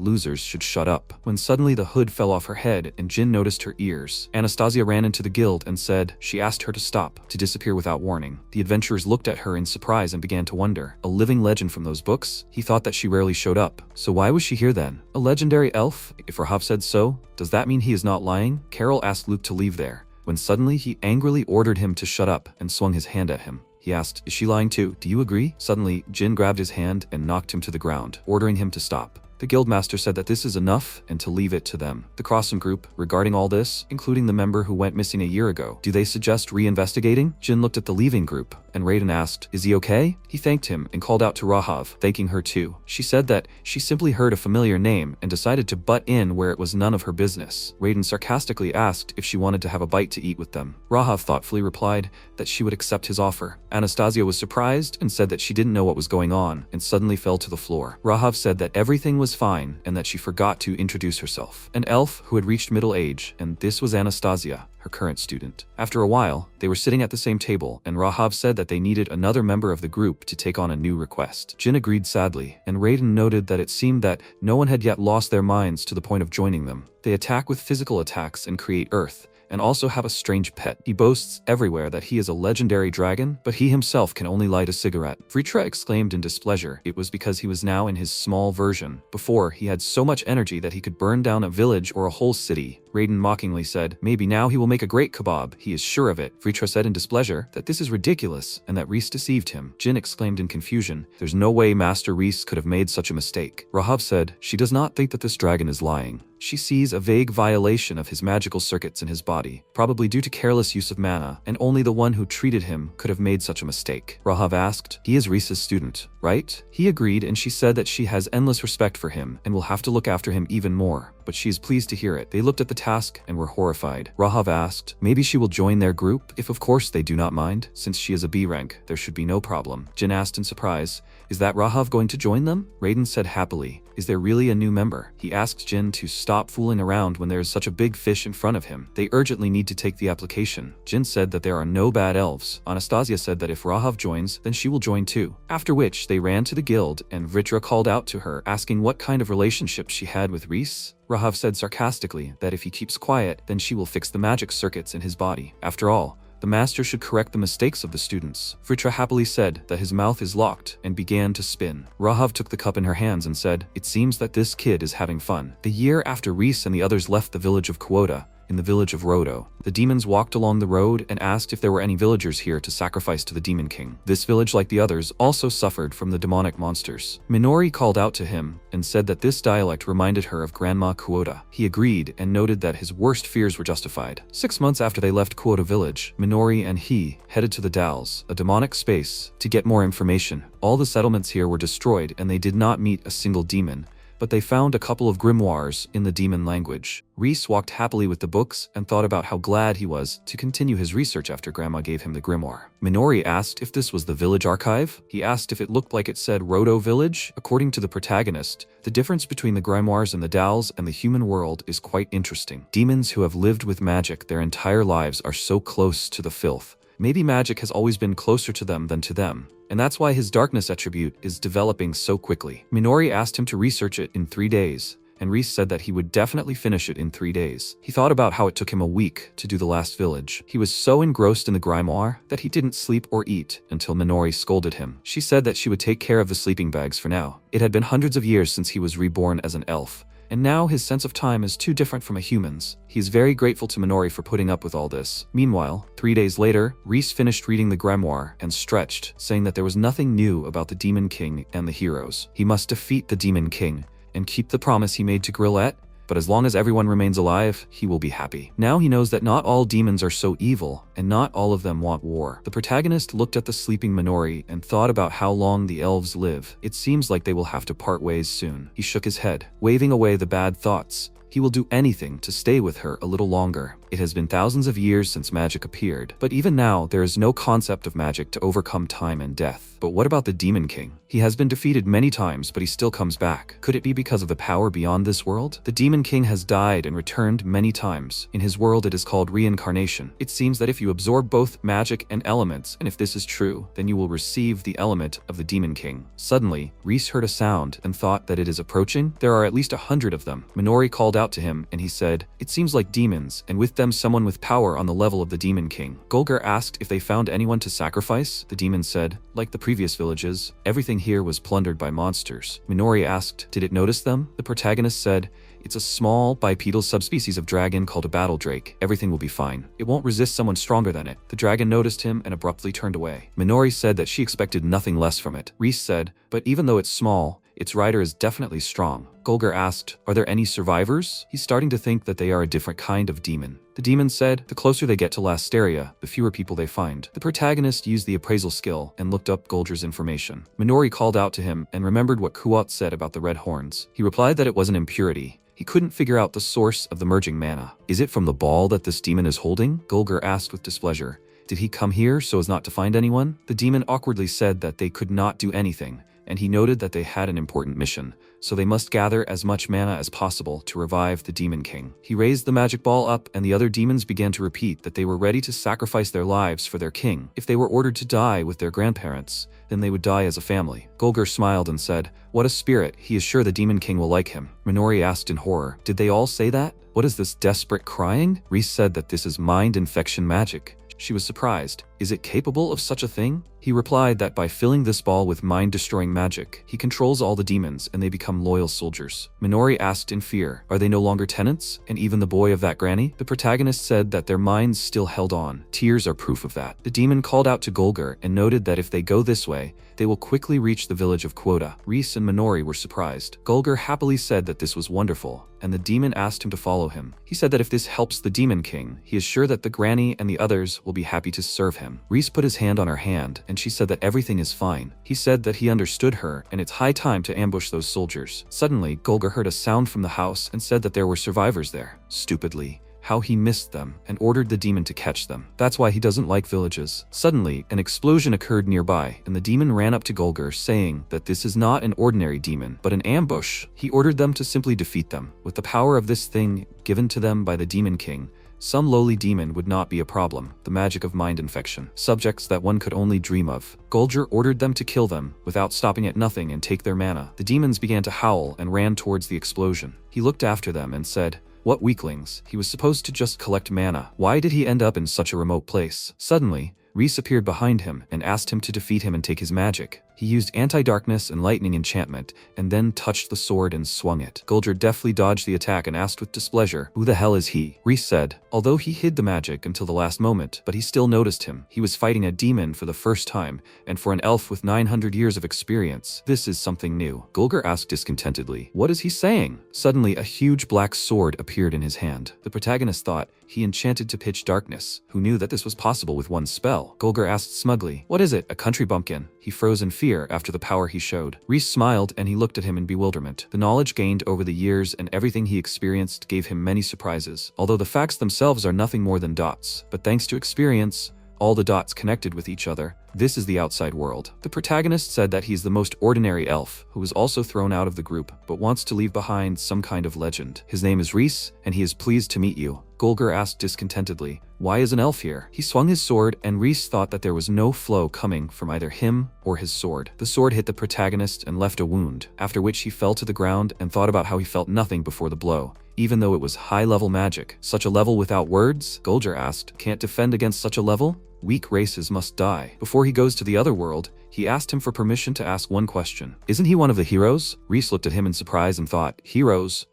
losers should shut up. When suddenly the hood fell off her head and Jin noticed her ears. Anastasia ran into the guild and said she asked her to stop, to disappear without warning. The adventurers looked at her in surprise and began to wonder. A living legend from those books? He thought that she rarely showed up. So why was she here then? A legendary elf? If Rahav said so, does that mean he is not lying? Carol asked Luke to leave there, when suddenly he angrily ordered him to shut up and swung his hand at him. He asked, "Is she lying too? Do you agree?" Suddenly, Jin grabbed his hand and knocked him to the ground, ordering him to stop. The guildmaster said that this is enough and to leave it to them. The Crossan group, regarding all this, including the member who went missing a year ago, do they suggest re-investigating? Jin looked at the leaving group, and Raiden asked, "Is he okay?" He thanked him and called out to Rahav, thanking her too. She said that she simply heard a familiar name and decided to butt in where it was none of her business. Raiden sarcastically asked if she wanted to have a bite to eat with them. Rahav thoughtfully replied that she would accept his offer. Anastasia was surprised and said that she didn't know what was going on and suddenly fell to the floor. Rahav said that everything was fine and that she forgot to introduce herself. An elf who had reached middle age, and this was Anastasia, her current student. After a while, they were sitting at the same table, and Rahav said that they needed another member of the group to take on a new request. Jin agreed sadly, and Raiden noted that it seemed that no one had yet lost their minds to the point of joining them. They attack with physical attacks and create earth, and also have a strange pet. He boasts everywhere that he is a legendary dragon, but he himself can only light a cigarette. Vitra exclaimed in displeasure. It was because he was now in his small version. Before, he had so much energy that he could burn down a village or a whole city. Raiden mockingly said, maybe now he will make a great kebab, he is sure of it. Vitra said in displeasure that this is ridiculous and that Reese deceived him. Jin exclaimed in confusion, there's no way Master Reese could have made such a mistake. Rahav said, she does not think that this dragon is lying. She sees a vague violation of his magical circuits in his body, probably due to careless use of mana, and only the one who treated him could have made such a mistake. Rahav asked, he is Reese's student, right? He agreed, and she said that she has endless respect for him and will have to look after him even more, but she is pleased to hear it. They looked at the task and were horrified. Rahav asked, maybe she will join their group, if of course they do not mind. Since she is a B rank, there should be no problem. Jin asked in surprise, is that Rahav going to join them? Raiden said happily, is there really a new member? He asked Jin to stop fooling around when there is such a big fish in front of him. They urgently need to take the application. Jin said that there are no bad elves. Anastasia said that if Rahav joins, then she will join too. After which, they ran to the guild, and Vitra called out to her, asking what kind of relationship she had with Reese. Rahav said sarcastically that if he keeps quiet, then she will fix the magic circuits in his body. After all, the master should correct the mistakes of the students. Vitra happily said that his mouth is locked and began to spin. Rahav took the cup in her hands and said, it seems that this kid is having fun. The year after Reese and the others left the village of Quota, in the village of Rodo, the demons walked along the road and asked if there were any villagers here to sacrifice to the Demon King. This village, like the others, also suffered from the demonic monsters. Minori called out to him and said that this dialect reminded her of Grandma Quota. He agreed and noted that his worst fears were justified. 6 months after they left Quota village, Minori and he headed to the Dalles, a demonic space, to get more information. All the settlements here were destroyed and they did not meet a single demon, but they found a couple of grimoires in the demon language. Reese walked happily with the books and thought about how glad he was to continue his research after Grandma gave him the grimoire. Minori asked if this was the village archive. He asked if it looked like it said Rodo Village. According to the protagonist, the difference between the grimoires in the Dalles and the human world is quite interesting. Demons who have lived with magic their entire lives are so close to the filth. Maybe magic has always been closer to them than to them, and that's why his darkness attribute is developing so quickly. Minori asked him to research it in 3 days, and Reese said that he would definitely finish it in 3 days. He thought about how it took him a week to do the last village. He was so engrossed in the grimoire that he didn't sleep or eat until Minori scolded him. She said that she would take care of the sleeping bags for now. It had been hundreds of years since he was reborn as an elf, and now his sense of time is too different from a human's. He is very grateful to Minori for putting up with all this. Meanwhile, 3 days later, Reese finished reading the grimoire and stretched, saying that there was nothing new about the Demon King and the heroes. He must defeat the Demon King and keep the promise he made to Grle, but as long as everyone remains alive, he will be happy. Now he knows that not all demons are so evil, and not all of them want war. The protagonist looked at the sleeping Minori and thought about how long the elves live. It seems like they will have to part ways soon. He shook his head, waving away the bad thoughts. He will do anything to stay with her a little longer. It has been thousands of years since magic appeared, but even now there is no concept of magic to overcome time and death. But what about the Demon King? He has been defeated many times, but he still comes back. Could it be because of the power beyond this world? The Demon King has died and returned many times. In his world it is called reincarnation. It seems that if you absorb both magic and elements, and if this is true, then you will receive the element of the Demon King. Suddenly, Reese heard a sound and thought that it is approaching. There are at least 100 of them. Minori called out to him and he said, it seems like demons, and with them someone with power on the level of the Demon King. Grle asked if they found anyone to sacrifice. The demon said, like the previous villages, everything here was plundered by monsters. Minori asked, did it notice them? The protagonist said, it's a small, bipedal subspecies of dragon called a battle drake. Everything will be fine. It won't resist someone stronger than it. The dragon noticed him and abruptly turned away. Minori said that she expected nothing less from it. Reese said, but even though it's small, its rider is definitely strong. Grle asked, are there any survivors? He's starting to think that they are a different kind of demon. The demon said, the closer they get to Lasteria, the fewer people they find. The protagonist used the appraisal skill and looked up Grle's information. Minori called out to him and remembered what Kuat said about the red horns. He replied that it was an impurity. He couldn't figure out the source of the merging mana. Is it from the ball that this demon is holding? Grle asked with displeasure. Did he come here so as not to find anyone? The demon awkwardly said that they could not do anything, and he noted that they had an important mission, so they must gather as much mana as possible to revive the Demon King. He raised the magic ball up and the other demons began to repeat that they were ready to sacrifice their lives for their king. If they were ordered to die with their grandparents, then they would die as a family. Grle smiled and said, what a spirit, he is sure the Demon King will like him. Minori asked in horror, did they all say that? What is this desperate crying? Reese said that this is mind infection magic. She was surprised. Is it capable of such a thing? He replied that by filling this ball with mind-destroying magic, he controls all the demons and they become loyal soldiers. Minori asked in fear, are they no longer tenants? And even the boy of that granny? The protagonist said that their minds still held on. Tears are proof of that. The demon called out to Grle and noted that if they go this way, they will quickly reach the village of Quota. Reese and Minori were surprised. Grle happily said that this was wonderful, and the demon asked him to follow him. He said that if this helps the demon king, he is sure that the granny and the others will be happy to serve him. Reese put his hand on her hand, and she said that everything is fine. He said that he understood her, and it's high time to ambush those soldiers. Suddenly, Grle heard a sound from the house and said that there were survivors there. Stupidly, how he missed them, and ordered the demon to catch them. That's why he doesn't like villages. Suddenly, an explosion occurred nearby, and the demon ran up to Grle, saying that this is not an ordinary demon, but an ambush. He ordered them to simply defeat them. With the power of this thing given to them by the demon king, some lowly demon would not be a problem. The magic of mind infection. Subjects that one could only dream of. Grle ordered them to kill them, without stopping at nothing, and take their mana. The demons began to howl and ran towards the explosion. He looked after them and said, what weaklings. He was supposed to just collect mana. Why did he end up in such a remote place? Suddenly, Reese appeared behind him and asked him to defeat him and take his magic. He used anti-darkness and lightning enchantment, and then touched the sword and swung it. Grle deftly dodged the attack and asked with displeasure, who the hell is he? Reese said, although he hid the magic until the last moment, but he still noticed him. He was fighting a demon for the first time, and for an elf with 900 years of experience, this is something new. Grle asked discontentedly, what is he saying? Suddenly, a huge black sword appeared in his hand. The protagonist thought he enchanted to pitch darkness. Who knew that this was possible with one spell? Grle asked smugly, what is it, a country bumpkin? He froze in fear after the power he showed. Reese smiled and he looked at him in bewilderment. The knowledge gained over the years and everything he experienced gave him many surprises. Although the facts themselves are nothing more than dots, but thanks to experience, all the dots connected with each other. This is the outside world. The protagonist said that he's the most ordinary elf, who was also thrown out of the group, but wants to leave behind some kind of legend. His name is Reese, and he is pleased to meet you. Grle asked discontentedly, why is an elf here? He swung his sword, and Reese thought that there was no flow coming from either him or his sword. The sword hit the protagonist and left a wound, after which he fell to the ground and thought about how he felt nothing before the blow. Even though it was high-level magic. Such a level without words? Grle asked. Can't defend against such a level? Weak races must die. Before he goes to the other world, he asked him for permission to ask one question. Isn't he one of the heroes? Reese looked at him in surprise and thought, heroes?